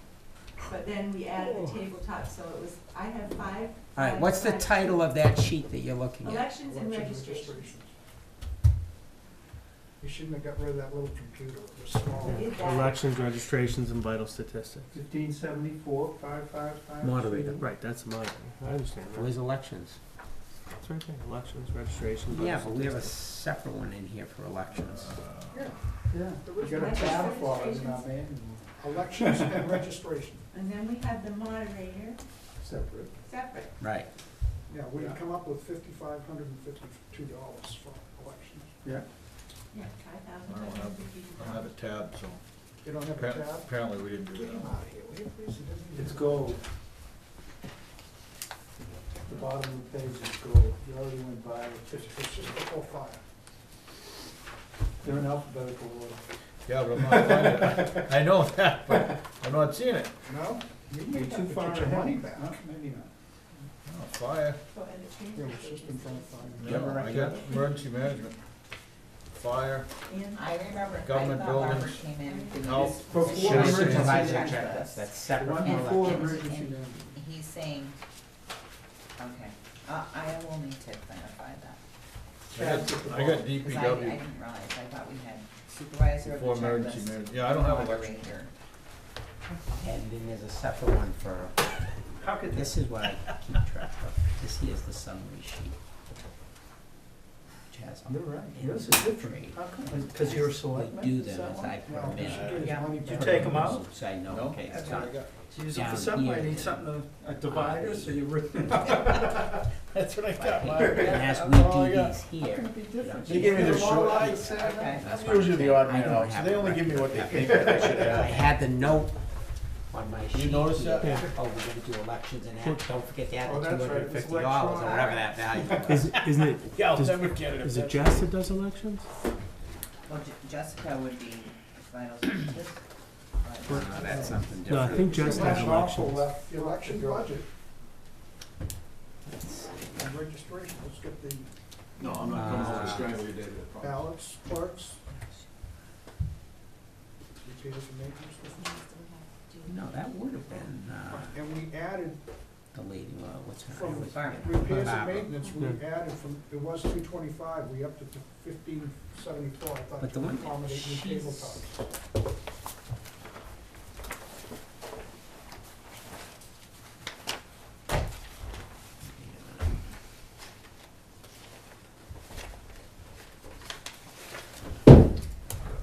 but then we added the tabletop, so it was, I have five. Alright, what's the title of that sheet that you're looking at? Elections and Elections registrations. You shouldn't have got rid of that little computer, it was small. We did that. Elections, registrations, and vital statistics. 1574, 555. Moderator. Right, that's the moderator. I understand that. Where's elections? It's right there, elections, registrations. Yeah, vital but we have a statistics. separate one in here for elections. Yeah, There we was got a Registrations. tab for it in our manual, Elections and registration. And then we had the moderator separate. separate. Right. Yeah, we had come up with $5,552 for elections. Yeah. Yeah, I don't have a tab, so You don't have a tab? apparently we didn't do Get him that. out of here, will you please? He doesn't It's even- gold. The bottom of the page is gold. You already went by it. It's just before fire. They're in alphabetical order. Yeah, but I'm not finding it. I know that, but I'm not seeing it. No? You You're may too have to far get your ahead. money back. No, maybe not. Oh, fire. So, and the Yeah, transfer it's just in front of fire. No, I got emergency management. Fire. And I remember, I Government thought Barbara buildings. came in. with Health. this Before Should emergency supervisor management. checklist, that's The separate one from And- before elections. emergency and- management. He's saying, okay, I will need to clarify that. I got Cause I DPW didn't realize, I thought we had supervisor of the for emergency checklist. management. Yeah, I don't have election. moderator. And then there's a separate one for, How could this is what I keep track of. This here's the summary sheet. Which has all You're right. in Yours is the different. trade. How come? Because you're a selectman? We do Is them that as one? I put No, them you should in. get his Yeah. money Did you back. take 'em out? So I know, No, okay, it's That's what I done. got. Use it Down for something. I here. need something, a divider, so you That's what I got, And Mark. as we That's all I do got. these How here. can it be different? They give me the short. Okay. that's I'm what usually the odd I man don't out, so have they a only give me record what they of think that. I should I have. had the note on my sheet. notice here. that? Oh, we're gonna do elections and add, don't forget to add Oh, the that's $250 right, it's or electronic. whatever that value was. Isn't it, Yeah, I'll Does- never get it. is it Jess that does elections? Well, Jessica would be vital statistics. No, that's something No, I different. think Jess The does election also elections. left the election budget Let's see. and registration. Let's get the No, I'm not coming over to strangle you, David. ballots, clerks. Repairs and maintenance. No, that would have been, And we added, the lady, what's her From name? Was- Barbara. repairs and Barbara. maintenance, we added from, it was 225, we upped it to 1574. I thought But the to one accommodate new she's- tabletops.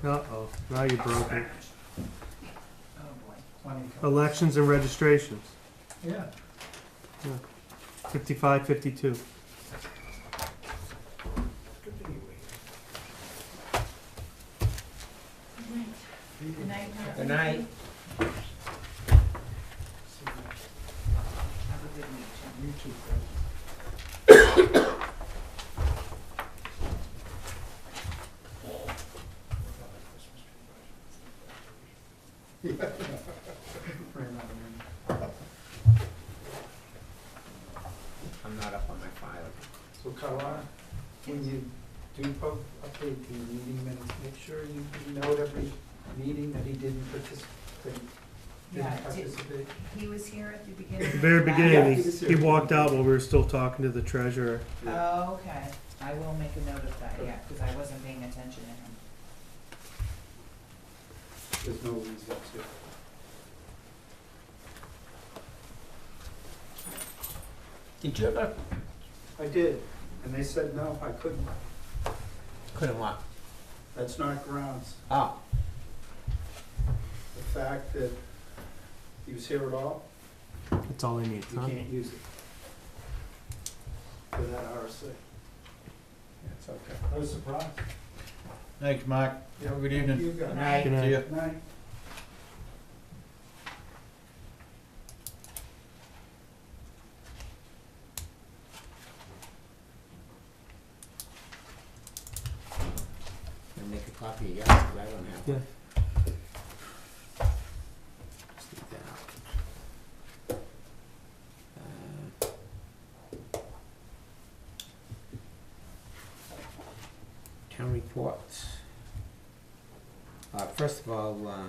Uh-oh, now you broke it. Oh, boy. Elections and registrations, Yeah. 5552. Good to meet you. Good night, Mark. Good night. You too, Chris. Ran out of room. I'm not up on my file. So Carla, when you do update the meeting minutes, make sure you note every meeting that he didn't participate. Yeah, Didn't participate. He was here at the beginning. At the very of last- beginning, Yeah. he walked out while we were still talking to the treasurer. Oh, okay. I will make a note of that, yeah, because I wasn't paying attention to him. There's no reason to. Did you ever? I did, and they said, no, I couldn't. Couldn't what? That's not grounds. Oh, The fact that he was here at all, That's all he needs, you huh? can't use it for that RSA. that's okay. I was surprised. Thanks, Mark. Yeah, Have a good evening. You got it. Night. Good night. See ya. Night. Gonna make a copy of yours, 'cause I don't have one. Just leave that out. Town reports. First of all, I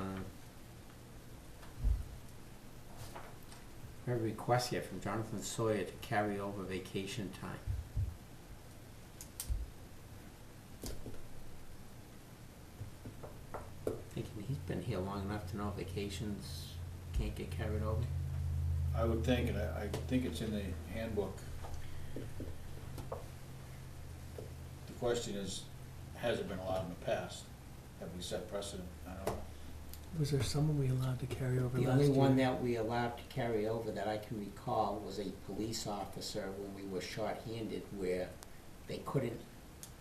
have a request here from Jonathan Sawyer to carry over vacation time. Thinking he's been here long enough to know vacations can't get carried over. I would think, and I think it's in the handbook. The question is, has it been allowed in the past? Have we set precedent? I don't know. Was there someone we allowed to carry over The last only year? one that we allowed to carry over that I can recall was a police officer when we were short-handed where they couldn't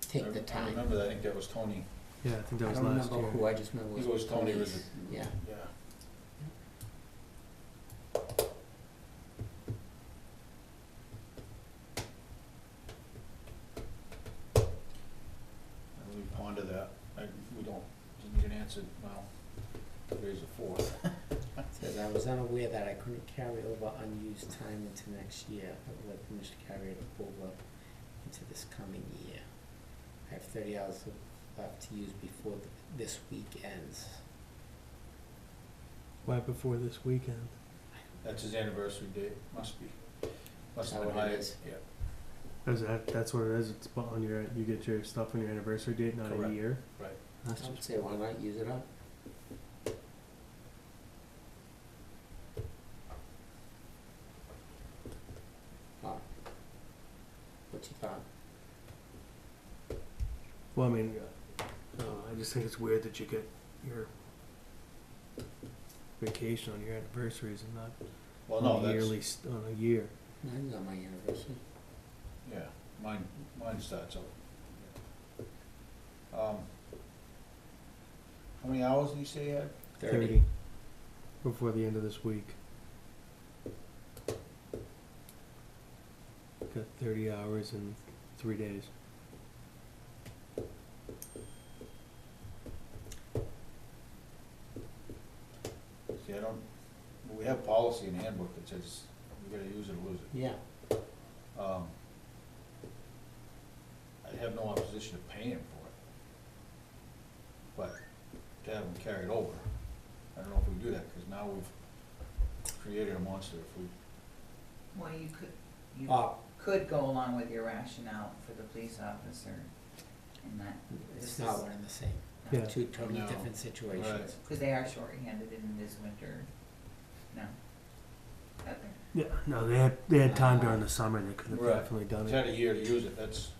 take the I time. remember that, I think that was Tony. Yeah, I think that I was don't last remember year. who, I just remember I it think was it was Tony police. was Yeah. Yeah. We ponder that. We don't need an answer now. Today's the 4th. Says, I was unaware that I couldn't carry over unused time into next year. I would like permission to carry it over into this coming year. I have 30 hours left to use before this week ends. Right before this weekend. That's his anniversary date, must be. Must Is have that been what it high. is? Yeah, That's what it is. It's on your, you get your stuff on your anniversary date, not a Correct. year. right. That's I would just say, why not use it up? What's your thought? Well, I mean, I just think it's weird that you get your vacation on your anniversaries and not Well, no, on a that's, yearly, on a year. Mine's on my anniversary. yeah, mine starts out. How many hours did you say you had? 30. Before the end of this week. Got 30 hours in 3 days. See, I don't, we have policy in the handbook that says we gotta use it or lose it. Yeah. I have no opposition to paying him for it. But to have him carried over, I don't know if we do that, because now we've created a monster if we, Well, you Uh, could go along with your rationale for the police officer in that. it's not one and the same. Yeah. Two totally No. different situations. Right. Because they are short-handed in this winter. No. Okay. Yeah, no, they had time during the summer. They could have Right. definitely done he's it. had a year to use it, that's,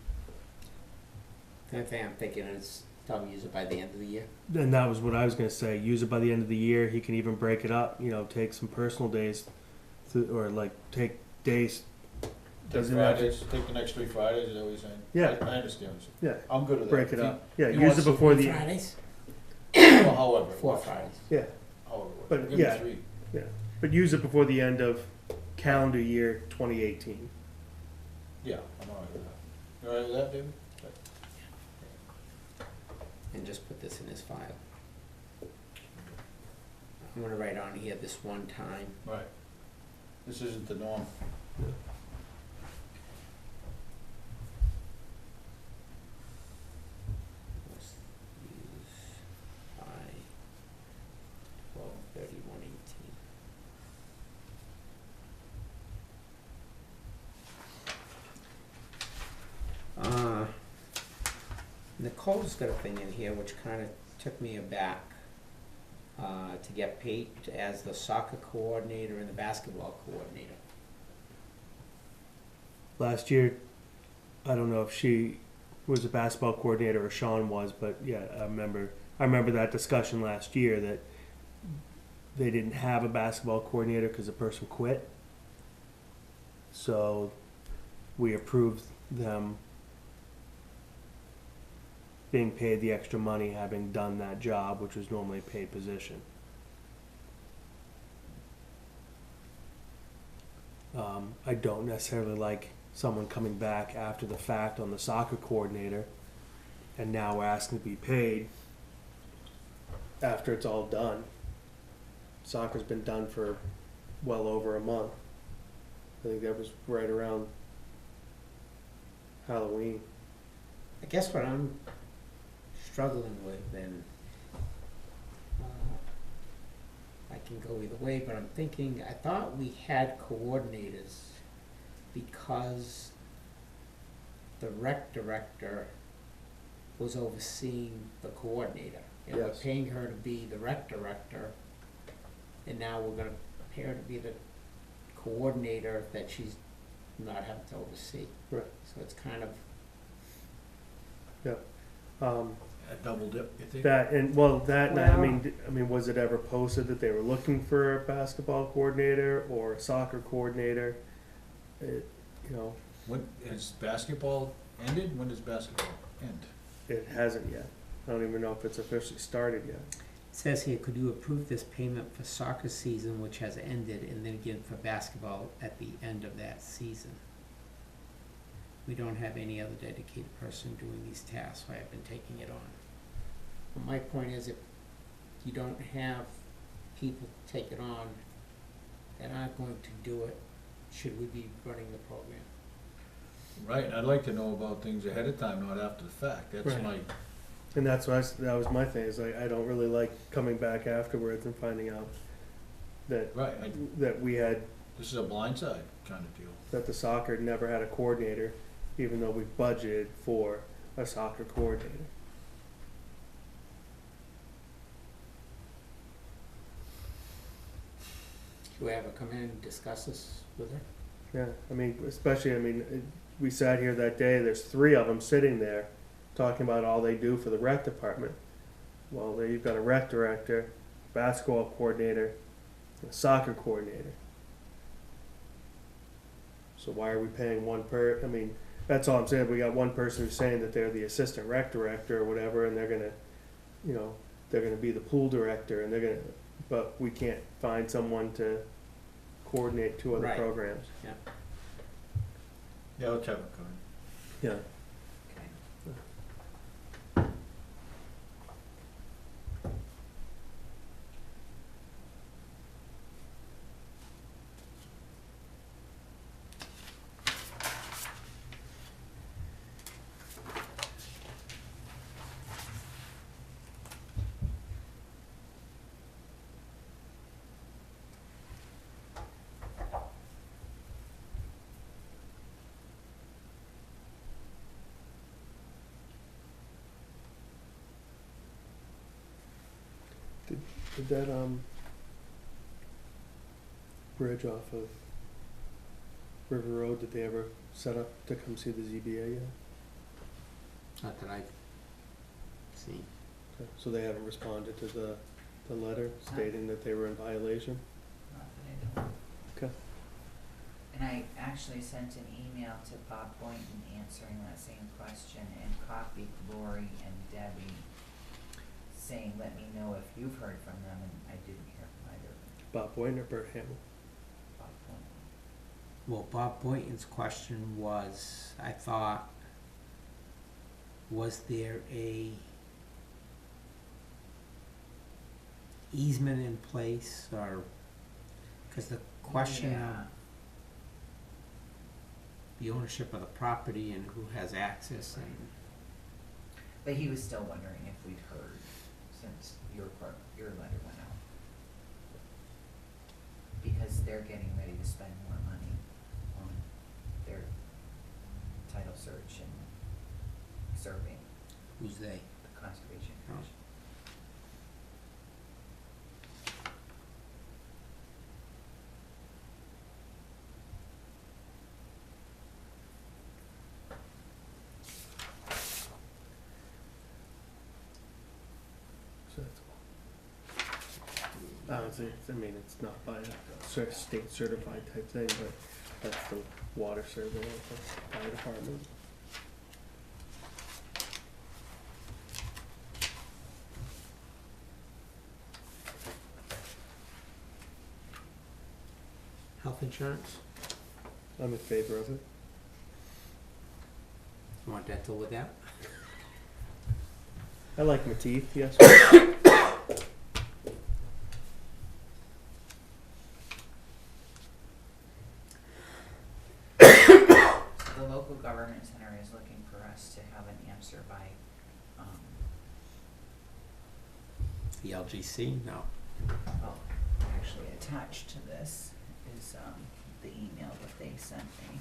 The only thing I'm thinking is, probably use it by the end of the year. And that was what I was gonna say. Use it by the end of the year. He can even break it up. You know, take some personal days, or like take days. take Doesn't have to- Fridays, take the next 3 Fridays, is that what you're saying? Yeah. I understand what you're saying. Yeah, I'm good with that. break it If up. Yeah, he use wants it to- before the. Fridays? Well, however. it 4 works. Fridays. Yeah, However, it works. But, Give him yeah. 3. but use it before the end of calendar year 2018. Yeah, I'm all right with that. You all right with that, David? And just put this in his file. I'm gonna write on here this one time. Right. This isn't the norm. Was used by 12/31/18. Nicole's got a thing in here which kind of took me aback. To get paid as the soccer coordinator and the basketball coordinator. Last year, I don't know if she was a basketball coordinator or Sean was, but yeah, I remember that discussion last year that they didn't have a basketball coordinator because the person quit. So we approved them being paid the extra money having done that job, which was normally a paid position. I don't necessarily like someone coming back after the fact on the soccer coordinator and now we're asking to be paid after it's all done. Soccer's been done for well over a month. I think that was right around Halloween. I guess what I'm struggling with, and I can go either way, but I'm thinking, I thought we had coordinators because the rec director was overseeing the coordinator. And we're Yes. paying her to be the rec director, and now we're gonna pay her to be the coordinator that she's not having to oversee. Right. So it's kind of, A double dip, you think? That and well, that and Well- I mean, was it ever posted that they were looking for a basketball coordinator or a soccer coordinator? It, you know, When, has basketball ended? When does basketball end? it hasn't yet. I don't even know if it's officially started yet. it says here, could you approve this payment for soccer season which has ended, and then again for basketball at the end of that season? We don't have any other dedicated person doing these tasks, so I have been taking it on. But my point is, if you don't have people take it on that aren't going to do it, should we be running the program? Right, and I'd like to know about things ahead of time, not after the fact. That's Right. my, And that's what that was my thing. Is like I don't really like coming back afterwards and finding out that right, that we had this is a blindside kind of deal. that the soccer never had a coordinator, even though we budgeted for a soccer coordinator. Should we have her come in and discuss this with her? Yeah, I mean, especially, we sat here that day, there's 3 of them sitting there talking about all they do for the rec department. Well, there you've got a rec director, basketball coordinator, and a soccer coordinator. So why are we paying one I mean, that's all I'm saying. We got one person who's saying that they're the assistant rec director or whatever, and they're gonna, they're gonna be the pool director, and but we can't find someone to coordinate 2 other Right. programs. Yeah, let's have it come. Yeah. Okay. Did that bridge off of River Road, did they ever set up to come see the ZBA yet? Not that I've seen. Okay, so they haven't responded to the letter stating that they were in violation? Not that I know. Okay. And I actually sent an email to Bob Boynton answering that same question and copied Lori and Debbie saying, let me know if you've heard from them, and I didn't hear from either of them. Bob Boyne or Bert Hamill? Bob Boynton. Well, Bob Boynton's question was, I thought, was there a easement in place, or, cause the question of Yeah. the ownership of the property and who has access and, But he was still wondering if we'd heard since your letter went out. Because they're getting ready to spend more money on their title search and survey, who's they? the conservation Oh. commission. So that's, I mean, it's not by a state certified type thing, but that's the water survey of the fire department. Health insurance? I'm in favor of it. You want dental with that? I like my teeth, yes. So the local government center is looking for us to have an answer by, The LGC? No. well, actually attached to this is, the email that they sent me,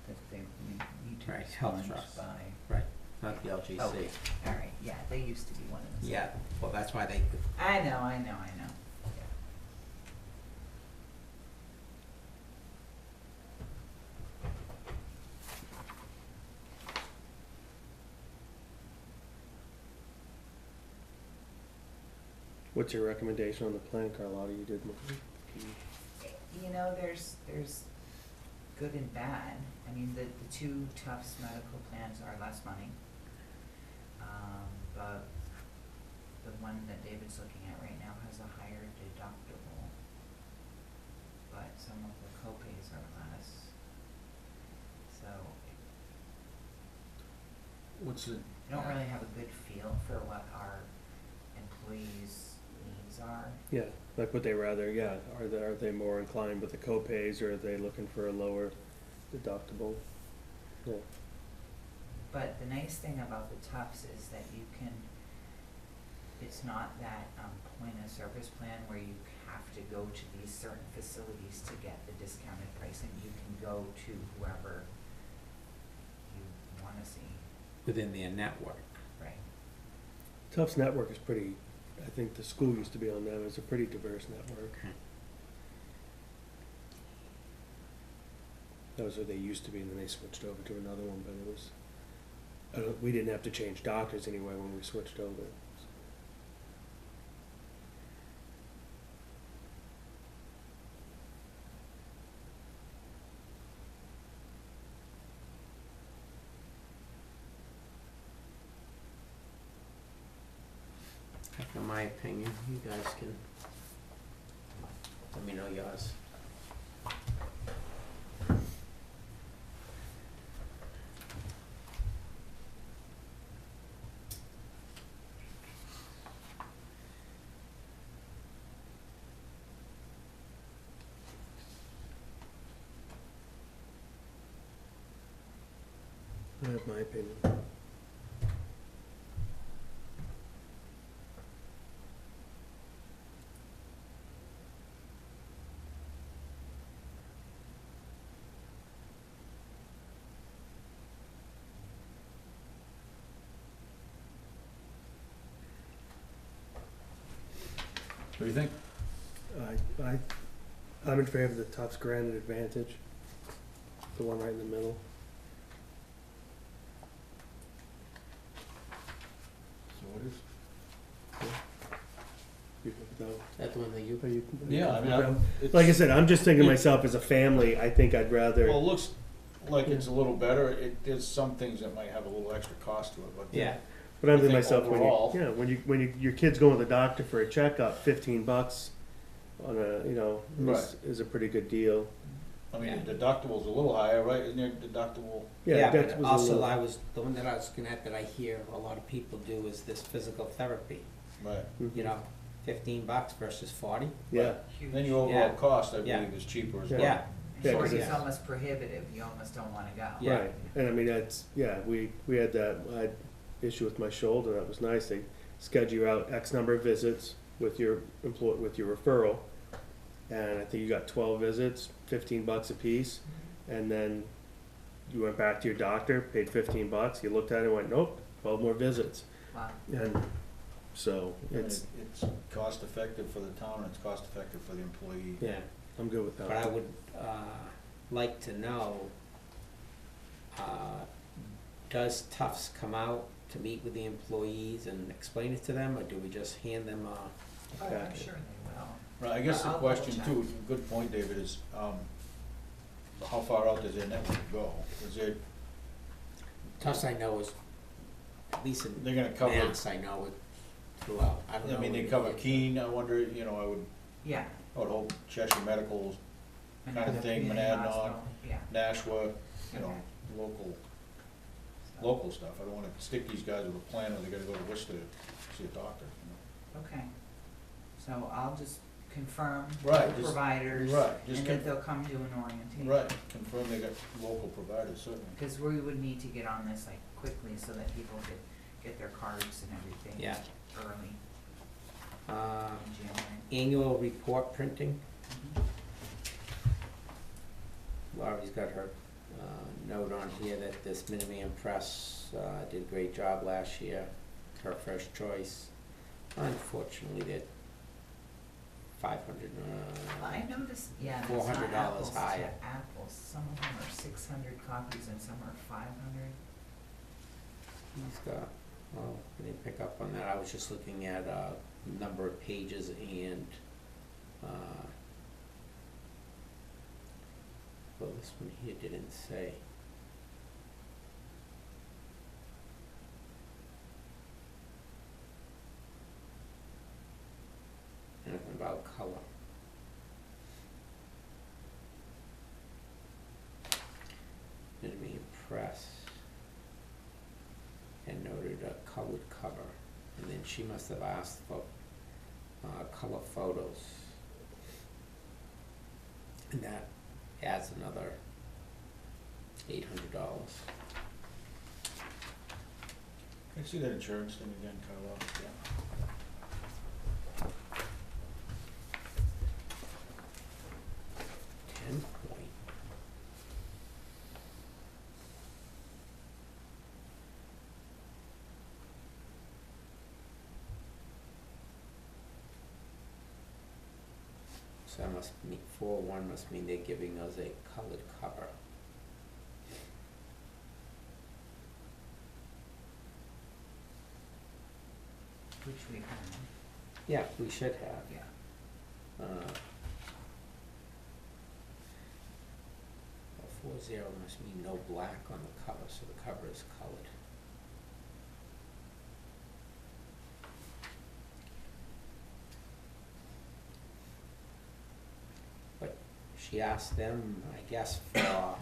that they need to Right, Health respond Trust. by. Right, not the LGC. Oh, alright, yeah, they used to be one of the. Yeah, well, that's why they, I know. Yeah. What's your recommendation on the plan, Carlotta? You did. You know, there's good and bad. I mean, the two Tufts medical plans are less money. But the one that David's looking at right now has a higher deductible. But some of the copays are less. So What's it, I don't really have a good feel for what our employees' needs are. Yeah, like would they rather? Yeah, are they more inclined with the copays, or are they looking for a lower deductible? Yeah. But the nice thing about the Tufts is that you can, it's not that point of service plan where you have to go to these certain facilities to get the discounted pricing. You can go to whoever you wanna see, within their network. right? Tufts network is pretty. I think the school used to be on them. It's a pretty diverse network. Okay. That was what they used to be, and then they switched over to another one. But it was. We didn't have to change doctors anyway when we switched over. In my opinion, you guys can let me know yours. I have my opinion. what do you think? I'm in favor of the Tufts Granite Advantage, the one right in the middle. So what is? You have that one? Is that the one that you? Are you? Yeah, I mean, it's. Like I said, I'm just thinking myself as a family. I think I'd rather. Well, it looks like it's a little better. There's some things that might have a little extra cost to it, but. Yeah. But I'm I thinking think myself overall- when your kid's going to the doctor for a checkup, $15 on a is a pretty good deal. I mean, Yeah. the deductible's a little higher, right? Isn't your deductible? Yeah, that but was a also little- the one that I was looking at that I hear a lot of people do is this physical therapy, Right. you know, $15 versus 40. Yeah, Huge. Then your Yeah. overall cost, I Yeah. believe, is cheaper as Yeah. well. Yeah, Yeah, 'cause Forty is it's- almost prohibitive, you almost don't wanna go. Yeah. right, and I mean, that's, yeah, we had that, I had issue with my shoulder, that was nice, they schedule you out X number of visits with your with your referral, and I think you got 12 visits, $15 a piece, and then you went back to your doctor, paid $15, you looked at it and went, nope, 12 more visits, Wow. and so, And it's, it's cost effective for the town, and it's cost effective for the employee. yeah. I'm good with that. But I would like to know, does Tufts come out to meet with the employees and explain it to them, or do we just hand them a I'm packet. sure they will. Right, I guess the I'll question double too, good point, David, is, how far out does their network go? Is it, Tufts I know is, at least in they're gonna cover, Mass, I know it throughout, I don't know. I mean, they what cover it is. Keene, I wonder, you know, Yeah. I would hope Cheshire Medical's And kind of the thing, community Monadnock, hospital, yeah. Nashua, you know, Okay. local stuff. I don't wanna stick these guys with a plan where they gotta go to Worcester to see a doctor, you Okay, so I'll just confirm Right, with just- providers, Right, just and con- that they'll come do an orientation. know? Right, confirm they got local providers, certainly. Cause we would need to get on this like quickly so that people get their cards and everything. Yeah. Early Uh, in January. Annual report printing, Mhm. Laurie's got her note on here that this Minuteman Press did a great job last year, her first choice. Unfortunately, they're 500, I noticed, yeah, that's not $400 apples to higher. apples, some of them are 600 copies and some are 500. He's got, well, I didn't pick up on that, I was just looking at number of pages and, well, this one here didn't say. Anything about color. Enemy Press. And noted a colored cover, and then she must have asked for color photos. And that adds another $800. Can I see that insurance thing again, Carla? Yeah. $10 point. So that must mean, 4-1 must mean they're giving us a colored cover. Which we have, Yeah, we should have. yeah. 40 must mean no black on the cover, so the cover is colored. But she asked them, I guess, for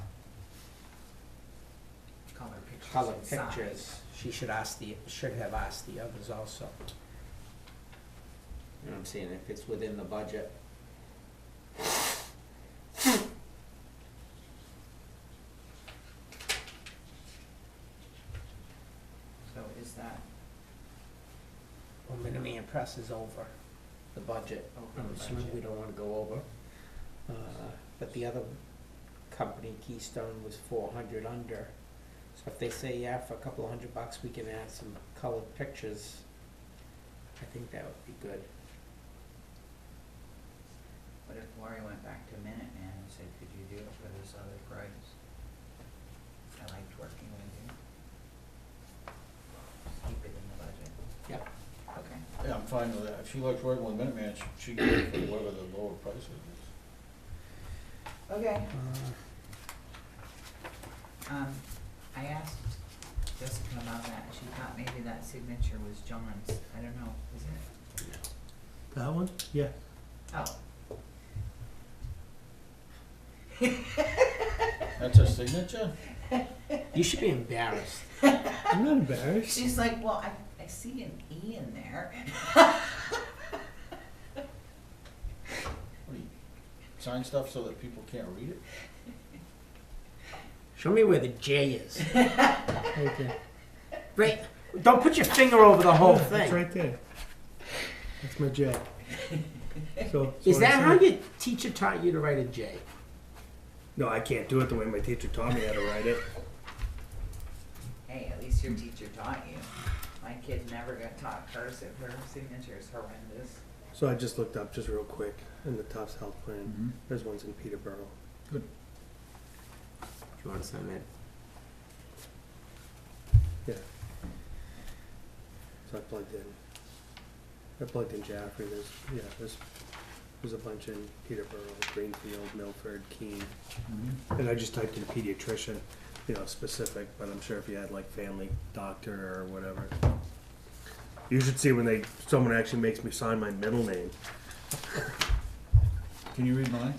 Color pictures color inside. pictures. She should have asked the others also. You know what I'm saying, if it's within the budget. So is that Well, Minuteman Press is over the budget. over I'm the assuming budget? we don't wanna go over. But the other company, Keystone, was 400 under. So if they say, yeah, for a couple of $100 we can add some colored pictures, I think that would be good. What if Lori went back to Minuteman and said, could you do it for this other price? I liked working with you. Just keep it in the budget. Yep. Okay. Yeah, I'm fine with that. If she likes working with Minuteman, she can get it for whatever the lower price is. Okay. Uh, I asked Jessica about that, she thought maybe that signature was John's, I don't know, is it? That one? Yeah. Oh. That's a signature? You should be embarrassed. I'm not embarrassed. She's like, well, I see an E in there. What do you, sign stuff so that people can't read it? Show me where the J is. Right there. Right. Don't put your finger over the whole It's thing. right there. That's my J. So, Is what I that how said. your teacher taught you to write a J? No, I can't do it the way my teacher taught me how to write it. Hey, at least your teacher taught you. My kid never got taught cursive. Her signature is horrendous. So I just looked up just real quick in the Tufts Health Plan. Mhm. There's ones in Peterborough. Do you want to sign that? Yeah. So I plugged in. I plugged in Jaffrey. There's a bunch in Peterborough, Greenfield, Milford, Keene. Mm-hmm. And I just typed in pediatrician, specific, but I'm sure if you had like family doctor or whatever. You should see when someone actually makes me sign my middle name. Can you read mine?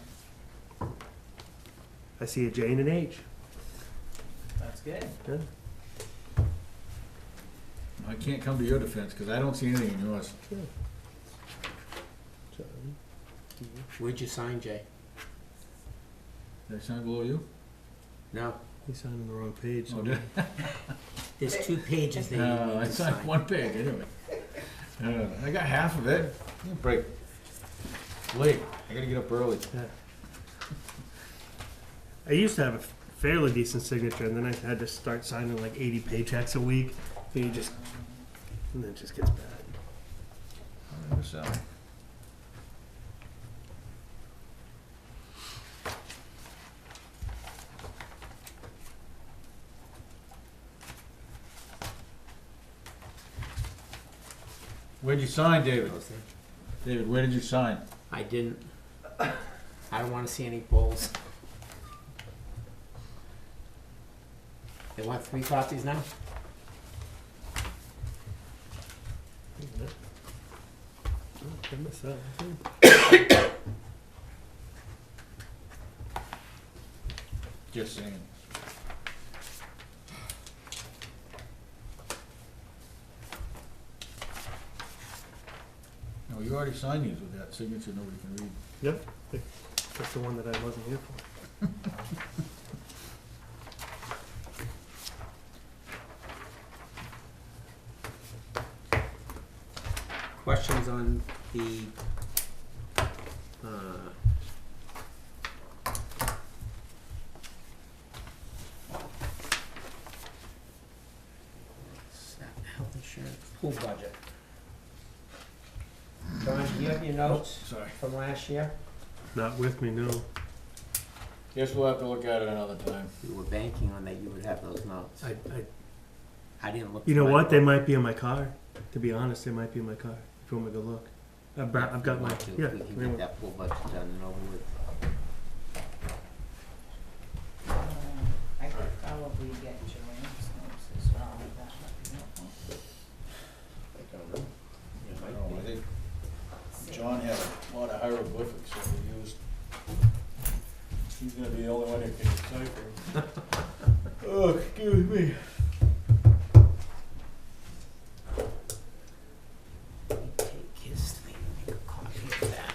I see a J and an H. That's good. Yeah. I can't come to your defense, because I don't see anything in yours. John, D. Where'd you sign, Jay? Did I sign below you? No. He signed on the wrong page. Oh, did I? There's 2 pages there you No, need I to signed sign. one page, anyway. I got half of it. You break. Late, I gotta get up early. Yeah. I used to have a fairly decent signature, and then I had to start signing like 80 paychecks a week. And then it just gets bad. So, where'd you sign, David? David, where did you sign? I didn't. I don't want to see any polls. They want 3 copies now? I missed that. Just saying. No, you already signed these with that signature nobody can read. Yep. That's the one that I wasn't here for. Questions on the, health insurance pool budget? John, do you have your notes Sorry. from last year? Not with me, no. Guess we'll have to look at it another time. We were banking on that you would have those notes. I didn't look. You know through what? my They book. might be in my car. To be honest, they might be in my car. If you want me to look. I've got my, Want to, yeah. we can get that pool budget done and over with. I could probably get Joanne's notes as well, if that might be helpful. I don't know, I think John had a lot of hieroglyphics that we used. He's gonna be the only one who can decipher. Oh, excuse me. Take his thing and make a copy of that.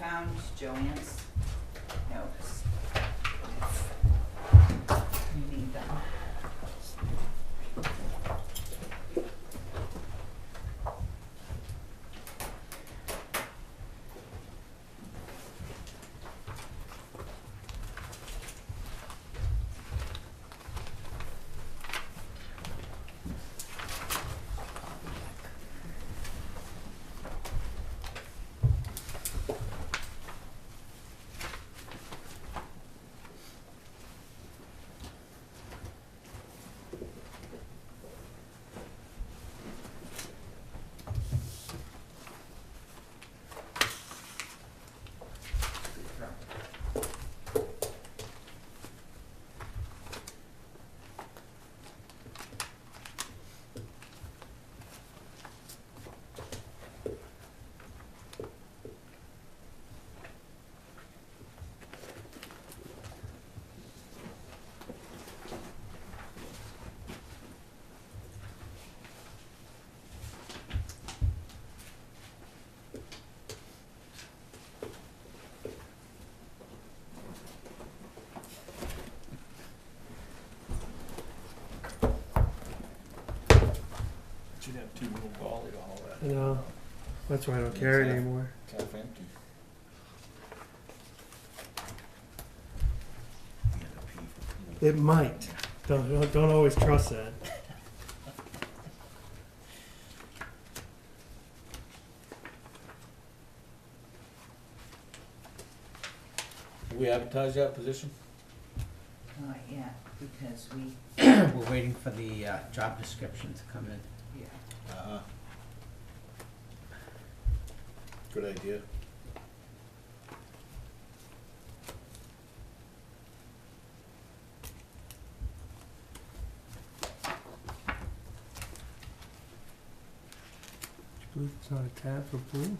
found Joanne's notes. You need them. Should have two little volley all that. I know. That's why I don't carry it Exactly. anymore. It's half empty. It might. Don't always trust that. We advertise that position? Not yet, because we, We're waiting for the job description to come in. yeah. Uh-huh. Good idea. Blue, it's not a tab for blue.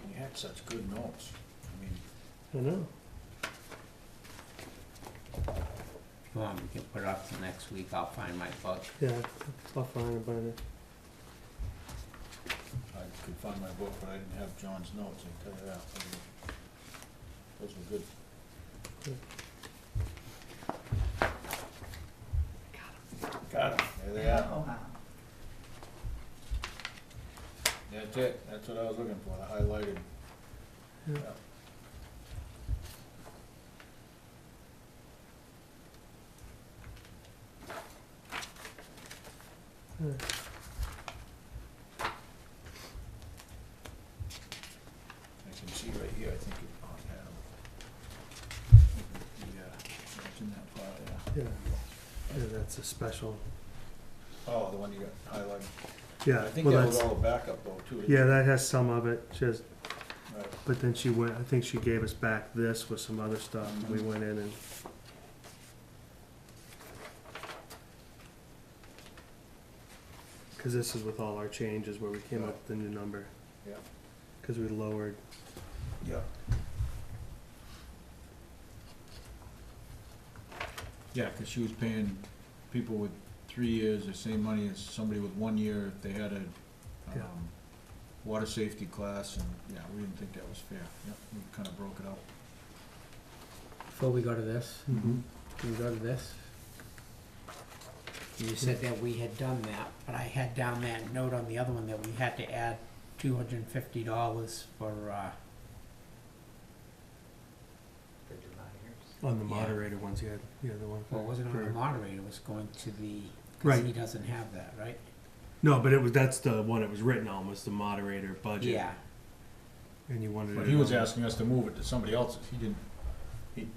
You had such good notes. I mean, I know. If you want, we can put it up till next week, I'll find my book. Yeah, I'll find it by then. I could find my book, but I didn't have John's notes, I can tell you that. Those were good. Got 'em. There they are. Oh, wow. That's it. That's what I was looking for, the highlighted. Yeah. Yeah. Yeah. I can see right here, I think it ought to have. Yeah, it's in that file, yeah. Yeah. Yeah, that's a special. Oh, the one you got highlighted. Yeah, I think well, that was that's, all the backup though, too. didn't yeah, you? that has some of it, just, Right. but then she went, I think she gave us back this with some other stuff. We went in and, cause this is with all our changes where we came up with the new number. Yeah. Cause we lowered, Yeah. Yeah, 'cause she was paying people with 3 years the same money as somebody with 1 year if they had a, Yeah. water safety class, and, yeah, we didn't think that was fair. Yep, we kinda broke it up. Before we go to this, mm-hmm. can we go to this? You said that we had done that, but I had down that note on the other one that we had to add $250 for, The dividers. On the Yeah. moderator ones, yeah, the one. well, it wasn't on for- the moderator, it was going to the, Right. cause he doesn't have that, right? No, but it was, that's the one it was written on, was the moderator budget. Yeah, And you wanted it. But he was on- asking us to move it to somebody else's. He didn't, he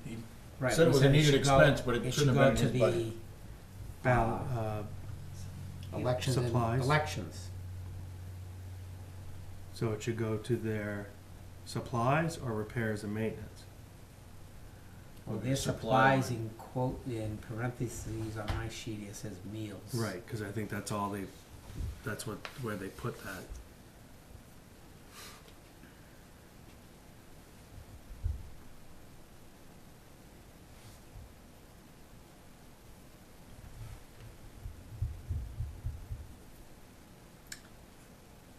right. said it we was a needed should go- expense, but it shouldn't have been in his budget. It should go Bal- to the, elections and Supplies. elections. So it should go to their supplies or repairs and maintenance? Well, Okay, their supply supplies line. in quote, in parentheses on my sheet, it says meals. Right, cause I think that's all they, that's what, where they put that.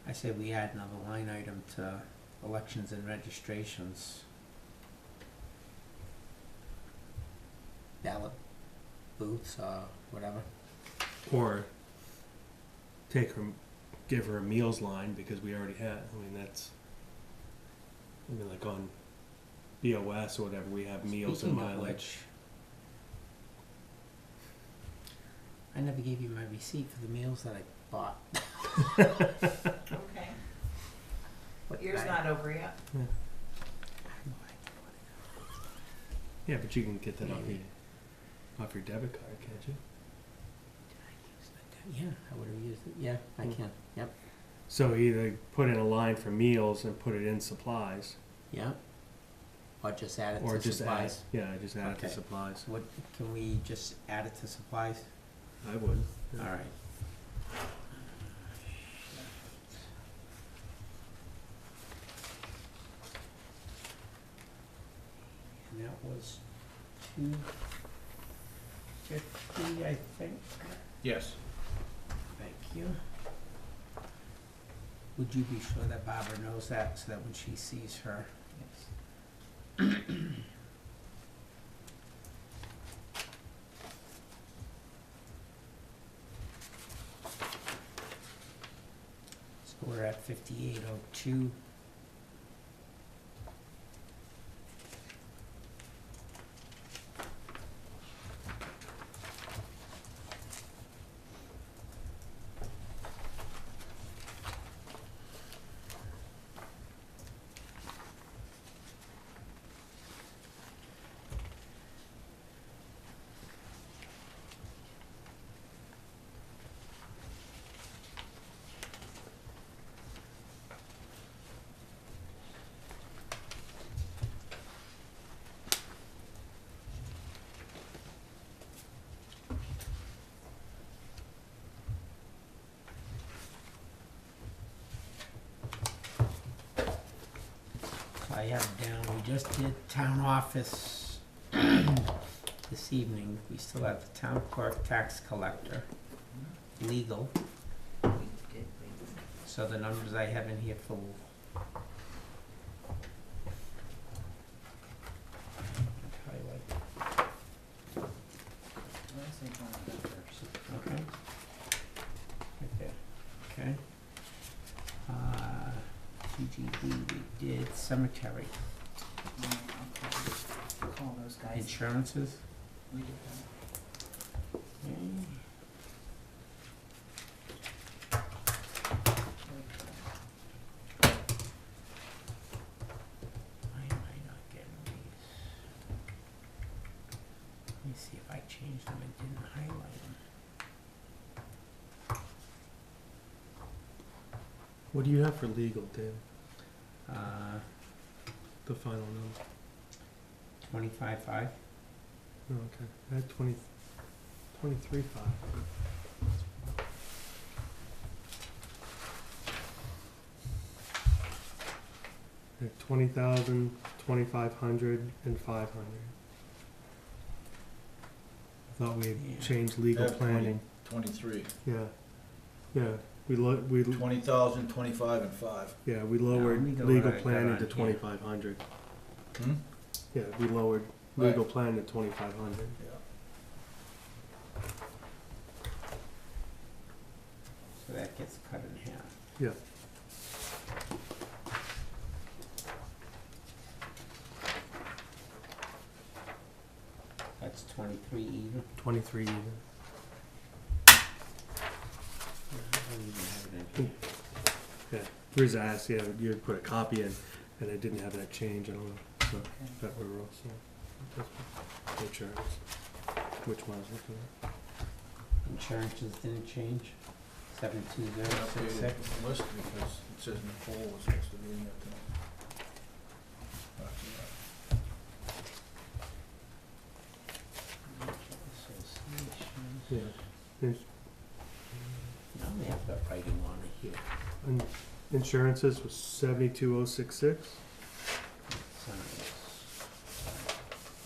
I say we add another line item to elections and registrations. Ballot booths or whatever. Or give her a meals line, because we already had, I mean, like on BOS or whatever, we have meals and Speaking of mileage. which, I never gave you my receipt for the meals that I bought. Okay. What Yours I- not over yet. I have no idea what it is. Yeah, but you can get that Maybe. off your debit card, can't you? Did I use that? Yeah, I would have used it. Yeah, I Mm. can. Yep. So either put in a line for meals and put it in supplies, Yep. Or just add it or to just supplies. just add it to Okay. supplies. What, can we just add it to supplies? I would. Yeah. All right. And that was $250, I think. Yes. Thank you. Would you be sure that Barbara knows that, so that when she sees her? Yes. So we're at 5802. I have down, we just did town office this evening. We still have the town clerk, tax collector, legal. We did, wait. So the numbers I have in here for highlight. Let's say one of them first. Okay. Right there. Okay. TGB, we did cemetery, I'll call those guys. insurances. We did that. Okay. Why am I not getting these? Let me see if I changed them and didn't highlight them. What do you have for legal, Dave? The final number? 25.5. Oh, okay. I had 23.5. I had 20,000, 2,500, and 500. I thought we had Yeah. changed legal I have planning. 23. Yeah. Yeah. We 20,000, 25, and 5. yeah, we let lowered me go legal what I got planning on to here. 2,500. Hmm? Yeah, we lowered Right. legal planning to 2,500. Yeah. So that gets cut in half. Yeah. That's 23 even. 23 even. I don't even have it in here. Yeah. Here's asked, yeah, you had put a copy in, and I didn't have that change, I don't know, so Okay. that we were all set. That's make sure it's, which one I was looking at. Insurances didn't change. I 72066. updated the list because it says Nicole was supposed to be in it tonight. Yeah. Ins- Now we have the writing on it here. and insurances was 72,066. Signs.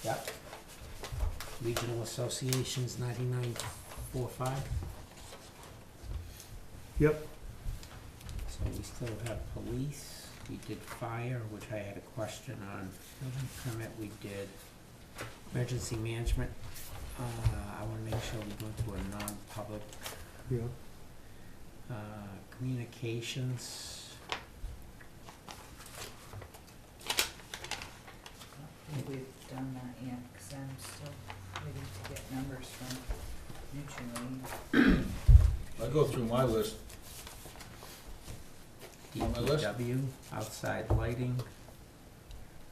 Yep. Regional Associations 9945. Yep. So we still have police, we did fire, which I had a question on, building permit, we did emergency management. I wanna make sure we go to a non-public, Yeah. communications, I think we've done that yet, cause I'm still waiting to get numbers from mutual aid. I go through my list. On my list? DPW, outside lighting,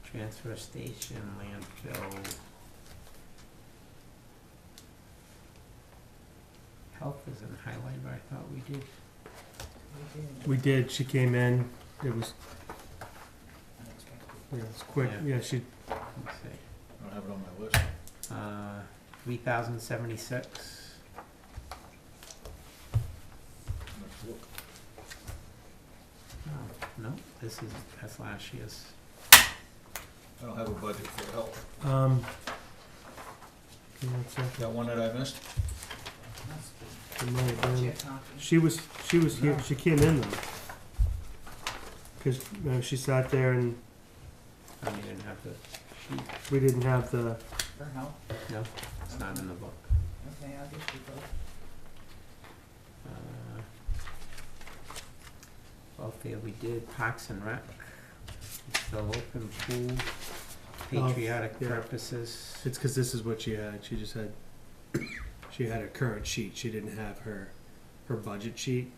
transfer station, landfill. Health isn't highlighted, but I thought we did. We did. We did, she came in, it was, Unexpected. yeah, it's quick, Yeah. yeah, she, Let's see. I don't have it on my list. 3,076. Let's look. Oh, no, that's last year's. I don't have a budget for health. give me one second. That one that I missed? Must be. It might have Got you been- a copy? She was here, she came in though. Cause, she sat there and I didn't have the sheet. we didn't have the, For help? No, it's not in the book. Okay, I'll get you both. Welfare, we did Parks and Rec, still open pool, patriotic yeah. purposes. it's cause this is what she had, she just had, she had her current sheet, she didn't have her budget sheet.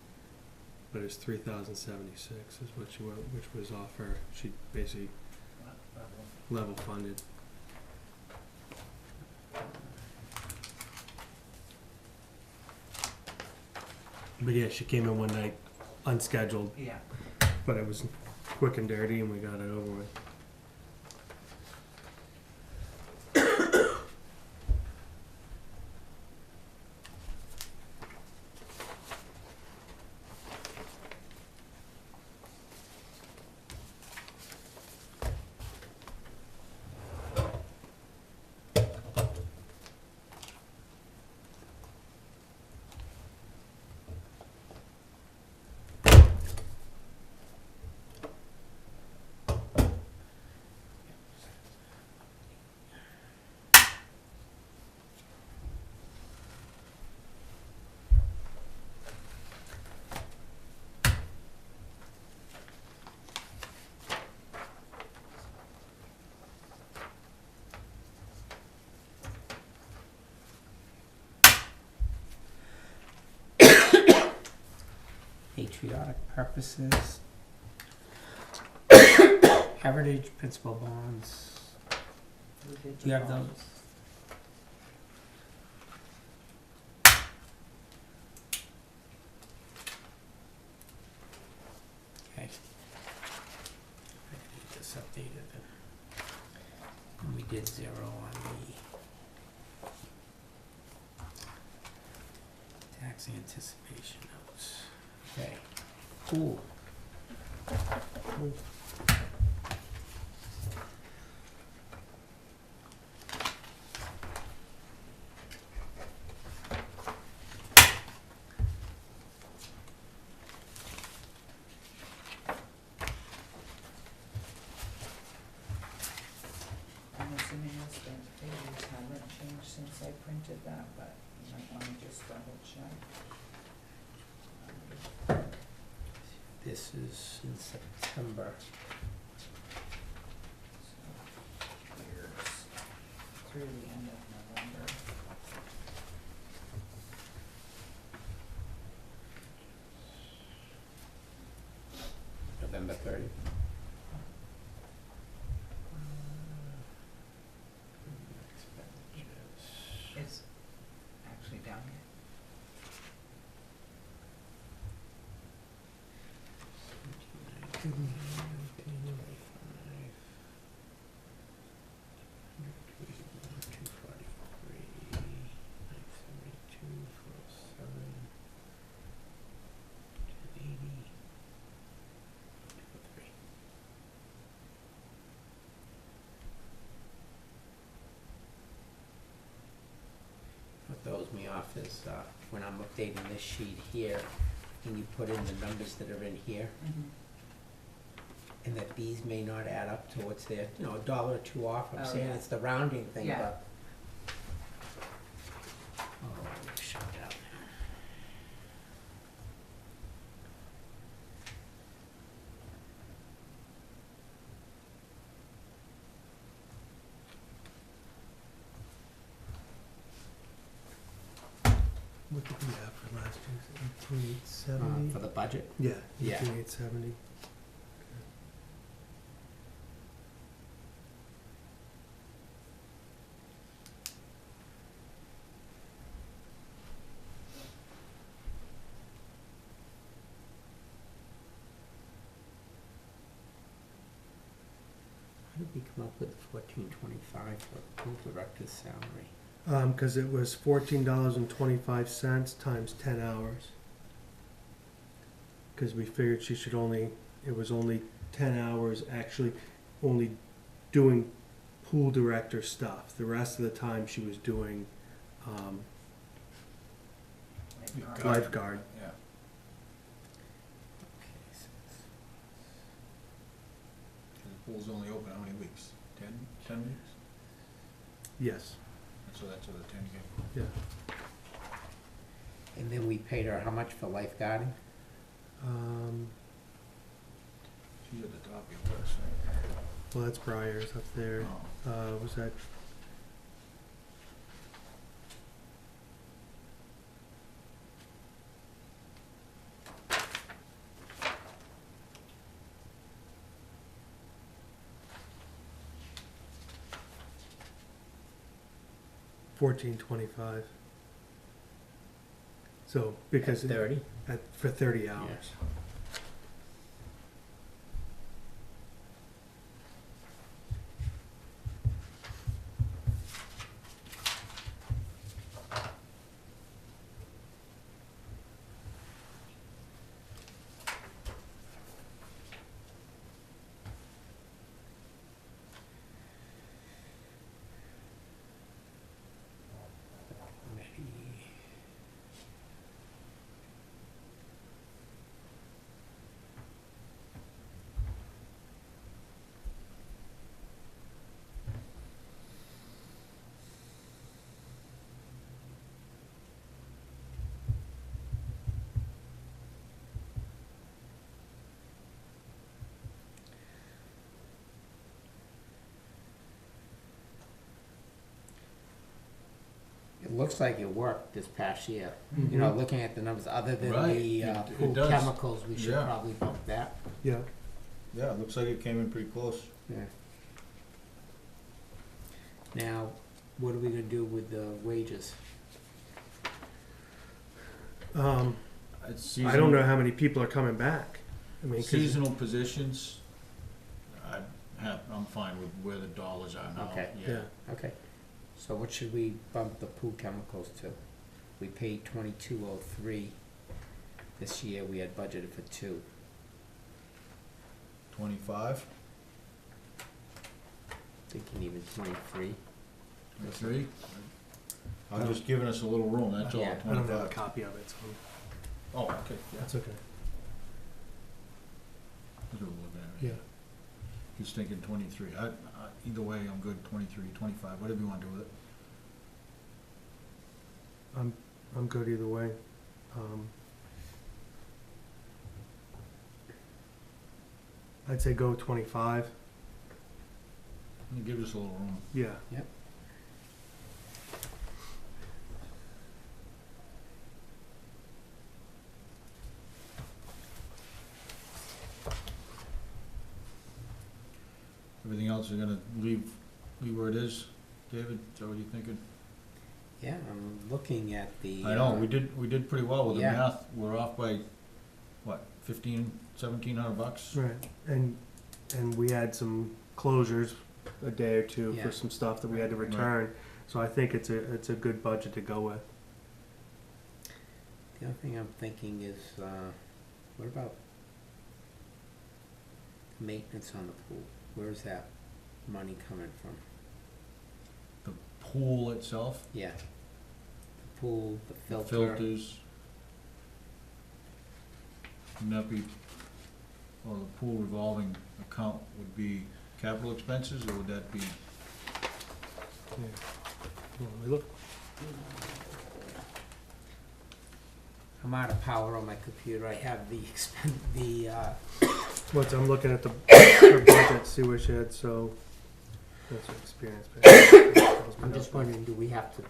But it's 3,076 is what she went, which was off her, she basically level funded. But yeah, she came in one night unscheduled, Yeah. but it was quick and dirty and we got it over with. Patriotic purposes. Heritage principal bonds. We did Do you have the those? bonds. Okay. I need this updated then. And we did 0 on the tax anticipation notes. Okay. Cool. I'm assuming this, the figures haven't changed since I printed that, but you might wanna just double check. This is in September. So, here's through the end of November. November 30. It's actually down here. What throws me off is when I'm updating this sheet here, and you put in the numbers that are in here, and that these may not add up to what's there, you know, $1 or $2 off, I'm Oh, saying yeah. it's the rounding thing, Yeah. but. Oh, shut down. What did we have for last year? 1870? For the budget? Yeah, Yeah. 18870. How did we come up with $14.25 for pool director's salary? Because it was $14.25 times 10 hours. Because we figured she should only, it was only 10 hours actually only doing pool director stuff. The rest of the time she was doing lifeguard. Yeah. Okay, so The pool's only open how many weeks? 10 weeks? Yes, So that's what the 10 gave. yeah. and then we paid her how much for lifeguarding? She's at the top of your list, right? Well, that's Briar's up there. Oh. Was that? $14.25. So because 30? for 30 hours. It looks like it worked this past year. Mm-hmm. You know, looking at the numbers, other than Right, the it pool does. chemicals, we should Yeah. probably bump that. Yeah. Yeah, it looks like it came in pretty close. Yeah. Now, what are we gonna do with the wages? It's I don't know how many people are coming back. I mean, 'cause- Seasonal positions, I'm fine with where the dollars are now. Okay. yeah. Okay, so what should we bump the pool chemicals to? We paid 2203. This year, we had budgeted for 2. 25, Thinking even 23. 23? I'm just giving us a little room, that's all, Yeah. I don't have a 25. copy of it, so Oh, okay, yeah. that's okay. That's what we're looking at. Yeah. He's thinking 23. Either way, I'm good, 23, 25, whatever you want to do with it. I'm good either way. I'd say go 25. It gives us a little room. Yeah. Yep. Everything else, you're gonna leave where it is, David? Is that what you're thinking? Yeah, I'm looking at the. I know, we did pretty well with the Yeah. math. We're off by, what, 1,700 bucks? Right. And we had some closures a day or two Yeah. for some stuff that we had to Right. return. So I think it's a good budget to go with. The other thing I'm thinking is, what about maintenance on the pool? Where's that money coming from? The pool itself, Yeah. The pool, the the filter. filters. Wouldn't that be, well, the pool revolving account would be capital expenses, or would that be? Well, we look, I'm out of power on my computer, I have I'm looking at her budget, see where she had, so, that's her experience. I'm just wondering, do we have to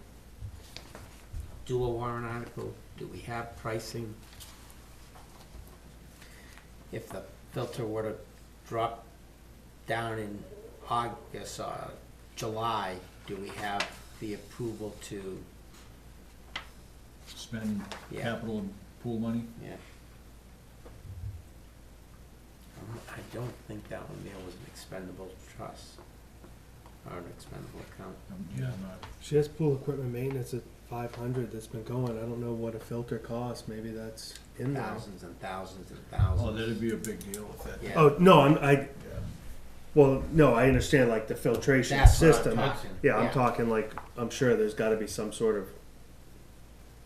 do a warrant article? Do we have pricing? If the filter were to drop down in August or July, do we have the approval to, Spend Yeah. capital and pool money? yeah? I don't think that one there was an expendable trust or an expendable account. Yeah, I'm not. She has pool equipment maintenance at 500 that's been going, I don't know what a filter costs, maybe that's in there. Thousands and thousands and thousands. Oh, that'd be a big deal if that. Yeah. Oh, no, I, Yeah. well, no, I understand like the filtration That's what I'm system. talking, Yeah, I'm yeah. talking like, I'm sure there's gotta be some sort of,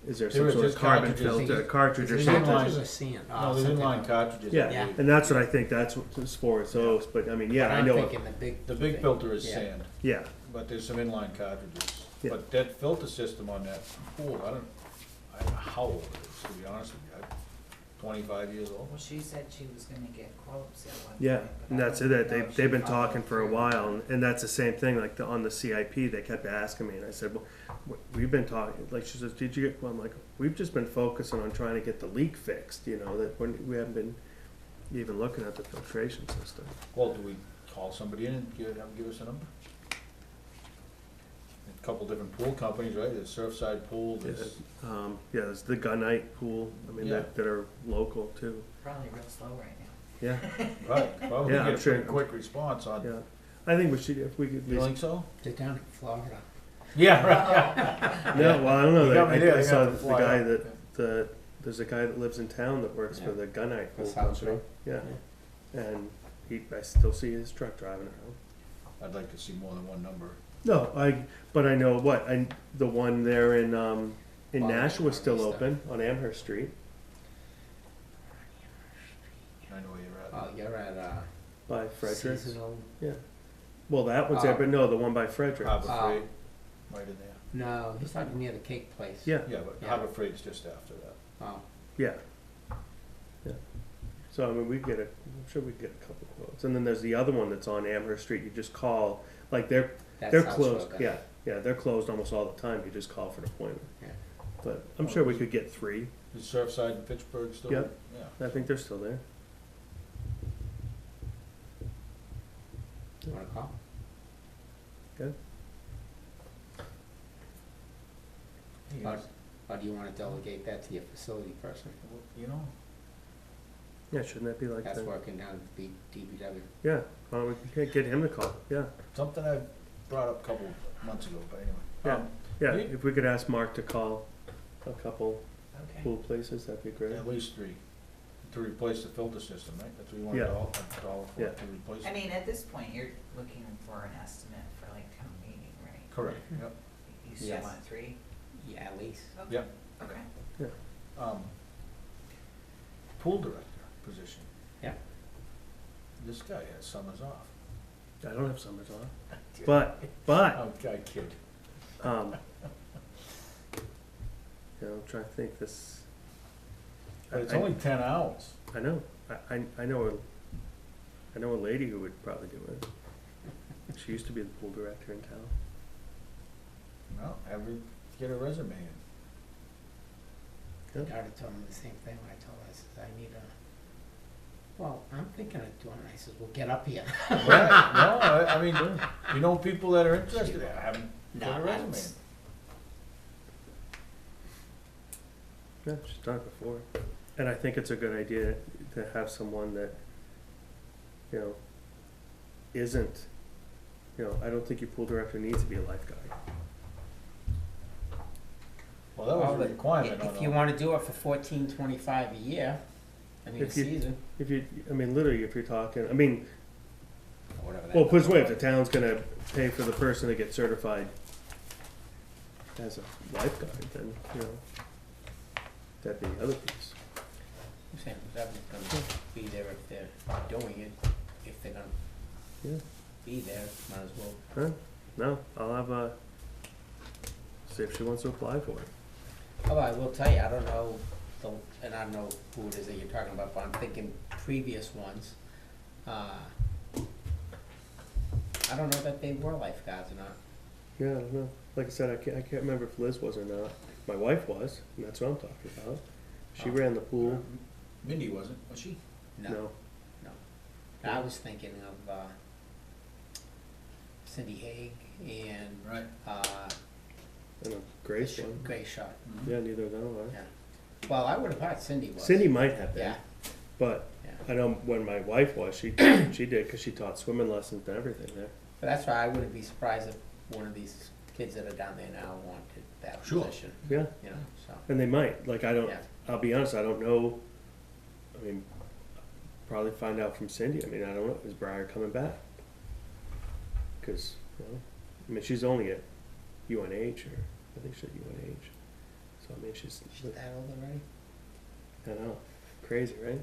is there There some is, sort of just carbon cartridges. filter, cartridge or Is it something? cartridges or sand? No, there's something inline like- cartridges. I Yeah, believe. and that's what I think that's what it's for, is those, but I mean, yeah, But I I'm know, thinking the big. The big filter is Yeah. sand, yeah, but there's some inline cartridges. Yeah. But that filter system on that pool, I don't know how old it is, to be honest with you. 25 years old. Well, she said she was gonna get quotes at one point. yeah, but and I that's don't it, know if they've been she followed talking for a through. while, and that's the same thing, like on the CIP, they kept asking me, and I said, well, we've been talking, like, she says, did you get, well, I'm like, we've just been focusing on trying to get the leak fixed, you know, that we haven't been even looking at the filtration system. Well, do we call somebody in and have them give us a number? A couple different pool companies, right? There's Surfside Pool, there's, Yeah, there's the Gunite pool, I mean, Yeah. that are local too, Probably real slow right now. yeah, right, probably Yeah, get I'm a sure. pretty quick response on. yeah. I think we should, if we could at You least. think so? They're down in Florida. Yeah, right. No, well, I don't know. You got me there, I they saw got to the fly guy up. there's a guy that lives in town that works for Yeah. the Gunite For Pool South Company. Shore. Yeah, and I still see his truck driving around. I'd like to see more than one number. No, but I know the one there in Well, Nashua is still East open on Amherst Street I know where you're at. Oh, you're at, by Frederick's. seasonal, Yeah. Well, that one's there, but no, the one by Frederick's. Harbor Oh. Freight, right in there. no, he's talking near the cake place. Yeah, Yeah, but Yeah. Harbor Freight's just after that. Oh, yeah, yeah. So I mean, I'm sure we get a couple quotes, and then there's the other one that's on Amherst Street. You just call, like they're that's They're South closed, Shore guy. yeah, they're closed almost all the time, you just call for an appointment. Yeah. But I'm sure we could get 3, Is Surfside in Pittsburgh still? Yep. Yeah. I think they're still there. You wanna call? Good. Or do you wanna delegate that to your facility person? You know, Yeah, shouldn't that be like That's that? working down at the DPW. Yeah, why don't we get him to call, yeah, something I brought up a couple months ago, but anyway. Yeah. Yeah, You- if we could ask Mark to call a couple Okay. pool places, that'd be great. At least 3, to replace the filter system, right? That's what you want Yeah. a dollar for, Yeah. to replace I it. mean, at this point, you're looking for an estimate for like town meeting, right? Correct, yep. You still Yes. want 3? Yeah, at least. Okay. Yep. Okay. Pool director position. Yeah. This guy has summers off. I don't have summers off, but, Oh, I kid. um, I'm trying to think this. But it's I- only 10 hours. I know, I know a lady who would probably do it. She used to be the pool director in town. No, get a resume in. Yeah. Daughter told me the same thing when I told her, I says, I need well, I'm thinking of doing it. I says, well, get up here. Right, no, I mean, you know people that are interested, have them No, get a resume in. that's- Yeah, she's done it before. And I think it's a good idea to have someone that, you know, isn't, you know, I don't think your pool director needs to be a lifeguard. Well, that was a requirement on If you wanna do it for $14.25 a year, I mean, a If you- season, If you, I mean, literally, if you're talking, I mean, or whatever that. well, put it this way, if number the town's gonna pay for the person to get certified as a lifeguard, then, you know, that'd be the other piece. I'm saying, whoever's gonna be there if they're doing it, if they're gonna Yeah. be there, might as well. Huh? No, I'll have see if she wants to apply for it. Oh, I will tell you, I don't know, and I don't know who it is that you're talking about, but I'm thinking previous ones. I don't know that they were lifeguards or not. Yeah, I don't know. Like I said, I can't remember if Liz was or not. My wife was, and that's what I'm talking about. She Oh. ran the pool. Mindy wasn't, was she? No. I was thinking of, Cindy Haig and, Right. And a Grace one. Gray Shot. Yeah, neither of them are. Yeah. Well, I would have thought Cindy was. Cindy might have been, Yeah, but yeah. I know when my wife was, she did because she taught swimming lessons and everything there. But that's why I wouldn't be surprised if one of these kids that are down there now wanted that Sure. position, Yeah, you know, so. and they might. Like I don't. Yeah. I'll be honest. I don't know. I mean, probably find out from Cindy. I mean, I don't know. Is Briar coming back? Because I mean, she's only at UNH, or I think she's at UNH. So I mean, she's. She's that old already? I know. Crazy, right?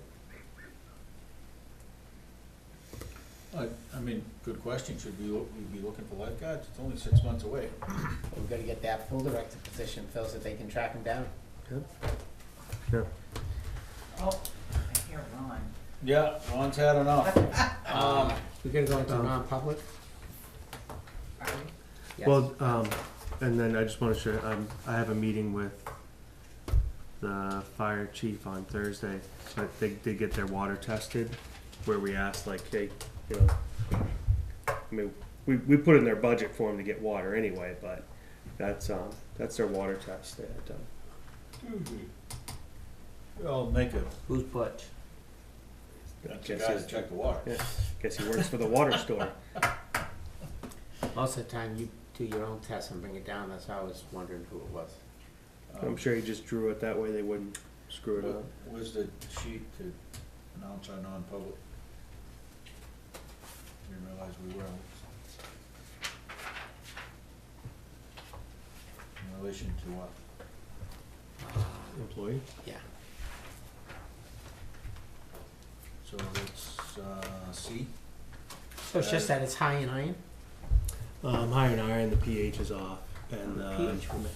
I mean, good question, should we be looking for lifeguards? It's only 6 months away. We've gotta get that pool director position filled so they can track him down. Yeah. Oh, I hear Ron. Yeah, Ron's had enough. We gotta go into Um, non-public? Are we? Yes. Well, and then I just want to share. I have a meeting with the fire chief on Thursday. But they did get their water tested, where we asked, like, hey, you know, I mean, we put in their budget for them to get water anyway, but that's their water test they had done. I'll make a, Who's Butch? that's the guy to check the water. Yeah, guess he works for the water store. Most of the time you do your own test and bring it down, that's how I was wondering who it was. I'm sure he just drew it that way they wouldn't screw it up. Where's the sheet to announce our non-public? Didn't realize we were. In relation to what? Employee? Yeah. So it's, C? So it's just that it's high in iron? Higher in iron, the pH is off, and pH was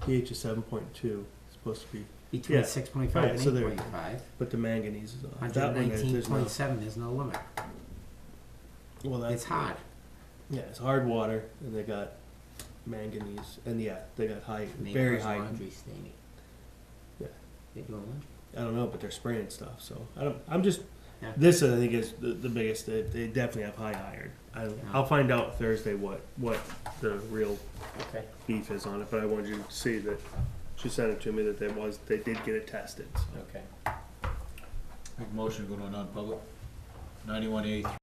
pH is 7.2. It's supposed to be, between Yeah. 6.5 Right, and so there- 8.5. but the manganese is off. That one, there's no. 119.7, there's no limit. Well, that's It's hard. Yeah, it's hard water, and they got manganese, and yeah, they got high, And they very cause high. laundry staining. Yeah. They doing laundry? I don't know, but they're spraying stuff. So I don't. I'm just. Yeah. This I think is the biggest. They definitely have high iron. I'll find out Thursday what the real Okay. beef is on it. But I wanted you to see that she sent it to me that they did get it tested. So. Okay. Make a motion to go to a non-public. 91A